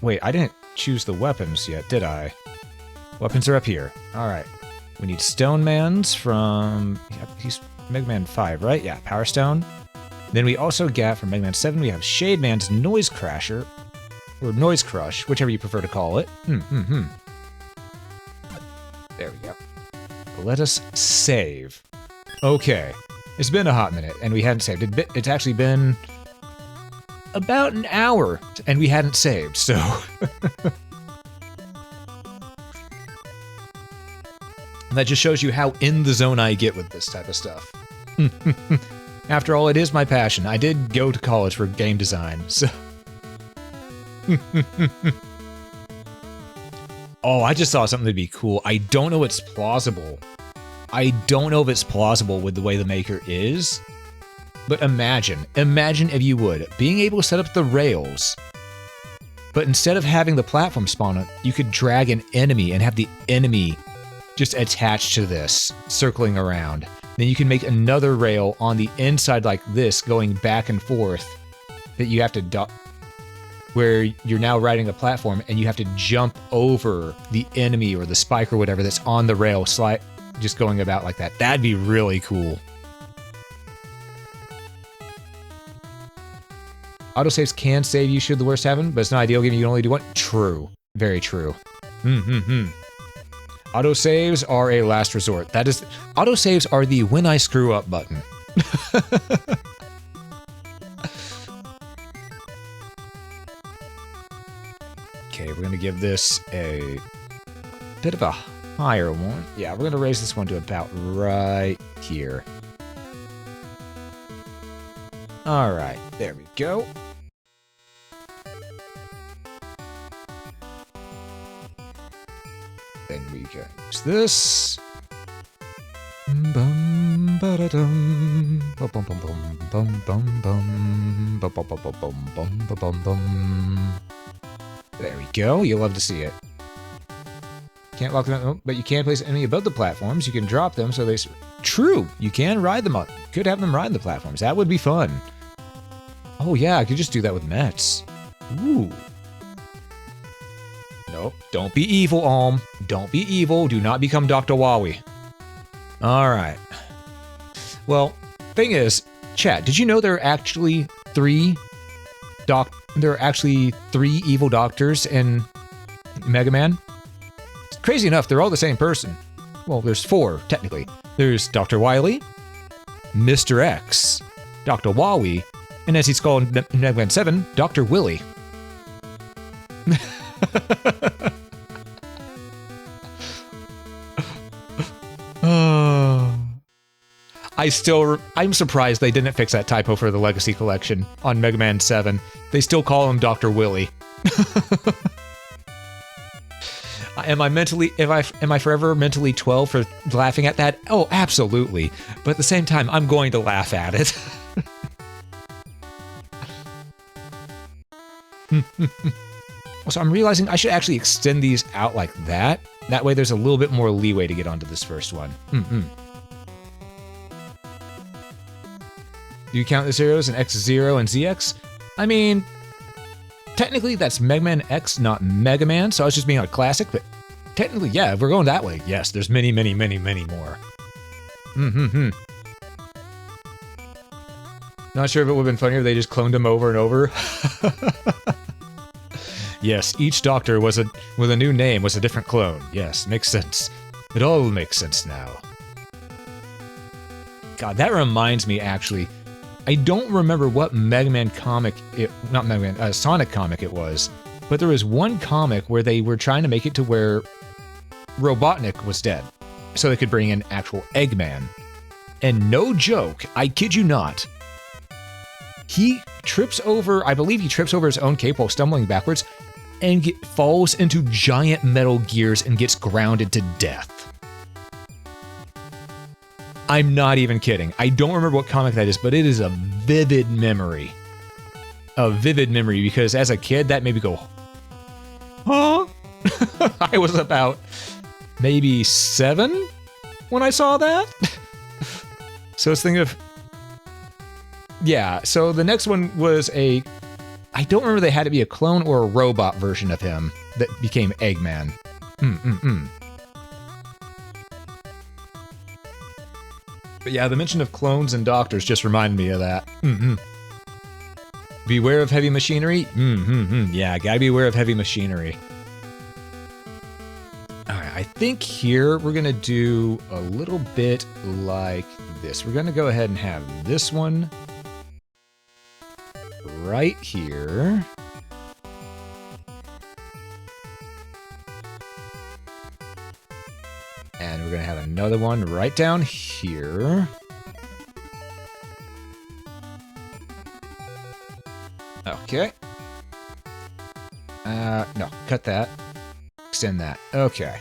Wait, I didn't choose the weapons yet, did I? Weapons are up here. Alright. We need Stone Man's from... he's Mega Man 5, right? Yeah, Power Stone. Then we also get, from Mega Man 7, we have Shade Man's Noise Crasher. Or Noise Crush, whichever you prefer to call it. There we go. Let us save. Okay. It's been a hot minute, and we hadn't saved. It's actually been about an hour, and we hadn't saved, so... That just shows you how in the zone I get with this type of stuff. After all, it is my passion. I did go to college for game design, so... Oh, I just saw something that'd be cool. I don't know if it's plausible. I don't know if it's plausible with the way the maker is. But imagine if you would, being able to set up the rails, but instead of having the platform spawn it, you could drag an enemy and have the enemy just attached to this, circling around. Then you can make another rail on the inside like this, going back and forth, that you have to where you're now riding a platform and you have to jump over the enemy or the spike or whatever that's on the rail, just going about like that. That'd be really cool. Autosaves can save you should the worst happen, but it's not ideal given you can only do one. True. Very true. Autosaves are a last resort. That is... Autosaves are the when I screw up button. Okay, we're gonna give this a bit of a higher one. Yeah, we're gonna raise this one to about right here. Alright, there we go. Then we can use this. Bum ba da dum bum bum bum bum bum bum bum bum bum bum bum. There we go. You'll love to see it. Can't lock them out, but you can place enemy above the platforms. You can drop them so they... True! You can ride them on... Could have them ride the platforms. That would be fun. Oh yeah, I could just do that with Mets. Ooh. Nope. Don't be evil, Alm. Don't be evil. Do not become Dr. Wowie. Alright. Well, thing is, chat, did you know there are actually three evil doctors in Mega Man? Crazy enough, they're all the same person. Well, there's four, technically. There's Dr. Wily, Mr. X, Dr. Wowie, and as he's called in Mega Man 7, Dr. Willy. I'm surprised they didn't fix that typo for the Legacy Collection on Mega Man 7. They still call him Dr. Willy. Am I forever mentally 12 for laughing at that? Oh, absolutely. But at the same time, I'm going to laugh at it. So I'm realizing I should actually extend these out like that. That way there's a little bit more leeway to get onto this first one. Do you count the zeros in X0 and ZX? I mean, technically that's Mega Man X, not Mega Man, so I was just being a classic, but technically, yeah, if we're going that way, yes, there's many, many, many, many more. Not sure if it would have been funnier if they just cloned him over and over. Yes, each doctor was with a new name was a different clone. Yes, makes sense. It all makes sense now. God, that reminds me, actually. I don't remember what Mega Man comic not Mega Man, Sonic comic it was, but there was one comic where they were trying to make it to where Robotnik was dead, so they could bring in actual Eggman. And no joke, I kid you not, he trips over, I believe he trips over his own cape while stumbling backwards, and falls into giant metal gears and gets grounded to death. I'm not even kidding. I don't remember what comic that is, but it is a vivid memory. A vivid memory, because as a kid, that made me go, huh? I was about maybe 7 when I saw that. So I was thinking of... Yeah, so the next one was a... I don't remember they had to be a clone or a robot version of him that became Eggman. But yeah, the mention of clones and doctors just reminded me of that. Beware of heavy machinery? Yeah, gotta be aware of heavy machinery. Alright, I think here we're gonna do a little bit like this. We're gonna go ahead and have this one right here. And we're gonna have another one right down here. Okay. No, cut that. Extend that. Okay.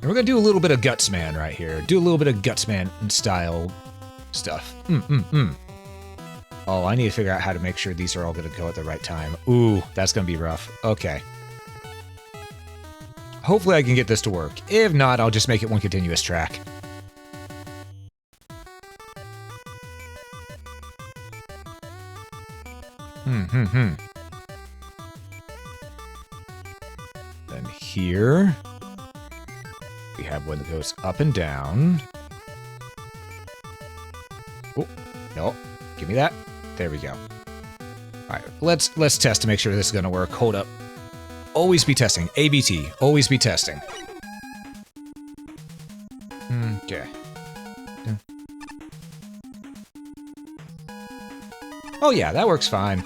And we're gonna do a little bit of Gutsman right here. Do a little bit of Gutsman style stuff. Oh, I need to figure out how to make sure these are all gonna go at the right time. Ooh, that's gonna be rough. Okay. Hopefully I can get this to work. If not, I'll just make it one continuous track. Then here, we have one that goes up and down. Oh, no. Give me that. There we go. Alright, let's test to make sure this is gonna work. Hold up. Always be testing. ABT. Always be testing. Okay. Oh yeah, that works fine.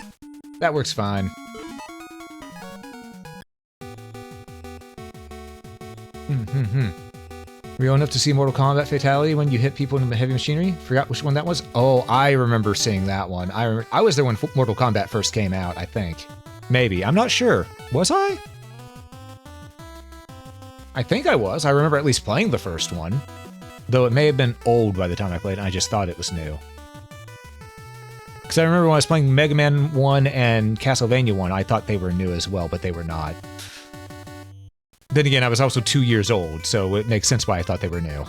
That works fine. Real enough to see Mortal Kombat fatality when you hit people in the heavy machinery? Forgot which one that was? Oh, I remember seeing that one. I was there when Mortal Kombat first came out, I think. Maybe. I'm not sure. Was I? I think I was. I remember at least playing the first one. Though it may have been old by the time I played it, and I just thought it was new. Because I remember when I was playing Mega Man 1 and Castlevania 1, I thought they were new as well, but they were not. Then again, I was also 2 years old, so it makes sense why I thought they were new.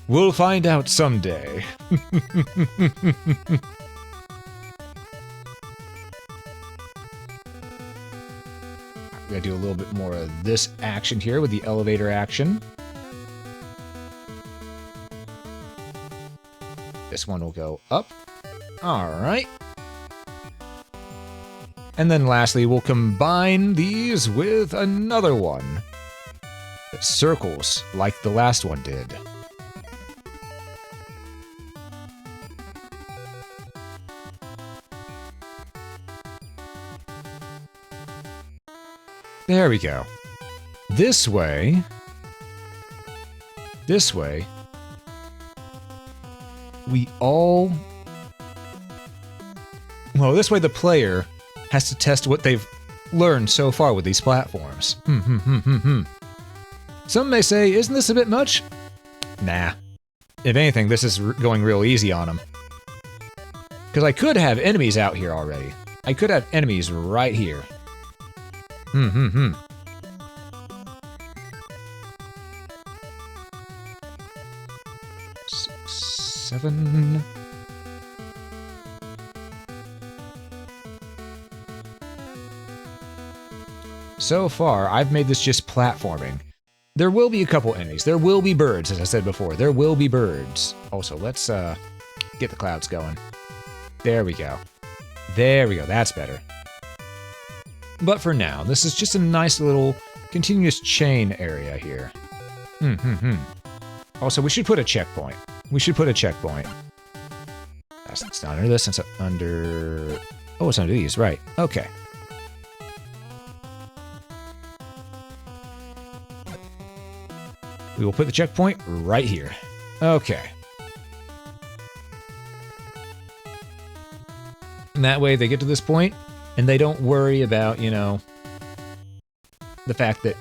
We'll find out someday. We're gonna do a little bit more of this action here with the elevator action. This one will go up. Alright. And then lastly, we'll combine these with another one that circles like the last one did. There we go. This way, we all... Well, this way the player has to test what they've learned so far with these platforms. Some may say, isn't this a bit much? Nah. If anything, this is going real easy on them. Because I could have enemies out here already. I could have enemies right here. 6, 7... So far, I've made this just platforming. There will be a couple enemies. There will be birds, as I said before. There will be birds. Also, let's get the clouds going. There we go. There we go. That's better. But for now, this is just a nice little continuous chain area here. Also, we should put a checkpoint. We should put a checkpoint. It's not under this, it's under... Oh, it's under these, right. Okay. We will put the checkpoint right here. Okay. And that way they get to this point, and they don't worry about, you know, the fact that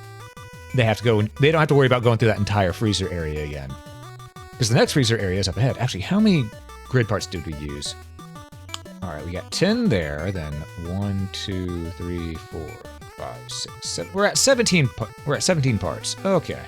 they have to go... They don't have to worry about going through that entire freezer area again. Because the next freezer area is up ahead. Actually, how many grid parts did we use? Alright, we got 10 there, then 1, 2, 3, 4, 5, 6, 7. We're at 17 parts. Okay.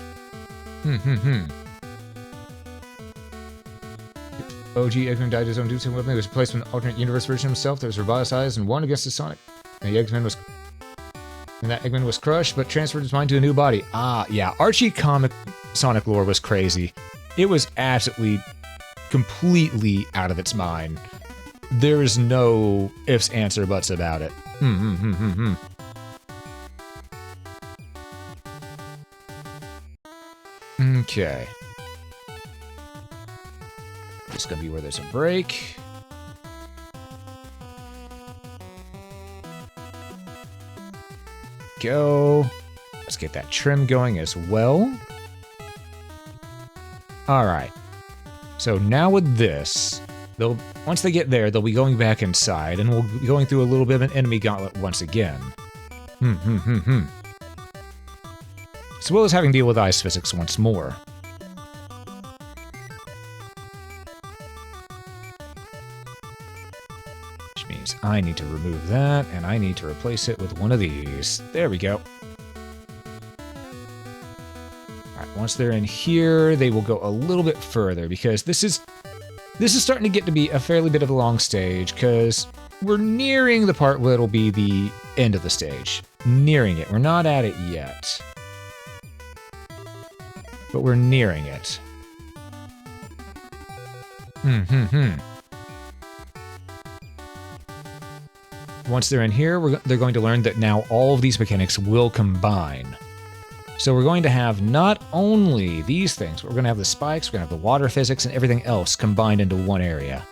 OG Eggman died his own dude with me. He was replaced with an alternate universe version of himself that was revitalized and won against the Sonic. And that Eggman was crushed, but transferred his mind to a new body. Ah, yeah. Archie comic Sonic lore was crazy. It was absolutely, completely out of its mind. There is no ifs, ands, or buts about it. Okay. This is gonna be where there's a break. Go. Let's get that trim going as well. Alright. So now with this, once they get there, they'll be going back inside, and we'll be going through a little bit of an enemy gauntlet once again. As well as having to deal with ice physics once more. Which means I need to remove that, and I need to replace it with one of these. There we go. Alright, once they're in here, they will go a little bit further, because this is starting to get to be a fairly bit of a long stage, because we're nearing the part where it'll be the end of the stage. Nearing it. We're not at it yet. But we're nearing it. Once they're in here, they're going to learn that now all of these mechanics will combine. So we're going to have not only these things, but we're going to have the spikes, we're going to have the water physics, and everything else combined into one area.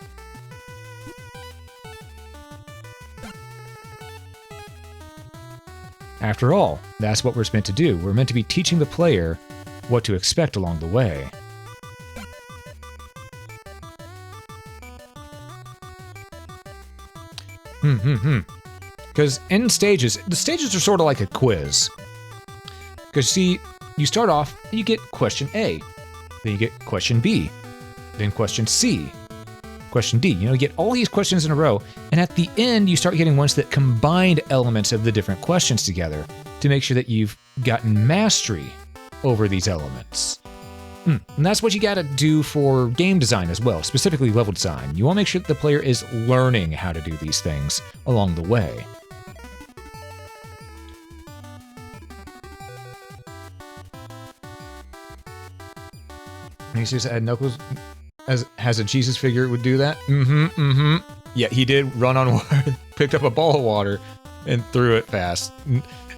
After all, that's what we're meant to do. We're meant to be teaching the player what to expect along the way. Because in stages, the stages are sort of like a quiz. Because see, you start off and you get question A, then you get question B, then question C, question D. You know, you get all these questions in a row, and at the end you start getting ones that combine elements of the different questions together to make sure that you've gotten mastery over these elements. And that's what you gotta do for game design as well, specifically level design. You wanna make sure that the player is learning how to do these things along the way. He says that Knuckles has a Jesus figure would do that? Yeah, he did run on water, picked up a ball of water, and threw it fast.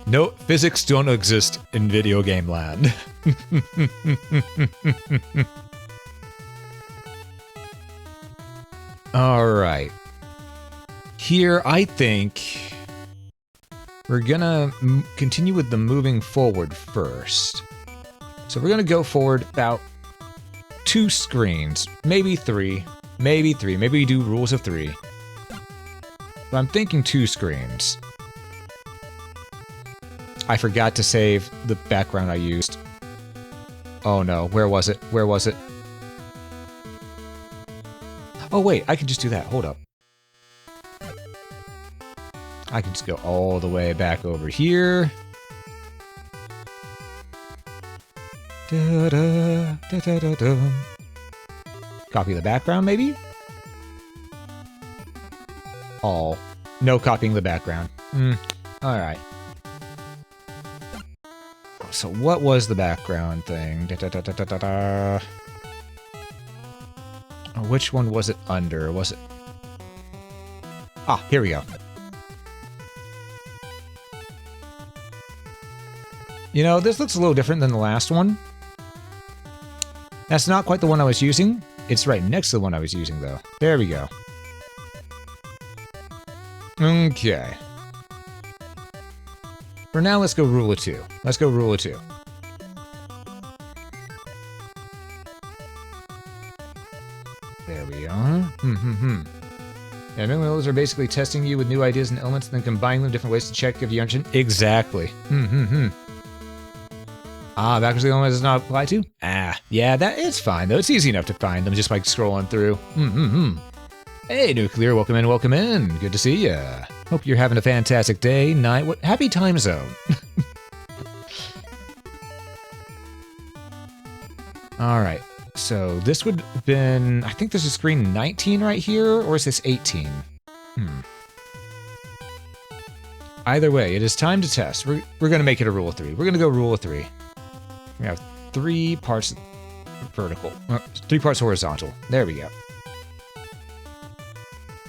No, physics don't exist in video game land. Alright. Here, I think we're gonna continue with the moving forward first. So we're gonna go forward about 2 screens, maybe 3, maybe we do rules of 3. But I'm thinking 2 screens. I forgot to save the background I used. Oh no, where was it? Where was it? Oh wait, I can just do that, hold up. I can just go all the way back over here. Copy the background, maybe? All. No copying the background. Alright. So what was the background thing? Oh, which one was it under? Was it... Ah, here we go. You know, this looks a little different than the last one. That's not quite the one I was using. It's right next to the one I was using, though. There we go. Okay. For now, let's go rule of 2. Let's go rule of 2. There we are. Yeah, those are basically testing you with new ideas and elements, and then combining them different ways to check if you understand. Exactly. Ah, backwards the only one does not apply to? Ah, yeah, it's fine, though. It's easy enough to find them just by scrolling through. Hey, Nuclear, welcome in, welcome in. Good to see ya. Hope you're having a fantastic day, night, happy time zone. Alright, so this would have been, I think this is screen 19 right here, or is this 18? Either way, it is time to test. We're going to make it a rule of 3. We're going to go rule of 3. We have 3 parts vertical, 3 parts horizontal. There we go.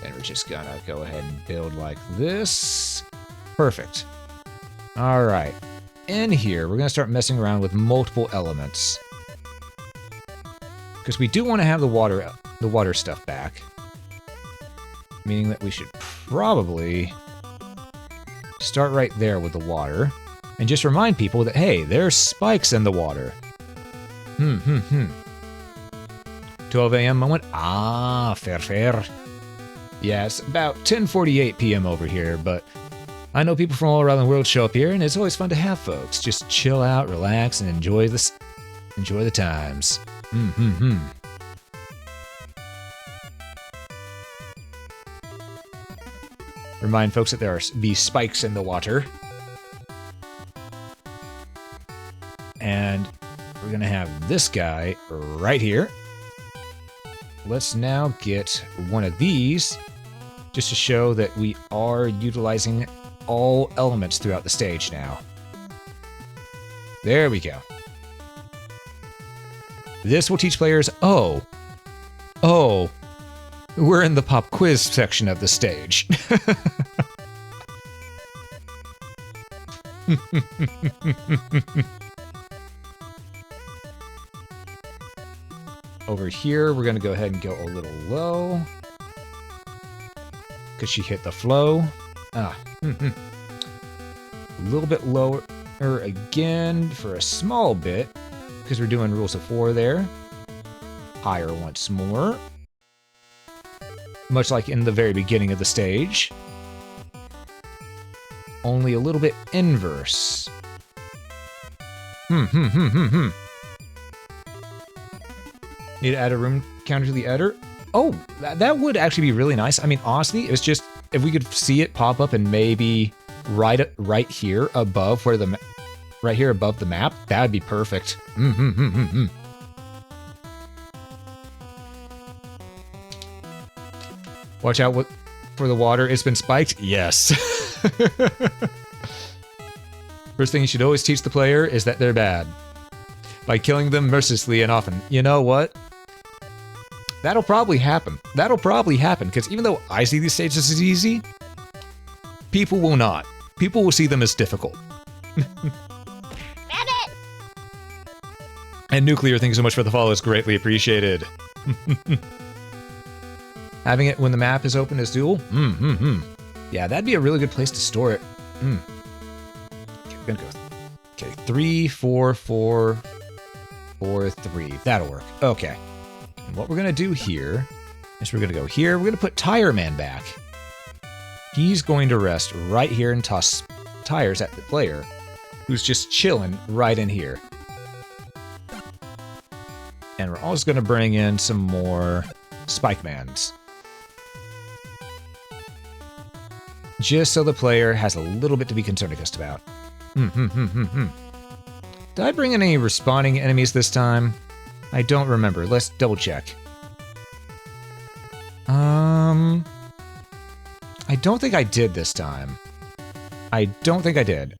And we're just gonna go ahead and build like this. Perfect. All right. In here, we're gonna start messing around with multiple elements, because we do want to have the water stuff back. Meaning that we should probably start right there with the water. And just remind people that, hey, there's spikes in the water. 12 a.m. moment? Ah, fair. Yeah, it's about 10:48 p.m. over here, but I know people from all around the world show up here, and it's always fun to have folks just chill out, relax, and enjoy the times. Remind folks that there are these spikes in the water. And we're going to have this guy right here. Let's now get one of these, just to show that we are utilizing all elements throughout the stage now. There we go. This will teach players, oh, we're in the pop quiz section of the stage. Over here, we're going to go ahead and go a little low, because she hit the flow. A little bit lower again for a small bit, because we're doing rules of 4 there. Higher once more. Much like in the very beginning of the stage. Only a little bit inverse. Need to add a room counter to the editor. Oh, that would actually be really nice. I mean, honestly, it's just if we could see it pop up and maybe right here above where right here above the map, that would be perfect. Watch out for the water. It's been spiked. Yes. First thing you should always teach the player is that they're bad, by killing them mercilessly and often. You know what? That'll probably happen. Because even though I see these stages as easy, people will not. People will see them as difficult. Rabbit! And Nuclear, thank you so much for the follow. It's greatly appreciated. Having it when the map is open is dual? Yeah, that'd be a really good place to store it. Okay, we're gonna go. Okay, 3, 4, 4, 4, 3. That'll work. Okay. And what we're gonna do here is we're gonna go here. We're gonna put Tire Man back. He's going to rest right here and toss tires at the player, who's just chilling right in here. And we're also gonna bring in some more Spike Mans, just so the player has a little bit to be concerned about. Did I bring in any respawning enemies this time? I don't remember. Let's double check. I don't think I did this time. I don't think I did.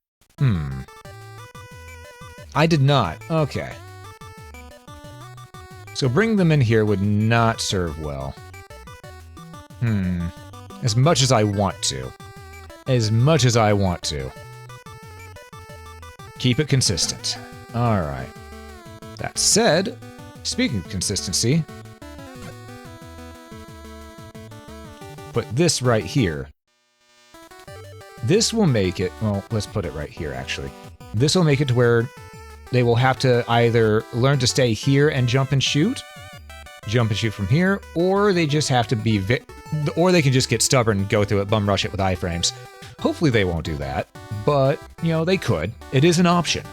I did not. Okay. So bringing them in here would not serve well. As much as I want to. As much as I want to. Keep it consistent. Alright. That said, speaking of consistency, put this right here. This will make it, well, let's put it right here, actually. This will make it to where they will have to either learn to stay here and jump and shoot from here, or they just have to be, or they can just get stubborn and go through it, bum rush it with iframes. Hopefully they won't do that, but, you know, they could. It is an option.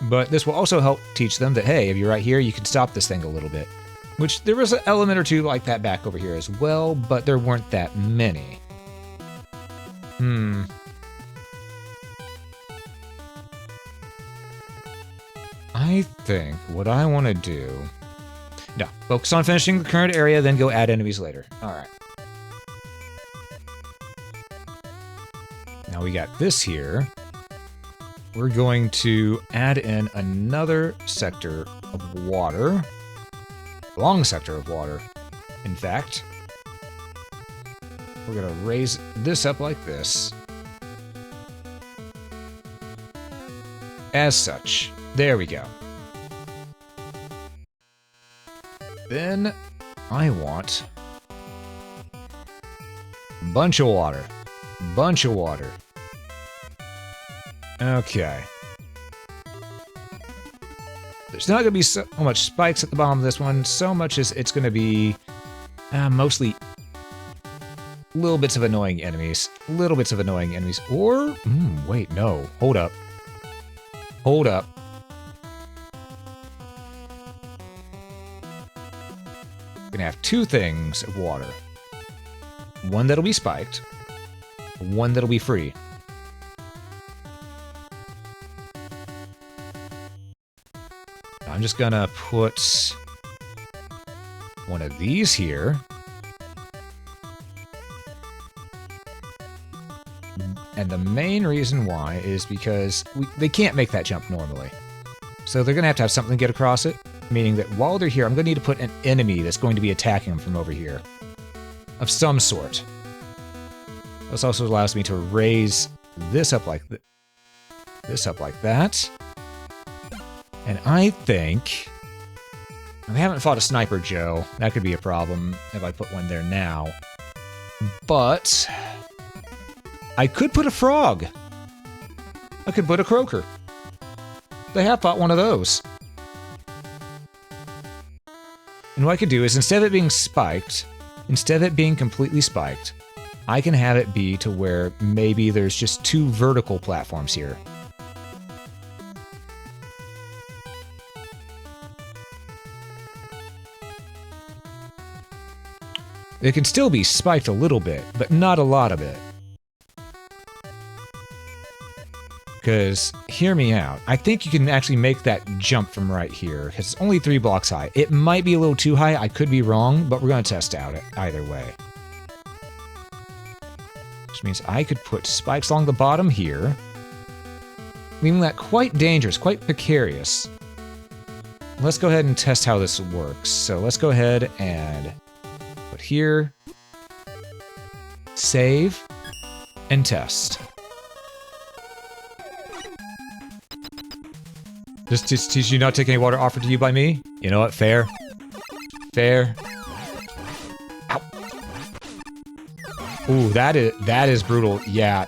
But this will also help teach them that, hey, if you're right here, you can stop this thing a little bit. Which, there was an element or two like that back over here as well, but there weren't that many. I think what I want to do... No, focus on finishing the current area, then go add enemies later. Alright. Now we got this here. We're going to add in another sector of water. Long sector of water, in fact. We're going to raise this up like this. As such. There we go. Then I want a bunch of water. Bunch of water. Okay. There's not going to be so much spikes at the bottom of this one, so much as it's going to be mostly little bits of annoying enemies. Little bits of annoying enemies. Or, wait, no. Hold up. Hold up. We're going to have two things of water. One that'll be spiked. One that'll be free. I'm just gonna put one of these here. And the main reason why is because they can't make that jump normally. So they're gonna have to have something to get across it, meaning that while they're here, I'm gonna need to put an enemy that's going to be attacking them from over here. Of some sort. This also allows me to raise this up like that. And I think... I haven't fought a Sniper Joe. That could be a problem if I put one there now. But... I could put a frog. I could put a croaker. They have fought one of those. And what I could do is, instead of it being spiked, instead of it being completely spiked, I can have it be to where maybe there's just two vertical platforms here. It can still be spiked a little bit, but not a lot of it. Because, hear me out, I think you can actually make that jump from right here, because it's only 3 blocks high. It might be a little too high, I could be wrong, but we're going to test out it either way. Which means I could put spikes along the bottom here, leaving that quite dangerous, quite precarious. Let's go ahead and test how this works. So let's go ahead and put here, save, and test. Just to teach you not to take any water offered to you by me? You know what? Fair. Fair. Ow. Ooh, that is brutal. Yeah.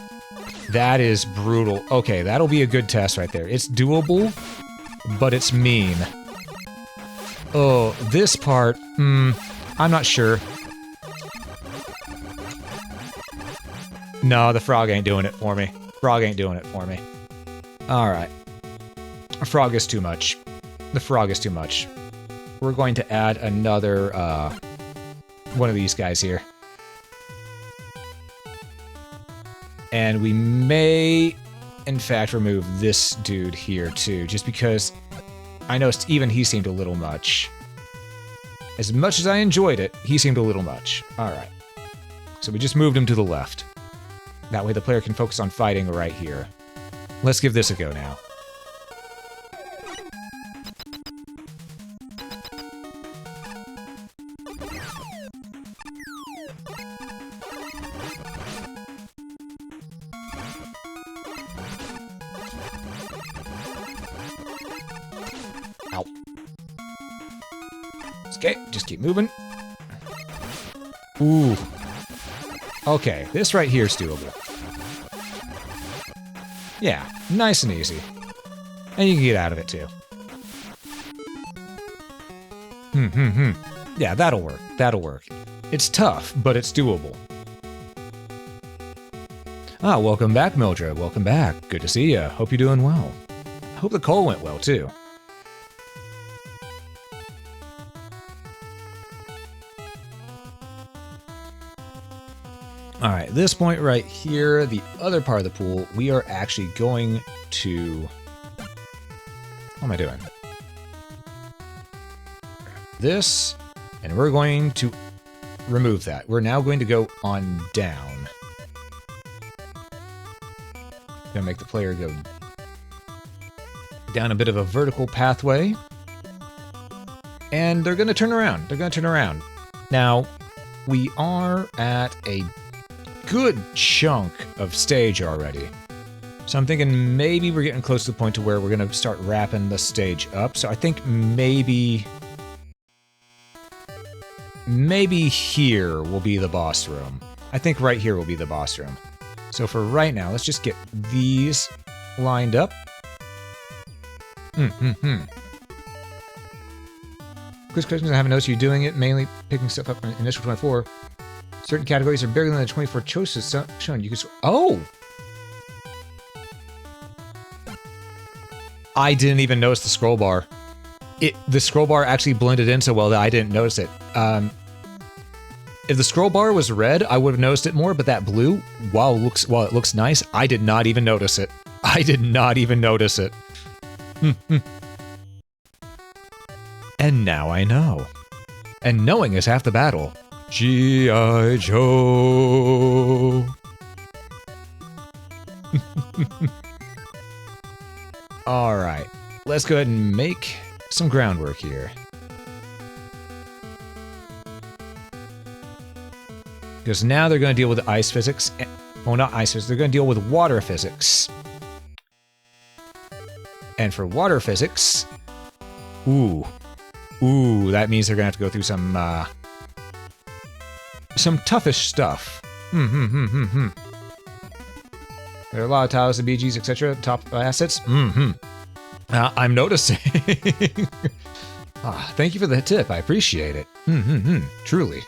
That is brutal. Okay, that'll be a good test right there. It's doable, but it's mean. Oh, this part, I'm not sure. No, the frog ain't doing it for me. Frog ain't doing it for me. Alright. A frog is too much. The frog is too much. We're going to add another, one of these guys here. And we may, in fact, remove this dude here, too, just because I noticed even he seemed a little much. As much as I enjoyed it, he seemed a little much. Alright. So we just moved him to the left. That way the player can focus on fighting right here. Let's give this a go now. Okay, just keep moving. Ooh. Okay, this right here is doable. Yeah, nice and easy. And you can get out of it too. Yeah, that'll work. That'll work. It's tough, but it's doable. Ah, welcome back, Mildred. Welcome back. Good to see ya. Hope you're doing well. Hope the call went well too. All right, this point right here, the other part of the pool, we are actually going to... What am I doing? This, and we're going to remove that. We're now going to go on down. Gonna make the player go down a bit of a vertical pathway. And they're gonna turn around. They're gonna turn around. Now, we are at a good chunk of stage already. So I'm thinking maybe we're getting close to the point to where we're going to start wrapping the stage up. So I think maybe here will be the boss room. I think right here will be the boss room. So for right now, let's just get these lined up. Quiz questions, I haven't noticed you doing it, mainly picking stuff up in initial 24. Certain categories are bigger than the 24 choices shown. You can... Oh! I didn't even notice the scroll bar. The scroll bar actually blended in so well that I didn't notice it. If the scroll bar was red, I would have noticed it more, but that blue, while it looks nice, I did not even notice it. I did not even notice it. And now I know. And knowing is half the battle. G.I. Joe. Alright, let's go ahead and make some groundwork here. Because now they're going to deal with ice physics. Well, not ice physics, they're going to deal with water physics. And for water physics... Ooh, that means they're going to have to go through some toughish stuff. There are a lot of tiles, the BGs, etc. Top assets. I'm noticing. Thank you for the tip. I appreciate it. Truly.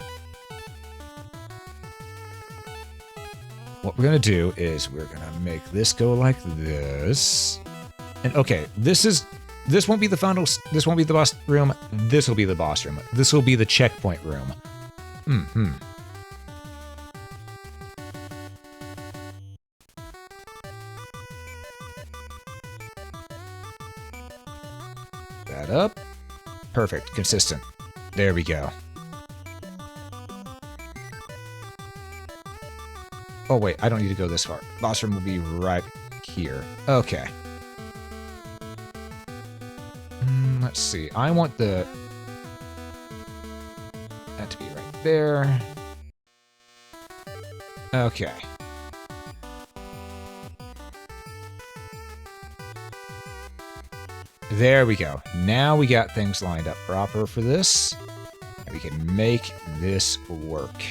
What we're gonna do is we're gonna make this go like this. And okay, this won't be the final. This won't be the boss room. This will be the boss room. This will be the checkpoint room. That up. Perfect. Consistent. There we go. Oh wait, I don't need to go this far. Boss room will be right here. Okay. Let's see. I want that to be right there. Okay. There we go. Now we got things lined up proper for this. And we can make this work.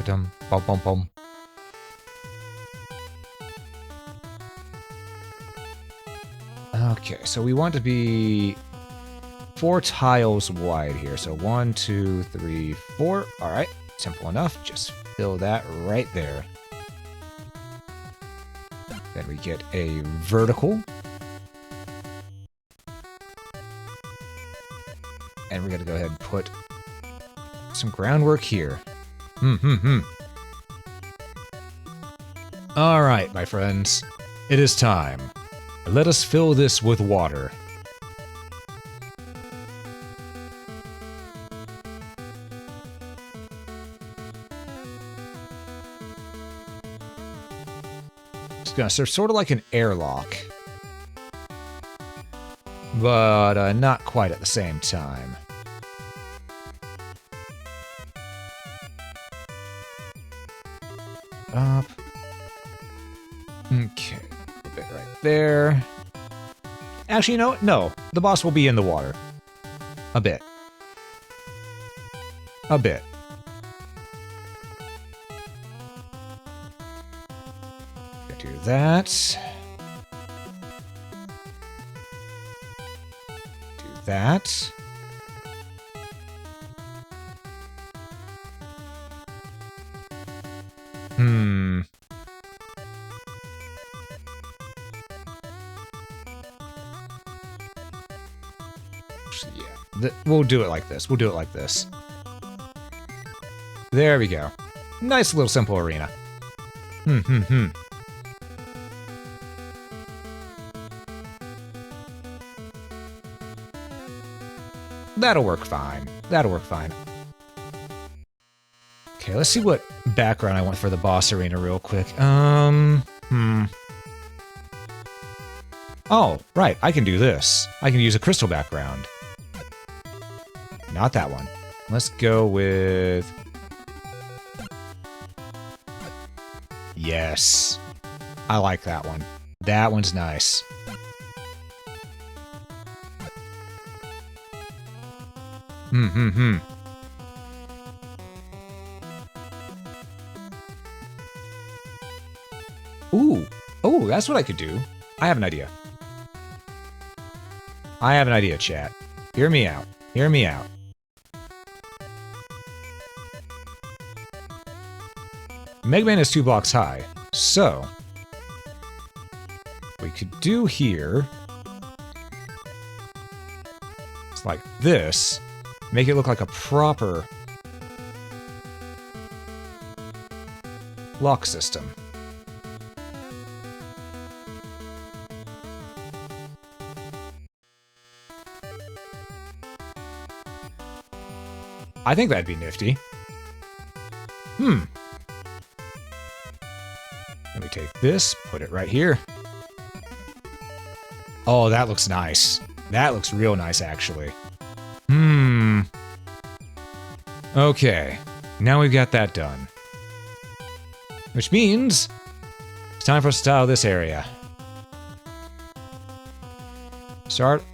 Dum bum bum bum. Okay, so we want to be 4 tiles wide here. So 1, 2, 3, 4. All right, simple enough. Just fill that right there. Then we get a vertical. And we're going to go ahead and put some groundwork here. All right, my friends. It is time. Let us fill this with water. It's gonna serve sort of like an airlock. But not quite at the same time. Up. Okay, a bit right there. Actually, you know what? No. The boss will be in the water. A bit. A bit. Do that. Do that. Yeah, we'll do it like this. We'll do it like this. There we go. Nice little simple arena. That'll work fine. That'll work fine. Okay, let's see what background I want for the boss arena real quick. Oh, right, I can do this. I can use a crystal background. Not that one. Let's go with... Yes. I like that one. That one's nice. Ooh. Oh, that's what I could do. I have an idea. I have an idea, chat. Hear me out. Hear me out. Mega Man is 2 blocks high, so we could do here it's like this, make it look like a proper lock system. I think that'd be nifty. Let me take this, put it right here. Oh, that looks nice. That looks real nice, actually. Okay, now we've got that done. Which means it's time for us to tile this area. Start.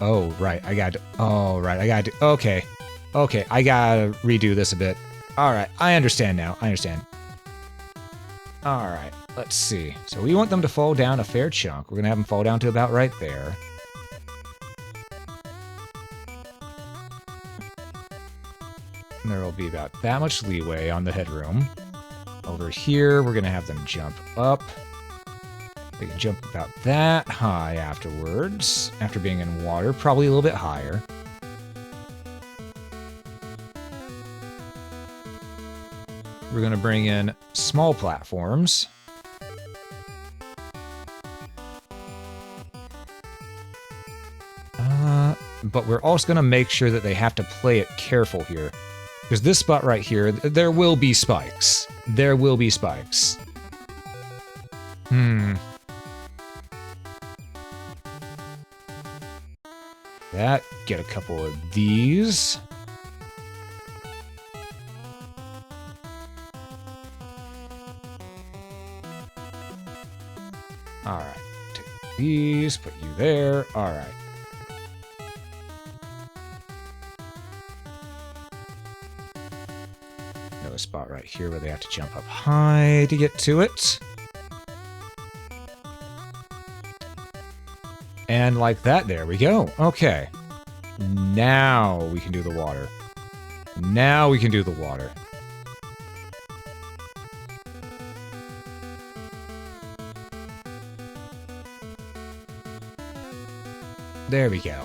Oh, right, I got to. Oh, right, I got to. Okay. Okay, I gotta redo this a bit. Alright, I understand now. I understand. Alright, let's see. So we want them to fall down a fair chunk. We're gonna have them fall down to about right there. And there will be about that much leeway on the headroom. Over here, we're gonna have them jump up. They can jump about that high afterwards. After being in water, probably a little bit higher. We're going to bring in small platforms. But we're also going to make sure that they have to play it careful here. Because this spot right here, there will be spikes. There will be spikes. That, get a couple of these. Alright, take these, put you there. Alright. Another spot right here where they have to jump up high to get to it. And like that, there we go. Okay. Now we can do the water. Now we can do the water. There we go.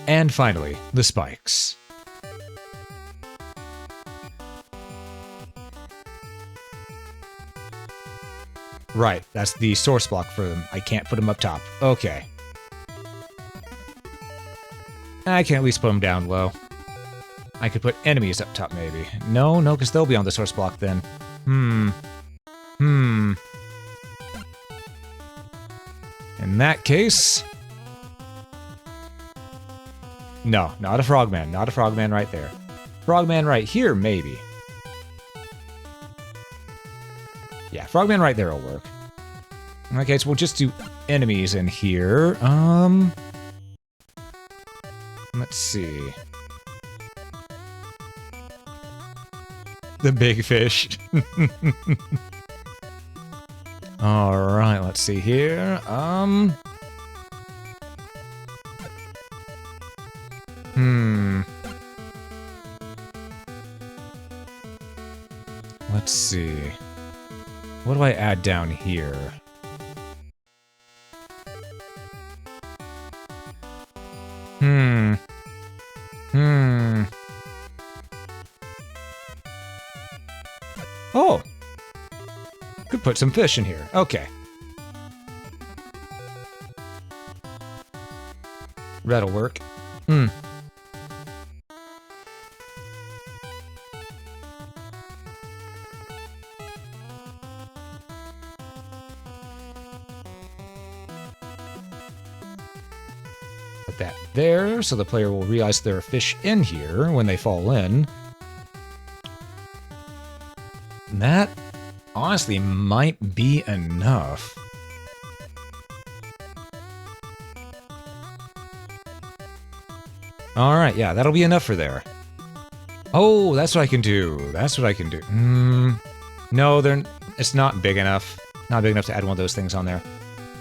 And finally, the spikes. Right, that's the source block for them. I can't put them up top. Okay. I can at least put them down low. I could put enemies up top, maybe. No, because they'll be on the source block then. In that case... No, not a frogman. Not a frogman right there. Frogman right here, maybe. Yeah, frogman right there will work. In that case, we'll just do enemies in here. Let's see. The big fish. All right, let's see here. Let's see. What do I add down here? Oh! Could put some fish in here. Okay. That'll work. Put that there, so the player will realize there are fish in here when they fall in. That, honestly, might be enough. Alright, yeah, that'll be enough for there. Oh, that's what I can do. That's what I can do. No, it's not big enough. Not big enough to add one of those things on there.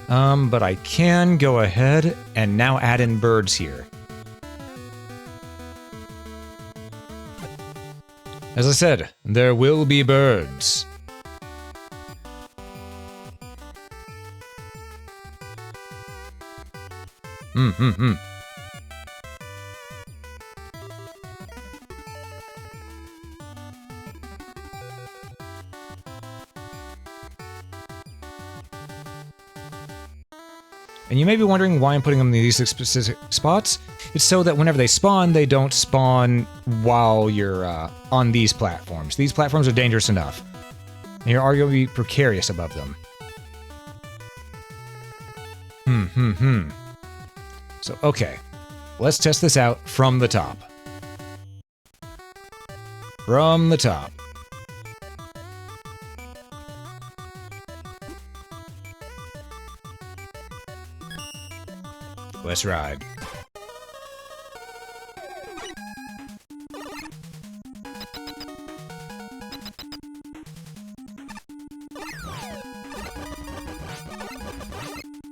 But I can go ahead and now add in birds here. As I said, there will be birds. And you may be wondering why I'm putting them in these specific spots. It's so that whenever they spawn, they don't spawn while you're on these platforms. These platforms are dangerous enough. And you're arguably precarious above them. So, okay. Let's test this out from the top. From the top. Let's ride.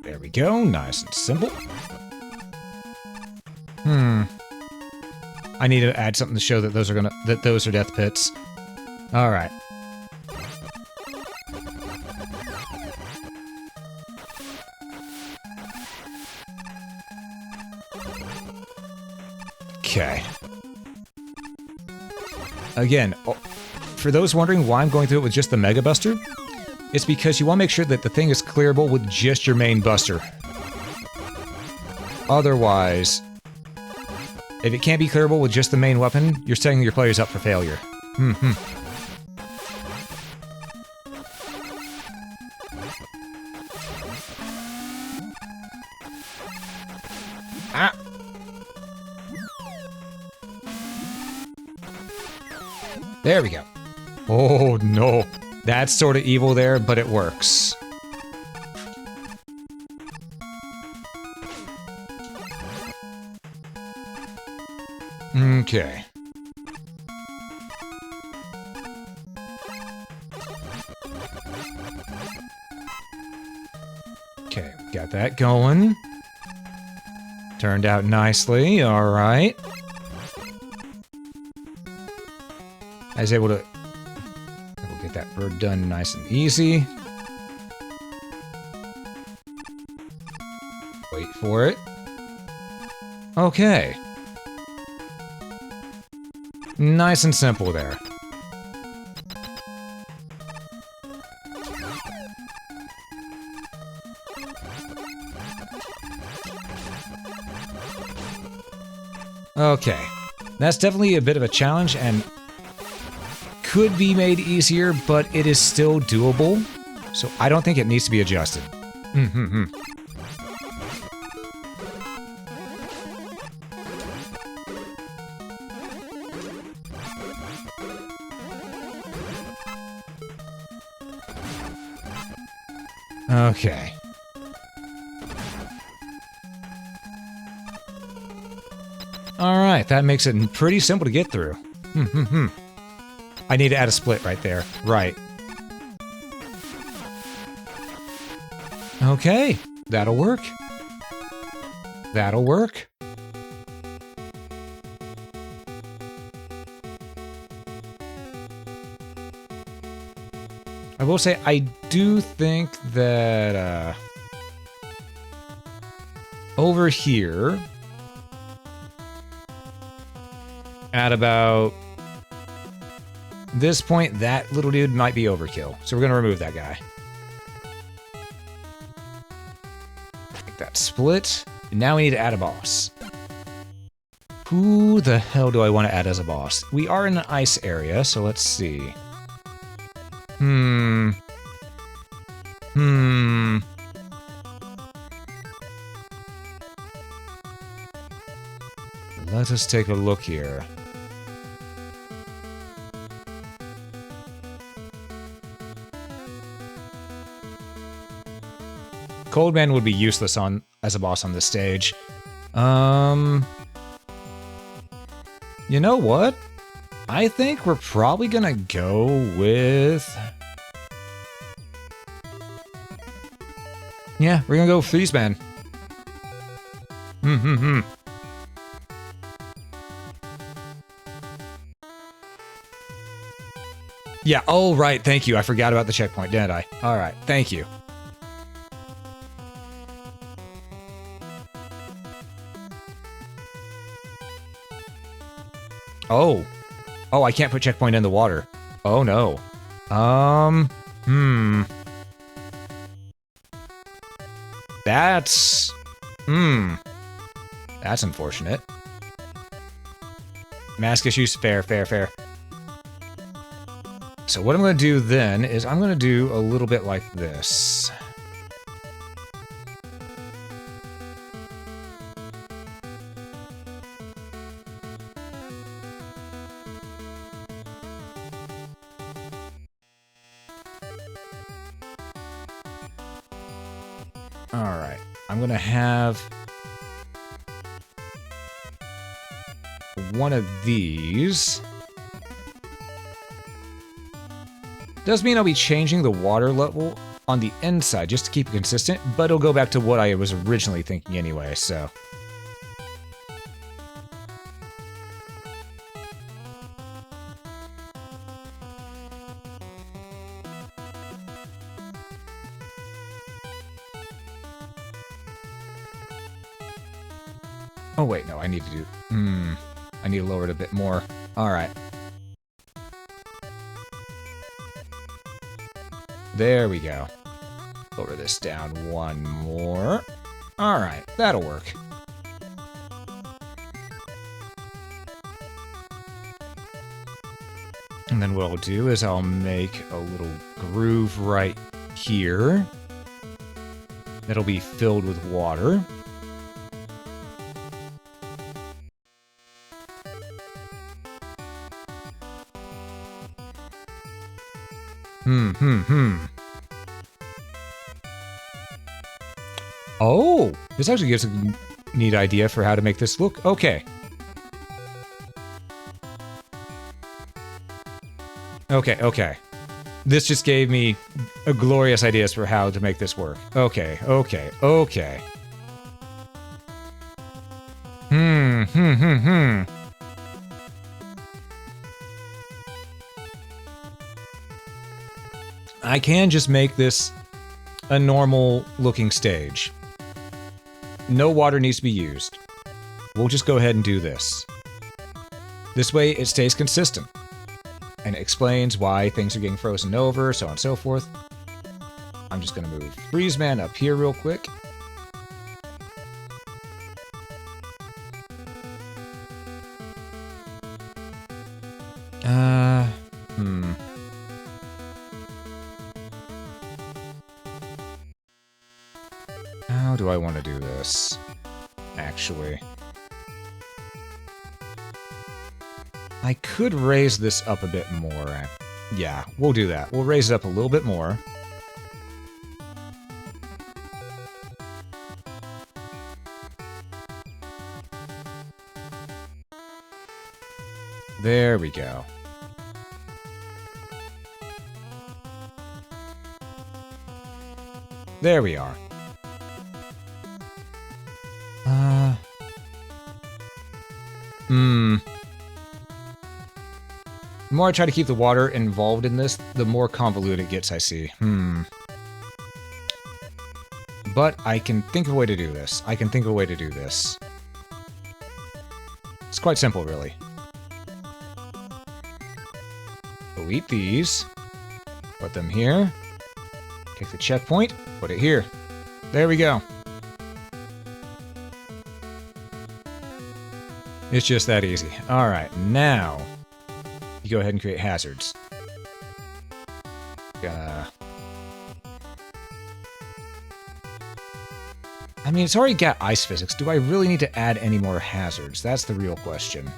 There we go, nice and simple. I need to add something to show that those are death pits. All right. Okay. Again, for those wondering why I'm going through it with just the Mega Buster, it's because you want to make sure that the thing is clearable with just your main Buster. Otherwise, if it can't be clearable with just the main weapon, you're setting your players up for failure. Ah! There we go. Oh no. That's sort of evil there, but it works. Okay. Okay, got that going. Turned out nicely, alright. I was able to get that bird done nice and easy. Wait for it. Okay. Nice and simple there. Okay. That's definitely a bit of a challenge and could be made easier, but it is still doable. So I don't think it needs to be adjusted. Okay. right, that makes it pretty simple to get through. I need to add a split right there. Right. Okay, that'll work. That'll work. I will say, I do think that, over here, at about this point, that little dude might be overkill. So we're going to remove that guy. Make that split. And now we need to add a boss. Who the hell do I want to add as a boss? We are in an ice area, so let's see. Let us take a look here. Coldman would be useless as a boss on this stage. You know what? I think we're probably gonna go with... Yeah, we're gonna go Freeze Man. Yeah, oh right, thank you. I forgot about the checkpoint, didn't I? Alright, thank you. Oh. Oh, I can't put checkpoint in the water. Oh no. That's... That's unfortunate. Mask issues, fair. So what I'm going to do then is I'm going to do a little bit like this. Alright, I'm going to have one of these. Does mean I'll be changing the water level on the inside just to keep it consistent, but it'll go back to what I was originally thinking anyway, so. Oh wait, no, I need to do... I need to lower it a bit more. Alright. There we go. Lower this down one more. Alright, that'll work. And then what I'll do is I'll make a little groove right here. That'll be filled with water. Oh, this actually gives a neat idea for how to make this look. Okay. Okay. This just gave me a glorious ideas for how to make this work. Okay. I can just make this a normal looking stage. No water needs to be used. We'll just go ahead and do this. This way it stays consistent. And it explains why things are getting frozen over, so on and so forth. I'm just going to move Freeze Man up here real quick. How do I want to do this, actually? I could raise this up a bit more. Yeah, we'll do that. We'll raise it up a little bit more. There we go. There we are. The more I try to keep the water involved in this, the more convoluted it gets, I see. But I can think of a way to do this. It's quite simple, really. Delete these. Put them here. Take the checkpoint. Put it here. There we go. It's just that easy. Alright, now you go ahead and create hazards. I mean, it's already got ice physics. Do I really need to add any more hazards? That's the real question.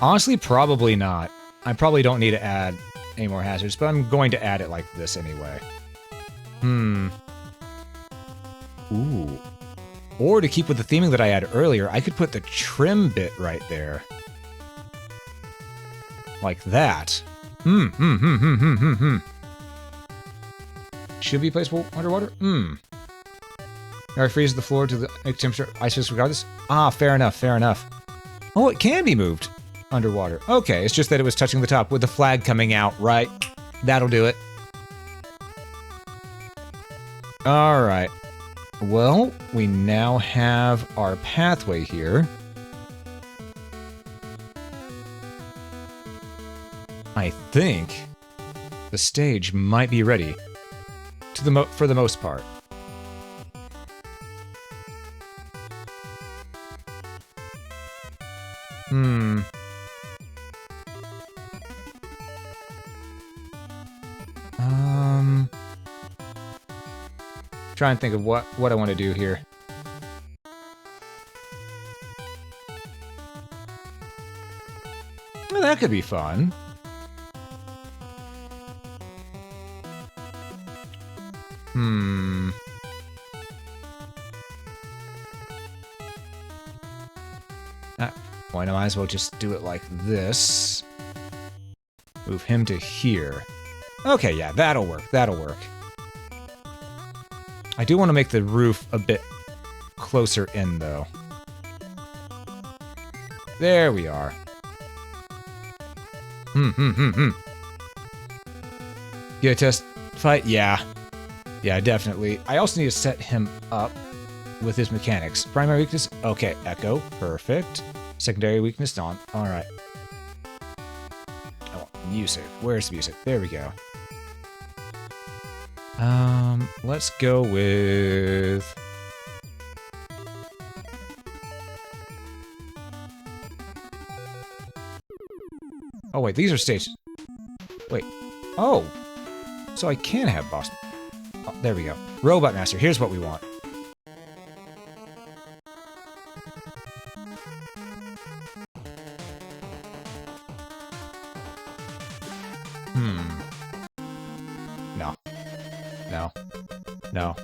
Honestly, probably not. I probably don't need to add any more hazards, but I'm going to add it like this anyway. Ooh. Or to keep with the theming that I had earlier, I could put the trim bit right there. Like that. Should be placeable underwater? Air freezes the floor to the temperature ice physics regardless? Ah, fair enough. Oh, it can be moved underwater. Okay, it's just that it was touching the top with the flag coming out, right? That'll do it. Alright. Well, we now have our pathway here. I think the stage might be ready for the most part. Try and think of what I want to do here. Well, that could be fun. Point, I might as well just do it like this. Move him to here. Okay, yeah, that'll work. I do want to make the roof a bit closer in, though. There we are. Get a test fight? Yeah. Yeah, definitely. I also need to set him up with his mechanics. Primary weakness? Okay, Echo. Perfect. Secondary weakness? On. Alright. I want music. Where's the music? There we go. Let's go with... Oh, wait, these are stages. Wait. Oh! So I can have boss... Oh, there we go. Robot Master, here's what we want. No.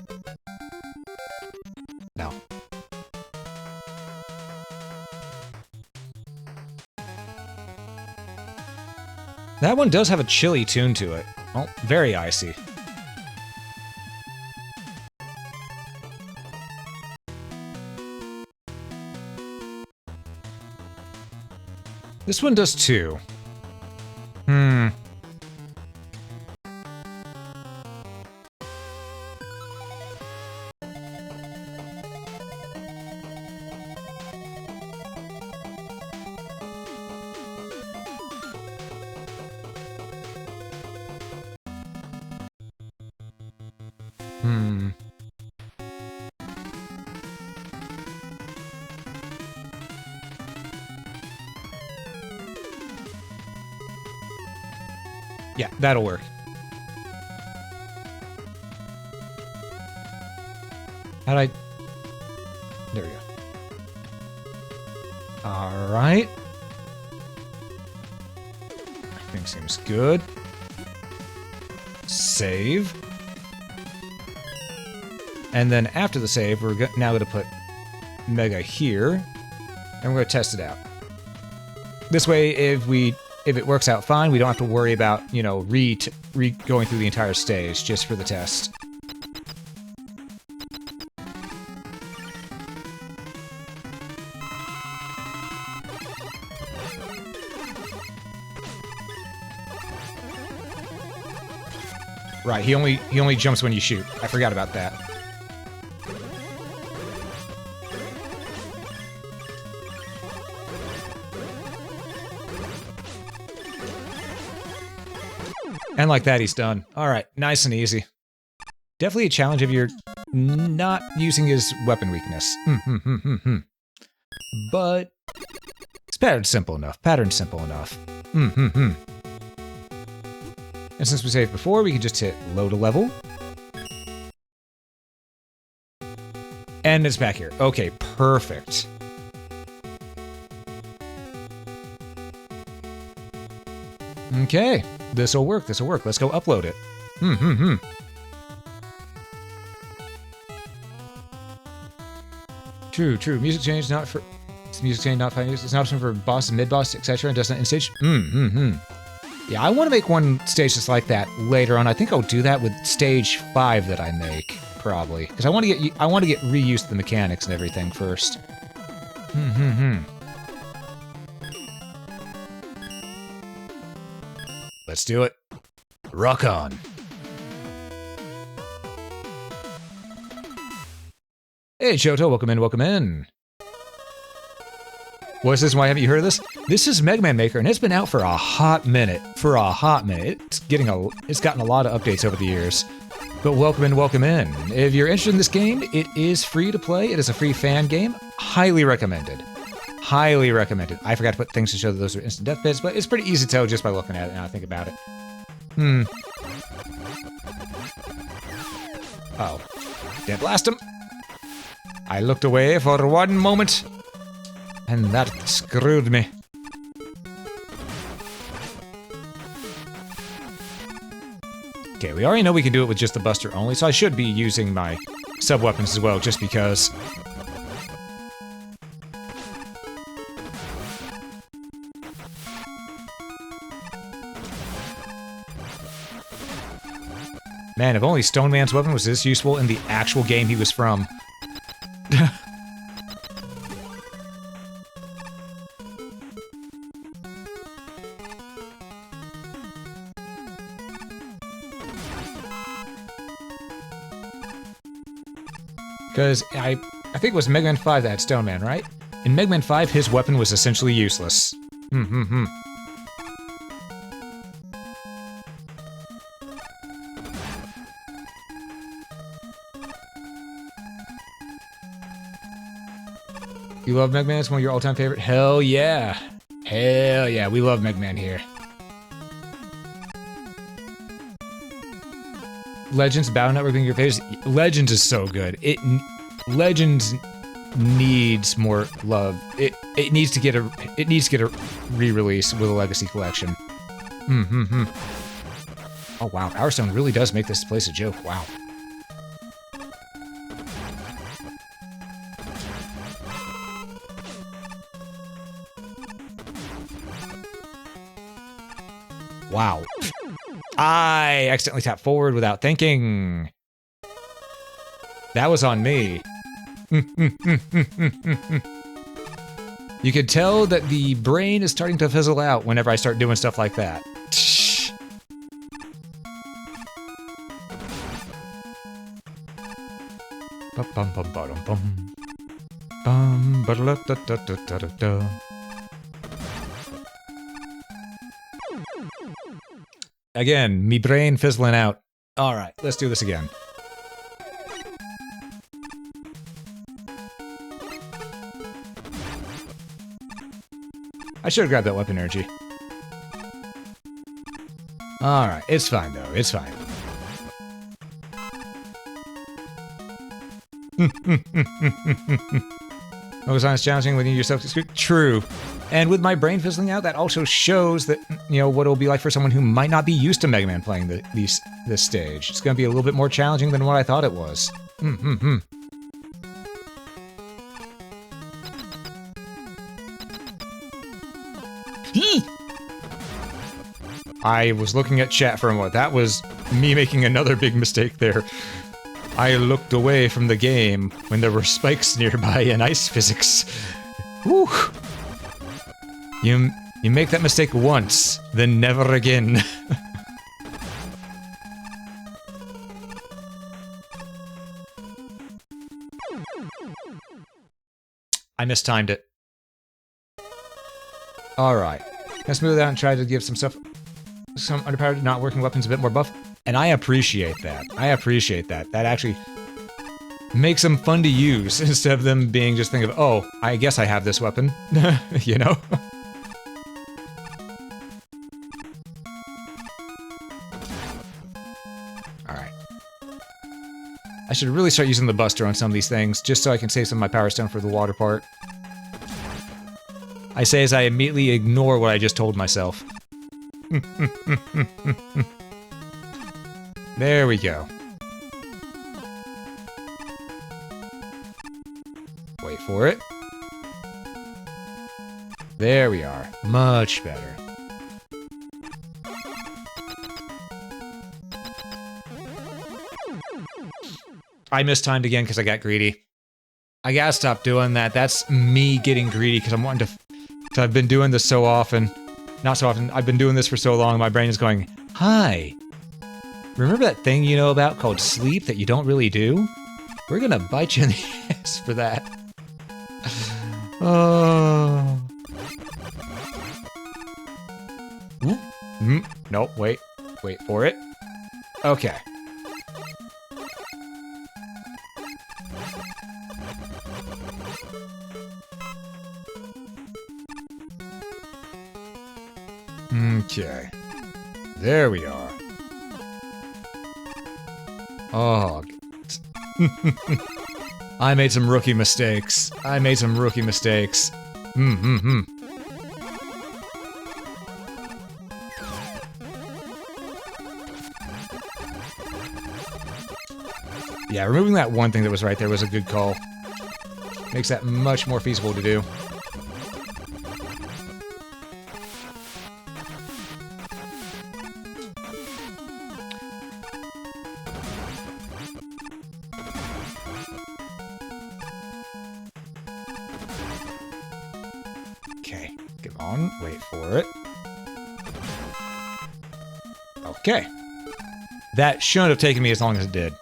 That one does have a chilly tune to it. Oh, very icy. This one does too. Yeah, that'll work. How'd I... There we go. Alright. Everything seems good. Save. And then after the save, we're now going to put Mega here, and we're going to test it out. This way, if it works out fine, we don't have to worry about, you know, going through the entire stage just for the test. Right, he only jumps when you shoot. I forgot about that. And like that, he's done. Alright, nice and easy. Definitely a challenge if you're not using his weapon weakness. But it's patterned simple enough. Patterned simple enough. And since we saved before, we can just hit load a level. And it's back here. Okay, perfect. Okay, this'll work, this'll work. Let's go upload it. True, true. Music change not for... Music change not for... It's an option for boss and mid-boss, etc. and doesn't in stage... Yeah, I want to make one stage just like that later on. I think I'll do that with stage 5 that I make, probably. Because I want to get reused to the mechanics and everything first. Let's do it. Rock on. Hey, Shoto, welcome in, welcome in. What's this? Why haven't you heard of this? This is Mega Man Maker, and it's been out for a hot minute. It's gotten a lot of updates over the years. But welcome in, welcome in. If you're interested in this game, it is free to play. It is a free fan game. Highly recommended. Highly recommended. I forgot to put things to show that those are instant death bits, but it's pretty easy to tell just by looking at it now I think about it. Oh. Did I blast him? I looked away for one moment. And that screwed me. Okay, we already know we can do it with just the Buster only, so I should be using my sub-weapons as well, just because. Man, if only Stone Man's weapon was this useful in the actual game he was from. Because I think it was Mega Man 5 that had Stone Man, right? In Mega Man 5, his weapon was essentially useless. You love Mega Man? It's one of your all-time favorite? Hell yeah! Hell yeah, we love Mega Man here. Legends, Battle Network being your favorite. Legends is so good. Legends needs more love. It needs to get a re-release with a Legacy Collection. Oh wow, Power Stone really does make this place a joke. Wow. Wow. I accidentally tapped forward without thinking. That was on me. You could tell that the brain is starting to fizzle out whenever I start doing stuff like that. Again, me brain fizzling out. Alright, let's do this again. I should have grabbed that weapon energy. Alright, it's fine though, it's fine. Most honest challenging when you yourself true. And with my brain fizzling out, that also shows that, you know, what it'll be like for someone who might not be used to Mega Man playing this stage. It's going to be a little bit more challenging than what I thought it was. I was looking at chat for a moment. That was me making another big mistake there. I looked away from the game when there were spikes nearby in ice physics. Whew. You make that mistake once, then never again. I mistimed it. Alright. Let's move that and try to give some stuff, some underpowered, not working weapons a bit more buff. And I appreciate that. I appreciate that. That actually makes them fun to use instead of them being just think of, oh, I guess I have this weapon. You know? Alright. I should really start using the Buster on some of these things, just so I can save some of my Power Stone for the water part. I say as I immediately ignore what I just told myself. There we go. Wait for it. There we are. Much better. I mistimed again because I got greedy. I gotta stop doing that. That's me getting greedy because I'm wanting to... Because I've been doing this so often. Not so often. I've been doing this for so long, my brain is going, hi. Remember that thing you know about called sleep that you don't really do? We're gonna bite you in the ass for that. Oh. Nope, wait. Wait for it. Okay. Okay. There we are. Oh. I made some rookie mistakes. I made some rookie mistakes. Yeah, removing that one thing that was right there was a good call. Makes that much more feasible to do. Okay, come on, wait for it. Okay. That shouldn't have taken me as long as it did.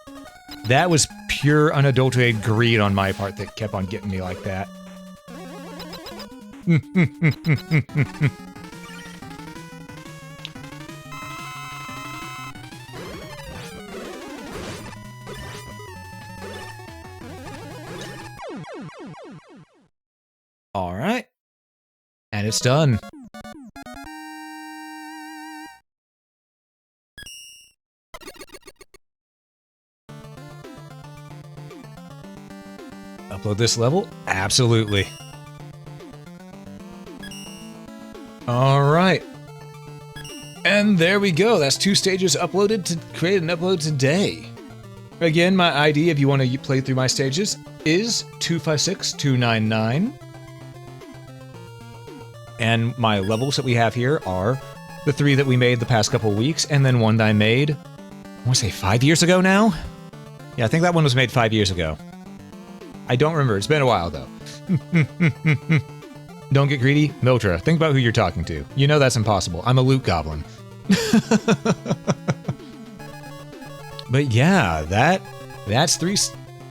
That was pure unadulterated greed on my part that kept on getting me like that. All right. And it's done. Upload this level? Absolutely. Alright. And there we go. That's 2 stages uploaded to create an upload today. Again, my ID, if you want to play through my stages, is 256299. And my levels that we have here are the 3 that we made the past couple weeks, and then one that I made, I want to say 5 years ago now? Yeah, I think that one was made 5 years ago. I don't remember. It's been a while, though. Don't get greedy. Mildra, think about who you're talking to. You know that's impossible. I'm a loot goblin. But yeah, that's 3...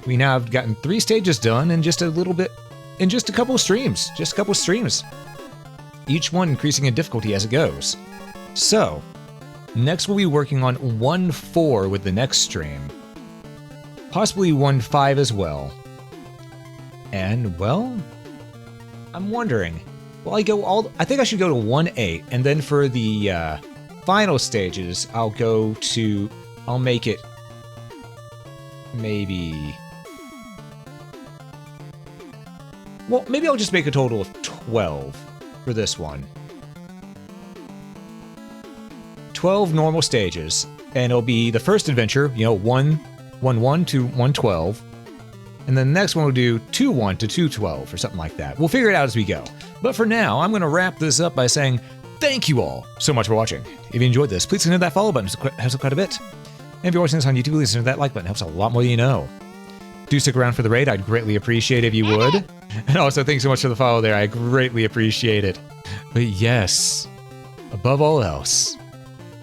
We now have gotten 3 stages done in just a little bit... In just a couple of streams. Just a couple of streams. Each one increasing in difficulty as it goes. So, next we'll be working on 1.4 with the next stream. Possibly 1.5 as well. And, well, I'm wondering, will I go all... I think I should go to 1.8, and then for the final stages, I'll go to... I'll make it... maybe... Well, maybe I'll just make a total of 12 for this one. 12 normal stages, and it'll be the first adventure, you know, 1 1-1 to 112. And then the next one we'll do 2-1 to 212 or something like that. We'll figure it out as we go. But for now, I'm going to wrap this up by saying thank you all so much for watching. If you enjoyed this, please hit that follow button. It helps quite a bit. And if you're watching this on YouTube, please hit that like button. It helps a lot more than you know. Do stick around for the raid. I'd greatly appreciate it if you would. And also, thanks so much for the follow there. I greatly appreciate it. But yes, above all else,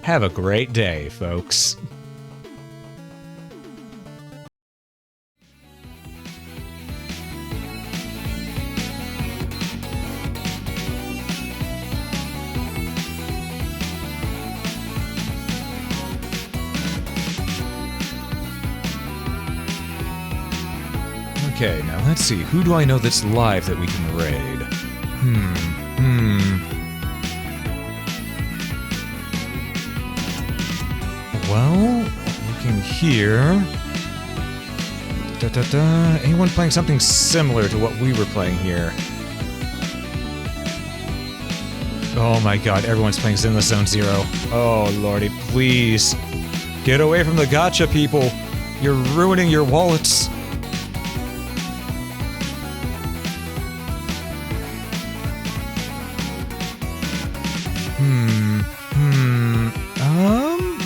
have a great day, folks. Okay, now let's see. Who do I know that's live that we can raid? Well, looking here. Anyone playing something similar to what we were playing here? Oh my god, everyone's playing Zenless Zone Zero. Oh lordy, please. Get away from the gacha, people. You're ruining your wallets.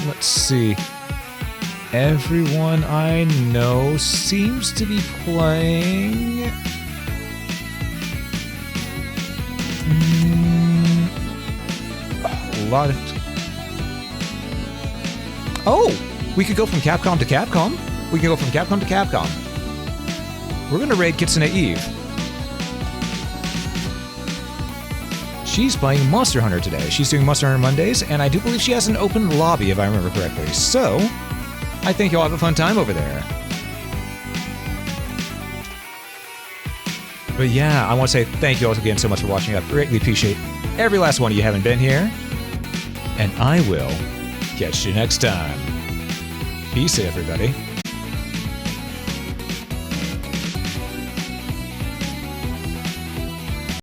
Let's see. Everyone I know seems to be playing. A lot of. Oh, we could go from Capcom to Capcom. We can go from Capcom to Capcom. We're gonna raid Kitsune Eve. She's playing Monster Hunter today. She's doing Monster Hunter Mondays, and I do believe she has an open lobby, if I remember correctly. So, I think you'll have a fun time over there. But yeah, I want to say thank you all again so much for watching. I greatly appreciate every last one of you having been here. And I will catch you next time. Peace, everybody.